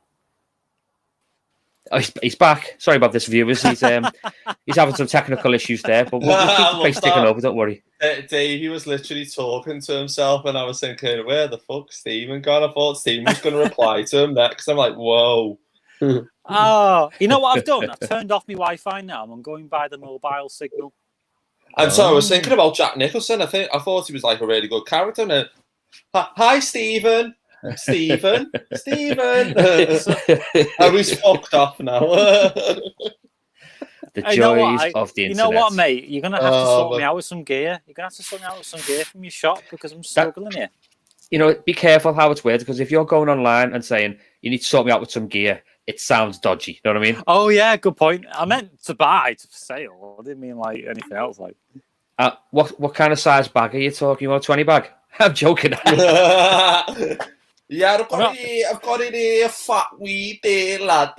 Speaker 10: Oh, he's back. Sorry about this, viewers. He's having some technical issues there, but we'll keep the place ticking over. Don't worry.
Speaker 2: Dave, he was literally talking to himself, and I was thinking, where the fuck Stephen gone? I thought Stephen was going to reply to him next. I'm like, whoa.
Speaker 1: You know what I've done? I've turned off my Wi-Fi now. I'm going by the mobile signal.
Speaker 2: And so I was thinking about Jack Nicholson. I thought he was like a really good character. And hi, Stephen. Stephen. And he's fucked off now.
Speaker 10: The joys of the internet.
Speaker 1: You know what, mate? You're going to have to sort me out with some gear. You're going to have to sort me out with some gear from your shop because I'm struggling here.
Speaker 10: You know, be careful how it's worded because if you're going online and saying you need to sort me out with some gear, it sounds dodgy. You know what I mean?
Speaker 1: Oh, yeah, good point. I meant to buy, for sale. I didn't mean like anything else. Like,
Speaker 10: what kind of size bag are you talking? You want a 20 bag? I'm joking.
Speaker 2: Yeah, I've got it here, fat weed there, lad.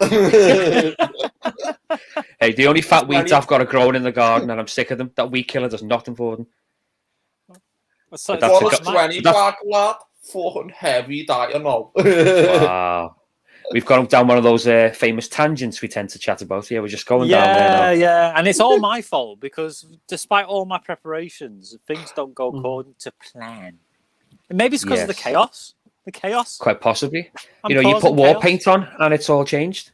Speaker 10: Hey, the only fat weeds I've got are growing in the garden, and I'm sick of them. That weed killer does nothing for them.
Speaker 2: So that's 20 bag, lad. Fucking heavy, that you know.
Speaker 10: Wow. We've gone down one of those famous tangents we tend to chat about. Yeah, we're just going down there now.
Speaker 1: Yeah, and it's all my fault because despite all my preparations, things don't go according to plan. And maybe it's because of the chaos. The chaos.
Speaker 10: Quite possibly. You put war paint on and it's all changed.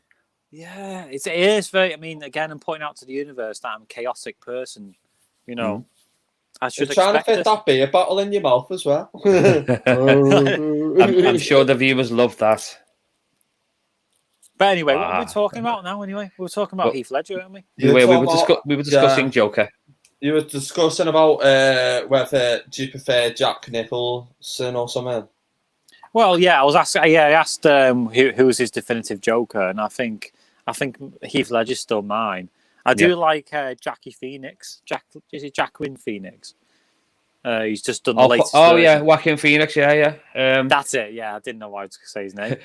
Speaker 1: Yeah, it is very. I mean, again, I'm pointing out to the universe that I'm a chaotic person. You know, I should.
Speaker 2: You're trying to fit that beer bottle in your mouth as well.
Speaker 10: I'm sure the viewers love that.
Speaker 1: But anyway, what are we talking about now? Anyway, we were talking about Heath Ledger, weren't we?
Speaker 10: We were discussing Joker.
Speaker 2: You were discussing about whether do you prefer Jack Nicholson or something.
Speaker 1: Well, yeah, I was asking. Yeah, I asked who was his definitive Joker, and I think Heath Ledger's still mine. I do like Jackie Phoenix. Is it Jacqueline Phoenix? He's just done the latest.
Speaker 10: Oh yeah, Joaquin Phoenix. Yeah.
Speaker 1: That's it. Yeah, I didn't know why I was going to say his name.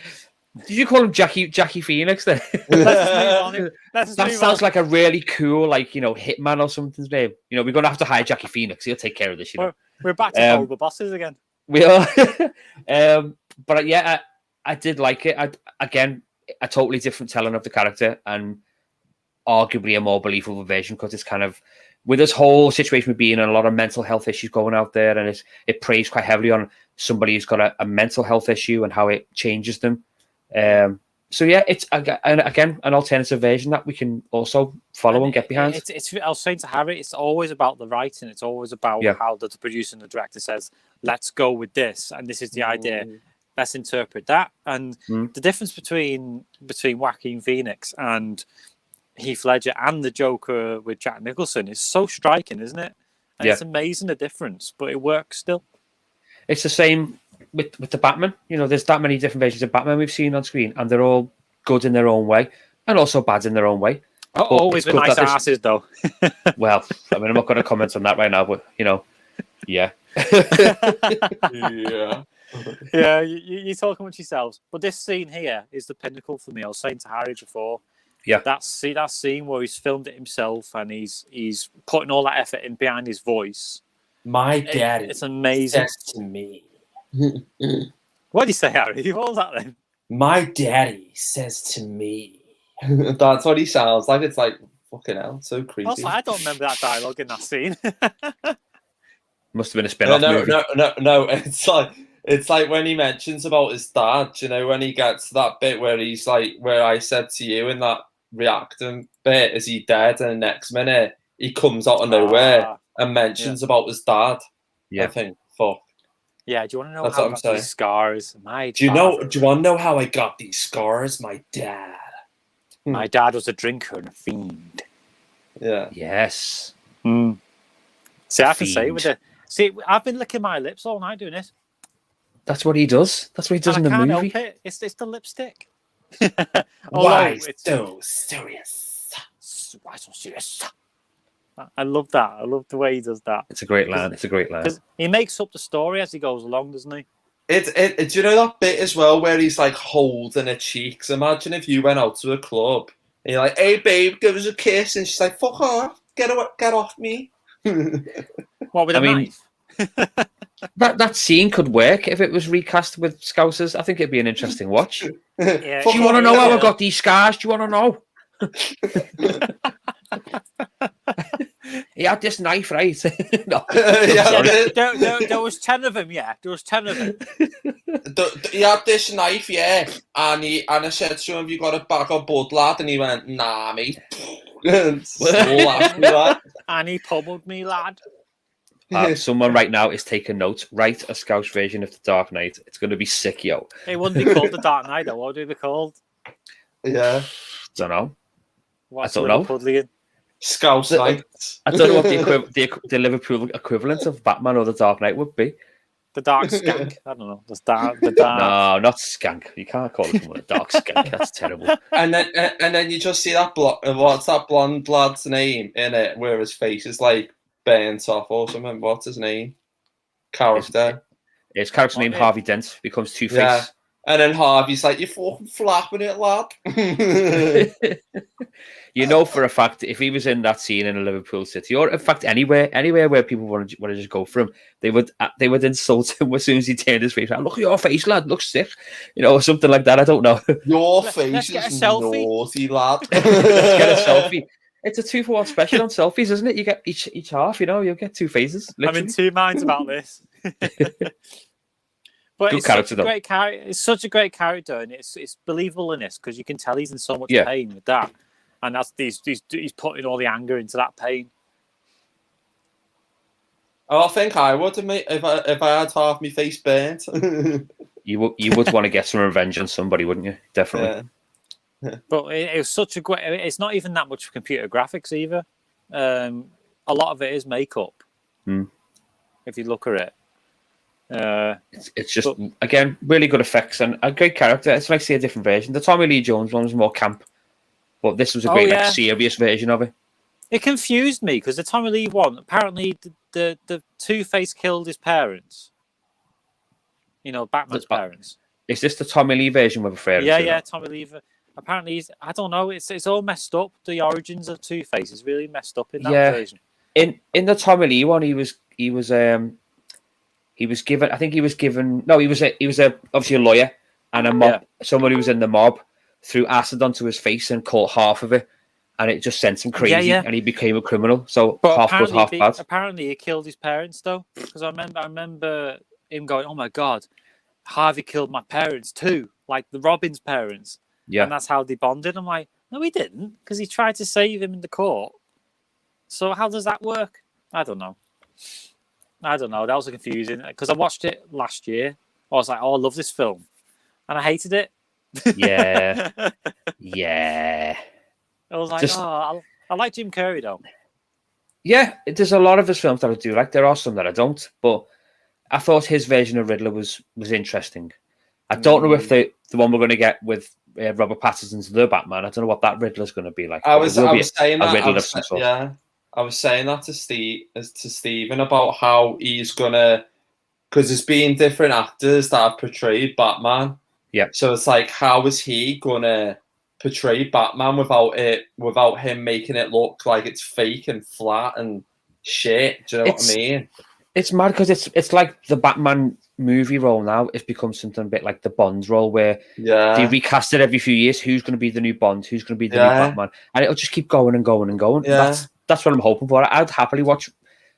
Speaker 10: Did you call him Jackie Phoenix then? That sounds like a really cool, hitman or something's name. We're going to have to hire Jackie Phoenix. He'll take care of this.
Speaker 1: We're back to horrible bosses again.
Speaker 10: We are. But yeah, I did like it. Again, a totally different telling of the character and arguably a more believable version because it's kind of with this whole situation with being a lot of mental health issues going out there, and it preys quite heavily on somebody who's got a mental health issue and how it changes them. So yeah, it's again an alternative version that we can also follow and get behind.
Speaker 1: I was saying to Harry, it's always about the writing. It's always about how the producer and the director says, "Let's go with this," and this is the idea. Let's interpret that. And the difference between Joaquin Phoenix and Heath Ledger and the Joker with Jack Nicholson is so striking, isn't it? And it's amazing the difference, but it works still.
Speaker 10: It's the same with the Batman. There's that many different versions of Batman we've seen on screen, and they're all good in their own way, and also bad in their own way.
Speaker 1: Always with nice asses, though.
Speaker 10: Well, I'm not going to comment on that right now, but yeah.
Speaker 1: Yeah, you talk amongst yourselves. But this scene here is the pinnacle for me. I was saying to Harry before.
Speaker 10: Yeah.
Speaker 1: That scene where he's filmed it himself and he's putting all that effort in behind his voice.
Speaker 2: My daddy.
Speaker 1: It's amazing.
Speaker 2: Says to me.
Speaker 1: What do you say, Harry? What was that then?
Speaker 2: My daddy says to me. That's what he sounds like. It's like fucking hell, so creepy.
Speaker 1: I don't remember that dialogue in that scene.
Speaker 10: Must have been a spin-off movie.
Speaker 2: No. It's like when he mentions about his dad. When he gets to that bit where he's like, where I said to you in that reacting bit, is he dead? And the next minute he comes out of nowhere and mentions about his dad.
Speaker 10: Yeah.
Speaker 2: I think. Fuck.
Speaker 1: Yeah, do you want to know
Speaker 2: That's
Speaker 1: how I
Speaker 2: what I'm
Speaker 1: got these scars?
Speaker 2: Do you want to know how I got these scars? My dad.
Speaker 1: My dad was a drinker and a fiend.
Speaker 2: Yeah.
Speaker 10: Yes.
Speaker 1: See, I can say with it. See, I've been licking my lips all night doing this.
Speaker 10: That's what he does. That's what he does in the
Speaker 1: can't
Speaker 10: movie.
Speaker 1: Help it. It's the lipstick.
Speaker 2: Why so serious?
Speaker 1: Why so serious? I love that. I love the way he does that.
Speaker 10: It's a great line. Because
Speaker 1: he makes up the story as he goes along, doesn't he?
Speaker 2: Do you know that bit as well where he's like holding her cheeks? Imagine if you went out to a club and you're like, "Hey babe, give us a kiss," and she's like, "Fuck off, get off me."
Speaker 1: What with a knife?
Speaker 10: that scene could work if it was recast with Scousers. I think it'd be an interesting watch.
Speaker 1: Yeah,
Speaker 10: do you want to know how I got these scars? Do you want to know? He had this knife, right? No.
Speaker 1: There was 10 of them, yeah. There was 10 of them.
Speaker 2: He had this knife, yeah, and I said to him, "Have you got a bag of bud, lad?" And he went, "Nah, mate." And
Speaker 1: he pummeled me, lad.
Speaker 10: Someone right now is taking notes. Write a Scouse version of The Dark Knight. It's going to be sick, yo.
Speaker 1: It wouldn't be called The Dark Knight, though. What would it be called?
Speaker 2: Yeah.
Speaker 10: Don't know.
Speaker 1: What's
Speaker 10: I don't know.
Speaker 1: Puddlian?
Speaker 2: Scouse Knight.
Speaker 10: I don't know what the Liverpool equivalent of Batman or The Dark Knight would be.
Speaker 1: The Dark Skank. I don't know. The dark.
Speaker 10: No, not Skank. You can't call it a Dark Skank. That's terrible.
Speaker 2: And then you just see that what's that blonde lad's name in it, where his face is like burnt off or something. What's his name? Character.
Speaker 10: His character named Harvey Dent becomes Two-Face.
Speaker 2: Yeah. And then Harvey's like, "You're fucking flapping it, lad."
Speaker 10: You know for a fact, if he was in that scene in a Liverpool City, or in fact anywhere where people want to just go for him, they would insult him as soon as he turned his face around. "Look at your face, lad. Looks sick," or something like that. I don't know.
Speaker 2: Your face is naughty, lad.
Speaker 10: Let's get a selfie. It's a 2-for-1 special on selfies, isn't it? You get each half. You'll get two faces. Literally.
Speaker 1: I'm in two minds about this. But it's such a great character. It's such a great character, and it's believable in this because you can tell he's in so much pain with that, and that's he's putting all the anger into that pain.
Speaker 2: I think I would admit if I had half my face burnt.
Speaker 10: You would want to get some revenge on somebody, wouldn't you? Definitely.
Speaker 1: But it was such a great. It's not even that much computer graphics either. A lot of it is makeup. If you look at it.
Speaker 10: It's just, again, really good effects and a great character. It's nice to see a different version. The Tommy Lee Jones one was more camp, but this was a great, like, serious version of it.
Speaker 1: It confused me because the Tommy Lee one, apparently the Two-Face killed his parents. You know, Batman's parents.
Speaker 10: Is this the Tommy Lee version we're referring to?
Speaker 1: Yeah, Tommy Lee. Apparently, I don't know. It's all messed up. The origins of Two-Face is really messed up in that version.
Speaker 10: In the Tommy Lee one, he was given. I think he was given. No, he was obviously a lawyer and a mob. Someone who was in the mob threw acid onto his face and caught half of it, and it just sent him crazy, and he became a criminal. So half good, half bad.
Speaker 1: Apparently, he killed his parents though, because I remember him going, "Oh my god, Harvey killed my parents too, like the Robin's parents."
Speaker 10: Yeah,
Speaker 1: and that's how they bonded. I'm like, no, he didn't, because he tried to save him in the court. So how does that work? I don't know. That was confusing because I watched it last year. I was like, oh, I love this film, and I hated it.
Speaker 10: Yeah.
Speaker 1: I was like, I like Jim Carrey though.
Speaker 10: Yeah, there's a lot of his films that I do like. There are some that I don't, but I thought his version of Riddler was interesting. I don't know if the one we're going to get with Robert Pattinson's The Batman, I don't know what that Riddler's going to be like.
Speaker 2: I was saying that to Stephen about how he's gonna, because there's been different actors that have portrayed Batman.
Speaker 10: Yeah.
Speaker 2: So it's like, how is he gonna portray Batman without him making it look like it's fake and flat and shit? Do you know what I mean?
Speaker 10: It's mad because it's like the Batman movie role now. It's become something a bit like the Bond role where they recast it every few years. Who's going to be the new Bond? Who's going to be the new Batman? And it'll just keep going and going and going.
Speaker 2: Yeah.
Speaker 10: That's what I'm hoping for. I'd happily watch,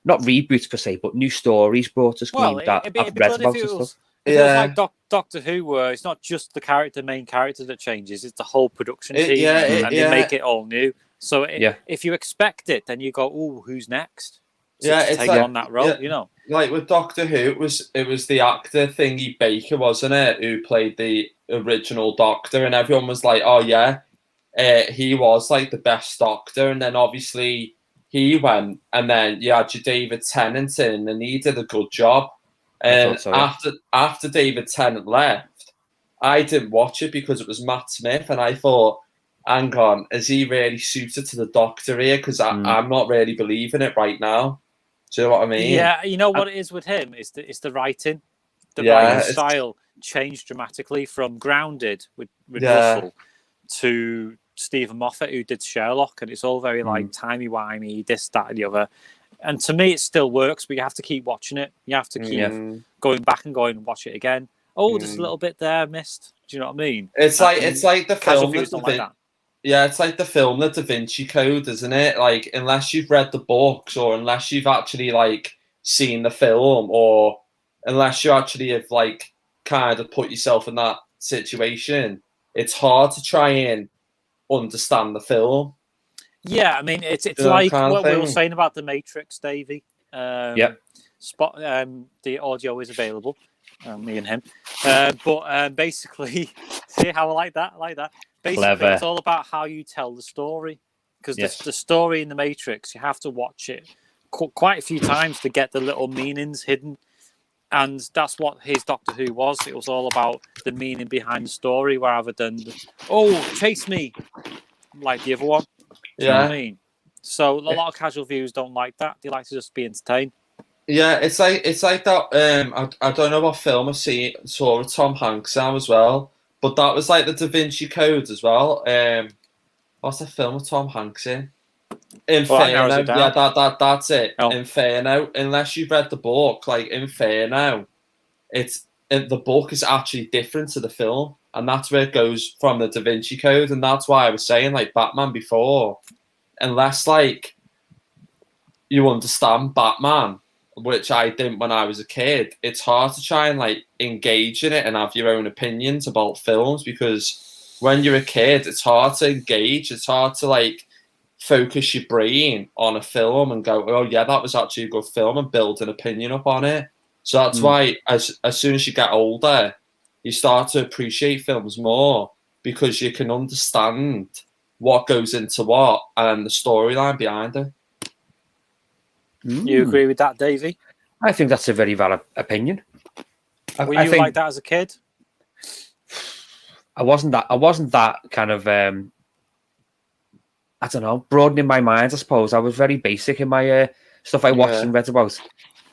Speaker 10: not reboots per se, but new stories brought to screen that I've read about and stuff.
Speaker 1: It was like Doctor Who, where it's not just the main character that changes; it's the whole production team, and they make it all new. So if you expect it, then you go, "Oh, who's next?" So
Speaker 2: it's
Speaker 1: take
Speaker 2: like,
Speaker 1: on that role, you know.
Speaker 2: Like with Doctor Who, it was the actor Thingy Baker, wasn't it, who played the original Doctor, and everyone was like, "Oh yeah, he was like the best Doctor," and then obviously he went, and then you had your David Tennant in, and he did a good job. And after David Tennant left, I didn't watch it because it was Matt Smith, and I thought, hang on, is he really suited to the Doctor here? Because I'm not really believing it right now. Do you know what I mean?
Speaker 1: Yeah, you know what it is with him? It's the writing. The writing style changed dramatically from Grounded with Russell to Stephen Moffat, who did Sherlock, and it's all very like timey-wimey, this, that, and the other. And to me, it still works, but you have to keep watching it. You have to keep going back and going and watch it again. Oh, there's a little bit there missed. Do you know what I mean?
Speaker 2: It's like the film.
Speaker 1: Yeah,
Speaker 2: it's like the film, The Da Vinci Code, isn't it? Like, unless you've read the books, or unless you've actually like seen the film, or unless you actually have like kind of put yourself in that situation, it's hard to try and understand the film.
Speaker 1: Yeah, I mean, it's like what we were saying about the Matrix, Davey. The audio is available, me and him. But basically, see how I like that? Basically,
Speaker 10: Clever.
Speaker 1: It's all about how you tell the story. Because the story in the Matrix, you have to watch it quite a few times to get the little meanings hidden. And that's what his Doctor Who was. It was all about the meaning behind the story rather than, chase me, like the other one. Do you know what I mean? So a lot of casual viewers don't like that. They like to just be entertained.
Speaker 2: Yeah, it's like that. I don't know what film I saw with Tom Hanks now as well, but that was like the Da Vinci Code as well. What's the film with Tom Hanks in? Inferno. That's it. Inferno. Unless you've read the book, like Inferno, the book is actually different to the film. And that's where it goes from the Da Vinci Code. And that's why I was saying, like, Batman before, unless, like, you understand Batman, which I didn't when I was a kid, it's hard to try and, like, engage in it and have your own opinions about films, because when you're a kid, it's hard to engage. It's hard to, like, focus your brain on a film and go, oh, yeah, that was actually a good film, and build an opinion up on it. So that's why as soon as you get older, you start to appreciate films more. because you can understand what goes into what and the storyline behind it.
Speaker 1: You agree with that, Davey?
Speaker 10: I think that's a very valid opinion.
Speaker 1: Were you like that as a kid?
Speaker 10: I wasn't that kind of I don't know, broadening my mind, I suppose. I was very basic in my stuff I watched and read about.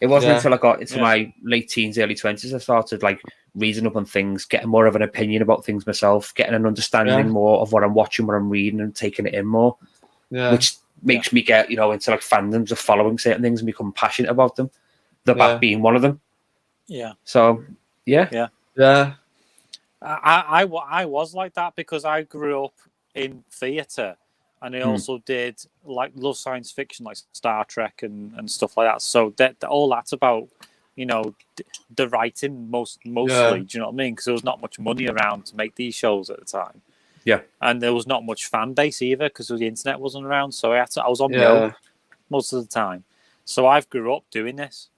Speaker 10: It wasn't until I got into my late teens, early 20s, I started like reading up on things, getting more of an opinion about things myself, getting an understanding more of what I'm watching, what I'm reading, and taking it in more. Yeah. Which makes me get, into like fandoms of following certain things and become passionate about them. The Bat being one of them.
Speaker 1: Yeah.
Speaker 10: So, yeah.
Speaker 1: I was like that because I grew up in theatre. And I also did love science fiction, like Star Trek and stuff like that. So all that's about, the writing mostly. Do you know what I mean? Because there was not much money around to make these shows at the time.
Speaker 10: Yeah,
Speaker 1: and there was not much fan base either because the internet wasn't around. So I was on my own most of the time. So I've grew up doing this,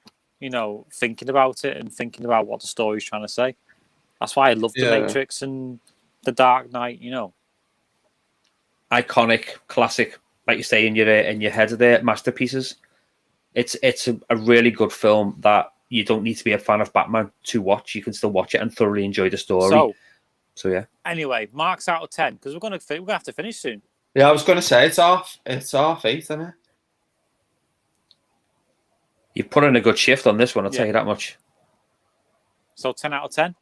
Speaker 1: thinking about it and thinking about what the story's trying to say. That's why I love The Matrix and The Dark Knight.
Speaker 10: Iconic, classic, like you say in your head of their masterpieces. It's a really good film that you don't need to be a fan of Batman to watch. You can still watch it and thoroughly enjoy the story. So yeah.
Speaker 1: Anyway, marks out of 10 because we're gonna have to finish soon.
Speaker 2: Yeah, I was gonna say it's half 8, isn't it?
Speaker 10: You've put in a good shift on this one. I'll tell you that much.
Speaker 1: So 10 out of 10.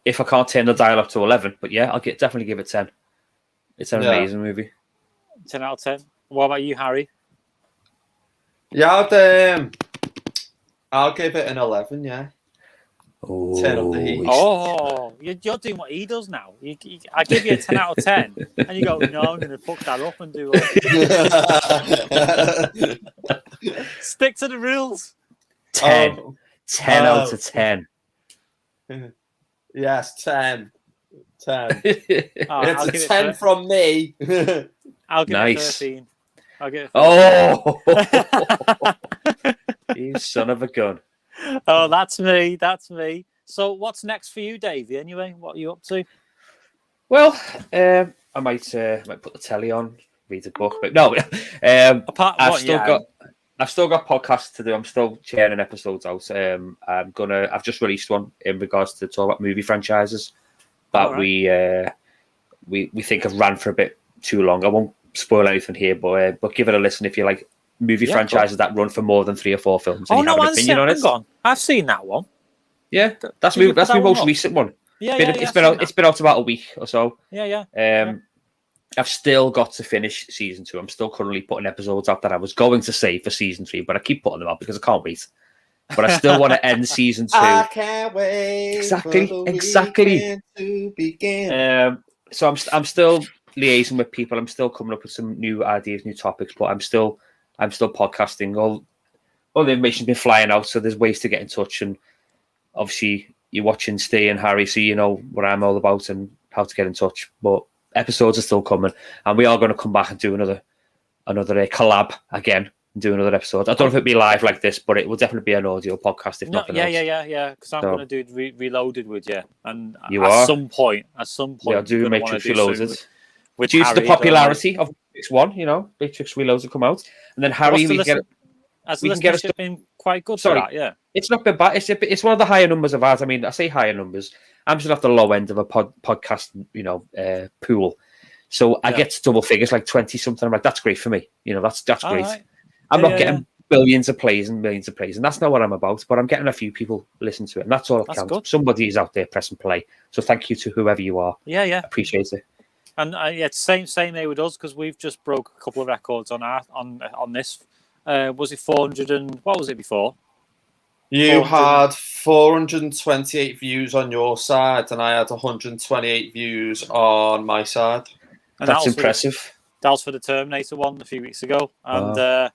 Speaker 10: If I can't turn the dial up to 11, but yeah, I'll definitely give it 10. It's an amazing movie.
Speaker 1: 10 out of 10. What about you, Harry?
Speaker 2: Yeah, I'll give it an 11. Yeah.
Speaker 10: Oh,
Speaker 2: 10 of the heat.
Speaker 1: Oh, you're doing what he does now. I give you a 10 out of 10, and you go, no, I'm going to fuck that up and do it. Stick to the rules.
Speaker 10: 10. 10 out of 10.
Speaker 2: Yes, 10. 10.
Speaker 1: It's
Speaker 2: a 10 from me.
Speaker 1: I'll give
Speaker 10: it
Speaker 1: 13. I'll get it 13.
Speaker 10: Oh, you son of a gun.
Speaker 1: Oh, that's me. That's me. So what's next for you, Davey, anyway? What are you up to?
Speaker 10: Well, I might put the telly on, read a book, but no. I've still got podcasts to do. I'm still churning episodes out. I've just released one in regards to talk about movie franchises that we think have ran for a bit too long. I won't spoil anything here, but give it a listen if you like movie franchises that run for more than 3 or 4 films.
Speaker 1: Oh no, I've seen that one.
Speaker 10: Yeah, that's my most recent one. It's been out about a week or so.
Speaker 1: Yeah.
Speaker 10: I've still got to finish season 2. I'm still currently putting episodes out that I was going to save for season 3, but I keep putting them out because I can't wait. But I still want to end season 2.
Speaker 2: I can't wait.
Speaker 10: Exactly.
Speaker 2: To begin.
Speaker 10: So I'm still liaising with people. I'm still coming up with some new ideas, new topics, but I'm still podcasting. All the information's been flying out, so there's ways to get in touch. And obviously, you're watching Stay and Harry, so you know what I'm all about and how to get in touch. But episodes are still coming, and we are going to come back and do another collab again. And do another episode. I don't know if it'll be live like this, but it will definitely be an audio podcast. If nothing else.
Speaker 1: Yeah. Because I'm going to do Reloaded with you, and
Speaker 10: at
Speaker 1: some point,
Speaker 10: I'll do Matrix Reloaded.
Speaker 1: With
Speaker 10: due
Speaker 1: Harry,
Speaker 10: to the popularity of Matrix 1, Matrix Reloaded come out, and then Harry, we can get us
Speaker 1: been quite good. For that, yeah.
Speaker 10: It's not been bad. It's one of the higher numbers of ours. I mean, I say higher numbers. I'm still at the low end of a podcast, pool. So I get to double figures, like 20 something. I'm like, that's great for me. That's great.
Speaker 1: Right.
Speaker 10: I'm not getting billions of plays and millions of plays, and that's not what I'm about. But I'm getting a few people listen to it, and that's all that counts.
Speaker 1: Good.
Speaker 10: Somebody is out there pressing play. So thank you to whoever you are.
Speaker 1: Yeah.
Speaker 10: Appreciate it.
Speaker 1: And same there with us because we've just broke a couple of records on this. Was it 400 and what was it before?
Speaker 2: You had 428 views on your side, and I had 128 views on my side.
Speaker 10: And that's impressive.
Speaker 1: That was for the Terminator one a few weeks ago, and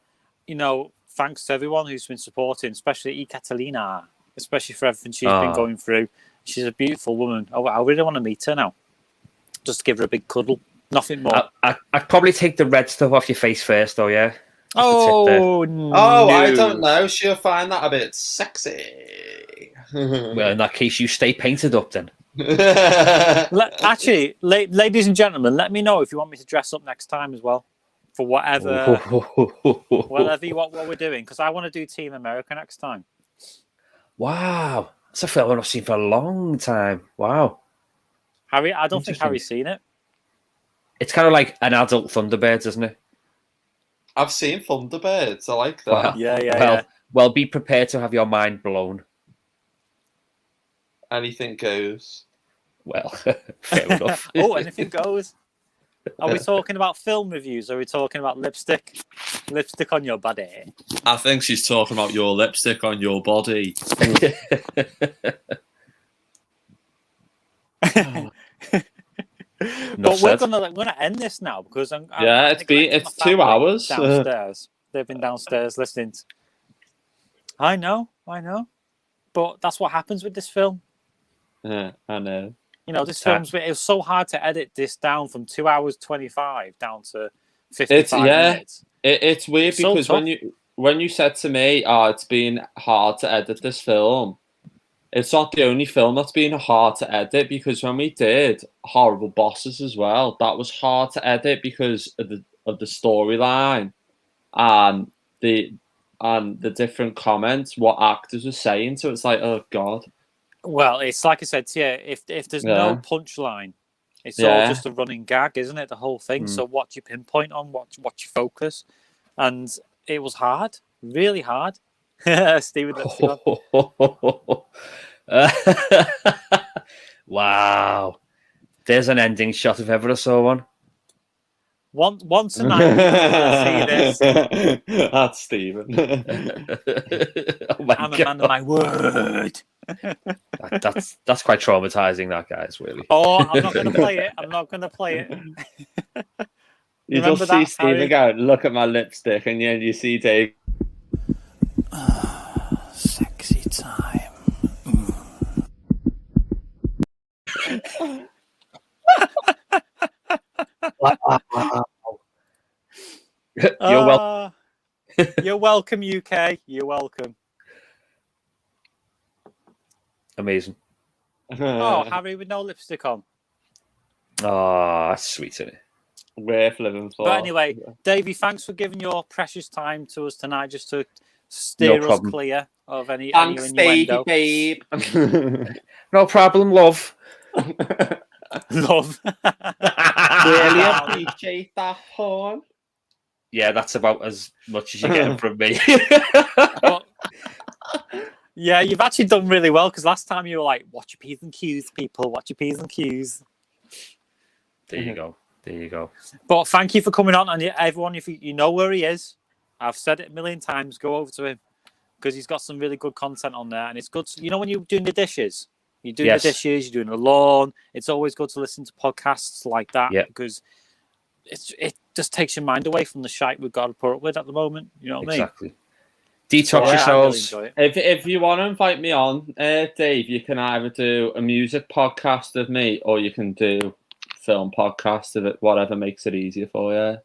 Speaker 1: thanks to everyone who's been supporting, especially Catalina, especially for everything she's been going through. She's a beautiful woman. I really want to meet her now. Just to give her a big cuddle. Nothing more.
Speaker 10: I'd probably take the red stuff off your face first, though, yeah?
Speaker 1: No.
Speaker 2: I don't know. She'll find that a bit sexy.
Speaker 10: Well, in that case, you stay painted up then.
Speaker 1: Actually, ladies and gentlemen, let me know if you want me to dress up next time as well for whatever what we're doing, because I want to do Team America next time.
Speaker 10: Wow, that's a film I've seen for a long time. Wow,
Speaker 1: Harry, I don't think Harry's seen it.
Speaker 10: It's kind of like an adult Thunderbirds, isn't it?
Speaker 2: I've seen Thunderbirds. I like that.
Speaker 10: Wow. Well, be prepared to have your mind blown.
Speaker 2: Anything goes.
Speaker 10: Well, fair enough.
Speaker 1: Oh, anything goes. Are we talking about film reviews? Or are we talking about lipstick? Lipstick on your body.
Speaker 2: I think she's talking about your lipstick on your body.
Speaker 1: But we're gonna end this now because
Speaker 2: it's 2 hours
Speaker 1: downstairs. They've been downstairs listening. I know, but that's what happens with this film.
Speaker 2: Yeah, I know.
Speaker 1: You know, this film's it was so hard to edit this down from 2 hours 25 down to 55 minutes.
Speaker 2: It's weird
Speaker 1: so
Speaker 2: because
Speaker 1: tough.
Speaker 2: when you said to me, it's been hard to edit this film. It's not the only film that's been hard to edit, because when we did Horrible Bosses as well, that was hard to edit because of the storyline and the different comments, what actors were saying. So it's like, oh god.
Speaker 1: Well, it's like I said to you, if there's no punchline, it's all just a running gag, isn't it? The whole thing. So what you pinpoint on, what you focus, and it was hard, really hard. Steven, let's go.
Speaker 10: Wow, there's an ending shot if ever I saw one.
Speaker 1: Once tonight, see this.
Speaker 2: That's Steven.
Speaker 10: Oh my
Speaker 1: I'm a
Speaker 10: God.
Speaker 1: man of my word.
Speaker 10: That's quite traumatizing, that, guys, really.
Speaker 1: Oh, I'm not going to play it. I'm not going to play it.
Speaker 2: You
Speaker 1: Remember
Speaker 2: just see
Speaker 1: that,
Speaker 2: Steven
Speaker 1: Harry?
Speaker 2: go, look at my lipstick, and then you see Dave.
Speaker 1: Sexy time.
Speaker 10: You're welcome.
Speaker 1: You're welcome, UK. You're welcome.
Speaker 10: Amazing.
Speaker 1: Oh, Harry with no lipstick on.
Speaker 10: Oh, that's sweet, isn't it?
Speaker 2: Worth living for.
Speaker 1: But anyway, Davey, thanks for giving your precious time to us tonight, just to steer us clear of any
Speaker 2: Thanks,
Speaker 1: innuendo.
Speaker 2: babe.
Speaker 10: No problem, love.
Speaker 1: Love.
Speaker 2: Really appreciate that, Horn.
Speaker 10: Yeah, that's about as much as you're getting from me.
Speaker 1: Yeah, you've actually done really well, because last time you were like, watch your P's and Q's, people. Watch your P's and Q's.
Speaker 10: There you go. There you go.
Speaker 1: But thank you for coming on. And everyone, if you know where he is, I've said it a million times, go over to him, because he's got some really good content on there. And it's good. You know, when you're doing the dishes, you're doing the dishes, you're doing the lawn, it's always good to listen to podcasts like that, because it just takes your mind away from the shite we've got to put up with at the moment. You know what I mean?
Speaker 10: Exactly. Detox yourselves.
Speaker 1: I really enjoy it.
Speaker 2: If you want to invite me on, Dave, you can either do a music podcast of me, or you can do film podcast of it, whatever makes it easier for you.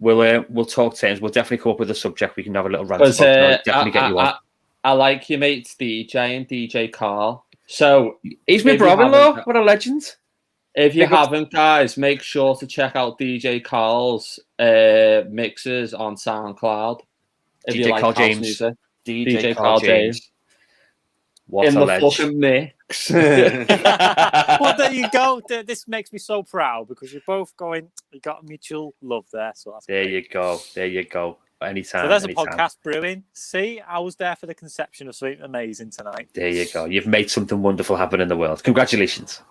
Speaker 10: We'll talk terms. We'll definitely come up with a subject we can have a little rant about. Definitely get you on.
Speaker 2: I like your mate's DJ Carl. So
Speaker 10: he's my brother-in-law. What a legend!
Speaker 2: If you haven't, guys, make sure to check out DJ Carl's mixes on SoundCloud. If you
Speaker 10: DJ
Speaker 2: like
Speaker 10: Carl
Speaker 2: house
Speaker 10: James.
Speaker 2: music.
Speaker 10: DJ Carl James. What
Speaker 2: in
Speaker 10: a
Speaker 2: the
Speaker 10: legend.
Speaker 2: fucking mix.
Speaker 1: Well, there you go. This makes me so proud, because you're both going. You got a mutual love there. So that's
Speaker 10: There
Speaker 1: great.
Speaker 10: you go. There you go. Anytime.
Speaker 1: So there's
Speaker 10: anytime.
Speaker 1: a podcast brewing. See, I was there for the conception of something amazing tonight.
Speaker 10: There you go. You've made something wonderful happen in the world. Congratulations.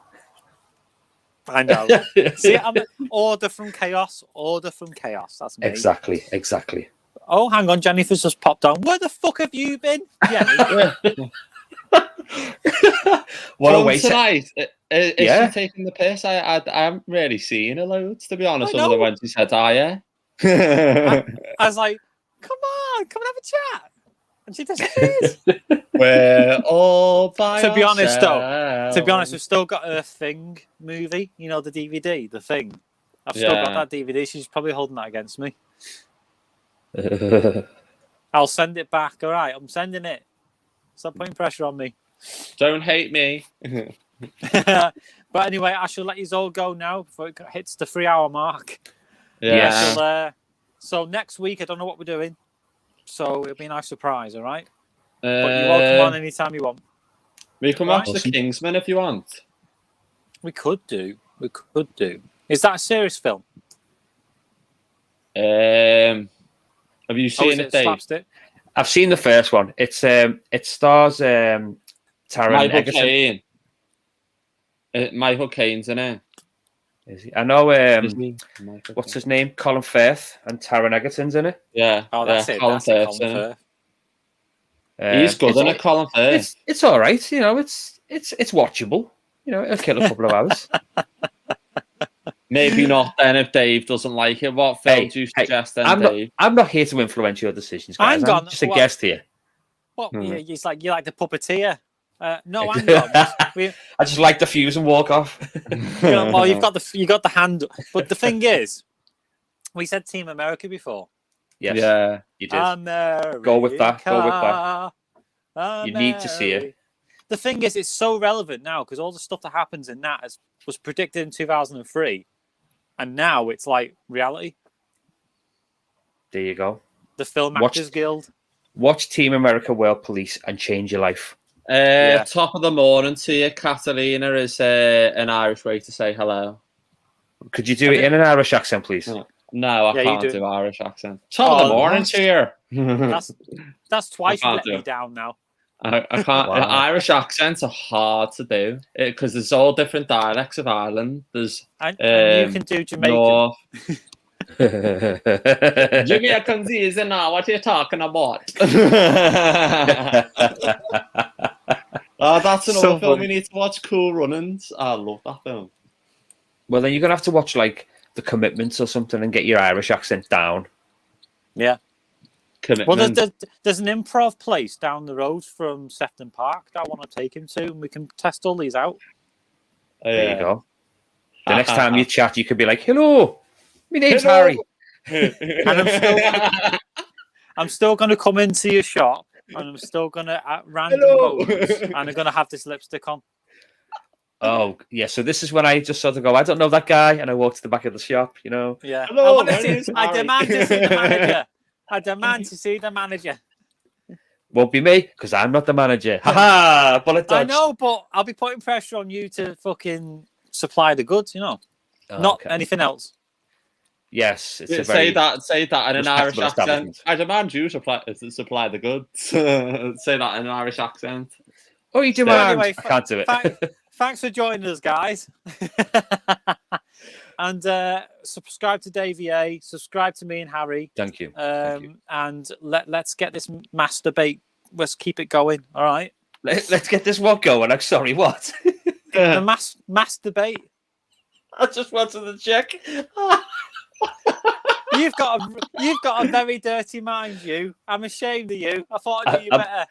Speaker 1: I know. See, I'm order from chaos. Order from chaos. That's me.
Speaker 10: Exactly.
Speaker 1: Oh, hang on. Jennifer's just popped on. Where the fuck have you been, Jenny?
Speaker 10: What a
Speaker 2: From
Speaker 10: waste.
Speaker 2: tonight. Is
Speaker 10: Yeah.
Speaker 2: she taking the piss? I haven't really seen her loads, to be honest,
Speaker 1: I
Speaker 2: other than
Speaker 1: know.
Speaker 2: when she said, yeah.
Speaker 1: I was like, come on have a chat. And she disappears.
Speaker 2: We're all by
Speaker 1: To be honest,
Speaker 2: ourselves.
Speaker 1: we've still got her Thing movie. You know, the DVD, The Thing. I've still got that DVD. She's probably holding that against me. I'll send it back. All right, I'm sending it. Stop putting pressure on me.
Speaker 2: Don't hate me.
Speaker 1: But anyway, I shall let you all go now before it hits the 3-hour mark.
Speaker 2: Yeah.
Speaker 1: So next week, I don't know what we're doing. So it'll be a nice surprise, all right? But you're welcome on anytime you want.
Speaker 2: We can watch The Kingsman if you want.
Speaker 1: We could do. Is that a serious film?
Speaker 2: Have you seen it, Dave?
Speaker 1: Slapstick?
Speaker 10: I've seen the first one. It stars Taron
Speaker 2: Michael
Speaker 10: Egerton.
Speaker 2: Caine. Michael Caine's in it.
Speaker 10: Is he? I know. What's his name? Colin Firth and Taron Egerton's in it.
Speaker 2: Yeah.
Speaker 1: Oh, that's it.
Speaker 2: Colin Firth's in it. He's good in it, Colin Firth.
Speaker 10: It's all right. You know, it's watchable. You know, it'll kill a couple of hours.
Speaker 2: Maybe not then if Dave doesn't like it. What film do you suggest then, Dave?
Speaker 10: I'm not here to influence your decisions, guys. I'm just a guest here.
Speaker 1: What? Yeah, it's like you like the puppeteer. No, hang on.
Speaker 10: I just like the fuse and walk off.
Speaker 1: Well, you got the hand, but the thing is, we said Team America before.
Speaker 10: Yes,
Speaker 2: yeah,
Speaker 10: you did.
Speaker 1: America,
Speaker 10: Go with that. You need to see it.
Speaker 1: The thing is, it's so relevant now because all the stuff that happens in that was predicted in 2003, and now it's like reality.
Speaker 10: There you go.
Speaker 1: The Film Actors Guild.
Speaker 10: Watch Team America World Police and change your life.
Speaker 2: Top of the morning to you, Catalina is an Irish way to say hello.
Speaker 10: Could you do it in an Irish accent, please?
Speaker 2: No, I can't do Irish accent. Top of the morning to you.
Speaker 1: That's twice you let me down now.
Speaker 2: I can't.
Speaker 10: Wow.
Speaker 2: Irish accents are hard to do because there's all different dialects of Ireland. There's
Speaker 1: and you can do Jamaican.
Speaker 2: North. Jamaicans isn't know what you're talking about. That's another film we need to watch. Cool Runnings. I love that film.
Speaker 10: Well, then you're gonna have to watch like The Commitments or something and get your Irish accent down.
Speaker 1: Yeah.
Speaker 2: Commitment.
Speaker 1: Well, there's an improv place down the road from Sefton Park that I want to take him to, and we can test all these out.
Speaker 10: There you go. The next time you chat, you could be like, "Hello, my name's Harry,"
Speaker 1: and I'm still going to come into your shop, and I'm still going to at random moments, and I'm going to have this lipstick on.
Speaker 10: Oh yeah, so this is when I just sort of go, I don't know that guy, and I walk to the back of the shop, you know.
Speaker 1: Yeah.
Speaker 2: Hello,
Speaker 1: I demand to see the manager. I demand to see the manager.
Speaker 10: Won't be me, because I'm not the manager. Ha bullet dodge.
Speaker 1: I know, but I'll be putting pressure on you to fucking supply the goods, you know. Not anything else.
Speaker 10: Yes, it's
Speaker 2: say that in an Irish accent. I demand you supply the goods. Say that in an Irish accent.
Speaker 10: Oh, you demand.
Speaker 1: Anyway,
Speaker 10: I can't do it.
Speaker 1: Thanks for joining us, guys. And subscribe to Davey A. Subscribe to me and Harry.
Speaker 10: Thank you.
Speaker 1: And let's get this masturbate. Let's keep it going. All right.
Speaker 10: Let's get this one going. I'm sorry. What?
Speaker 1: The masturbate.
Speaker 2: I just wanted to check.
Speaker 1: You've got a very dirty mind, you. I'm ashamed of you. I thought I knew you better.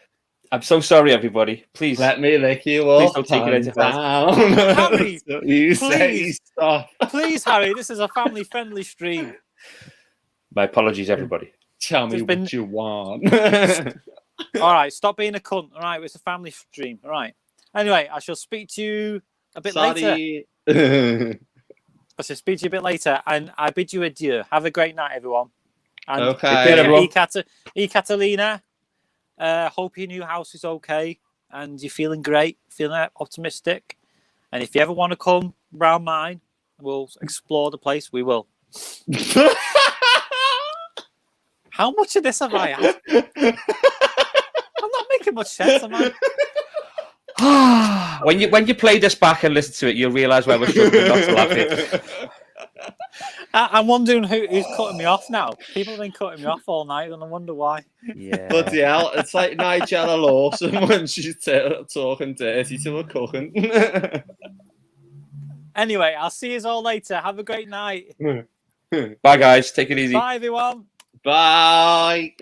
Speaker 10: I'm so sorry, everybody. Please
Speaker 2: let me lick you
Speaker 10: please
Speaker 2: up.
Speaker 10: Don't take it
Speaker 2: down.
Speaker 1: Harry,
Speaker 2: you say stop.
Speaker 1: Please, Harry. This is a family-friendly stream.
Speaker 10: My apologies, everybody.
Speaker 2: Tell me what you want.
Speaker 1: All right, stop being a cunt. All right, it's a family stream. All right. Anyway, I shall speak to you a bit later. I shall speak to you a bit later, and I bid you adieu. Have a great night, everyone. And
Speaker 2: okay.
Speaker 1: Catalina. Hope your new house is okay and you're feeling great, feeling optimistic. And if you ever want to come round mine, we'll explore the place. We will. How much of this have I had? I'm not making much sense, am I?
Speaker 10: when you play this back and listen to it, you'll realise why we're struggling not to laugh it.
Speaker 1: I'm wondering who's cutting me off now. People have been cutting me off all night, and I wonder why.
Speaker 10: Yeah.
Speaker 2: Bloody hell, it's like Nigella Lawson when she's talking dirty to her cooking.
Speaker 1: Anyway, I'll see you all later. Have a great night.
Speaker 10: Bye, guys. Take it easy.
Speaker 1: Bye, everyone.
Speaker 2: Bye.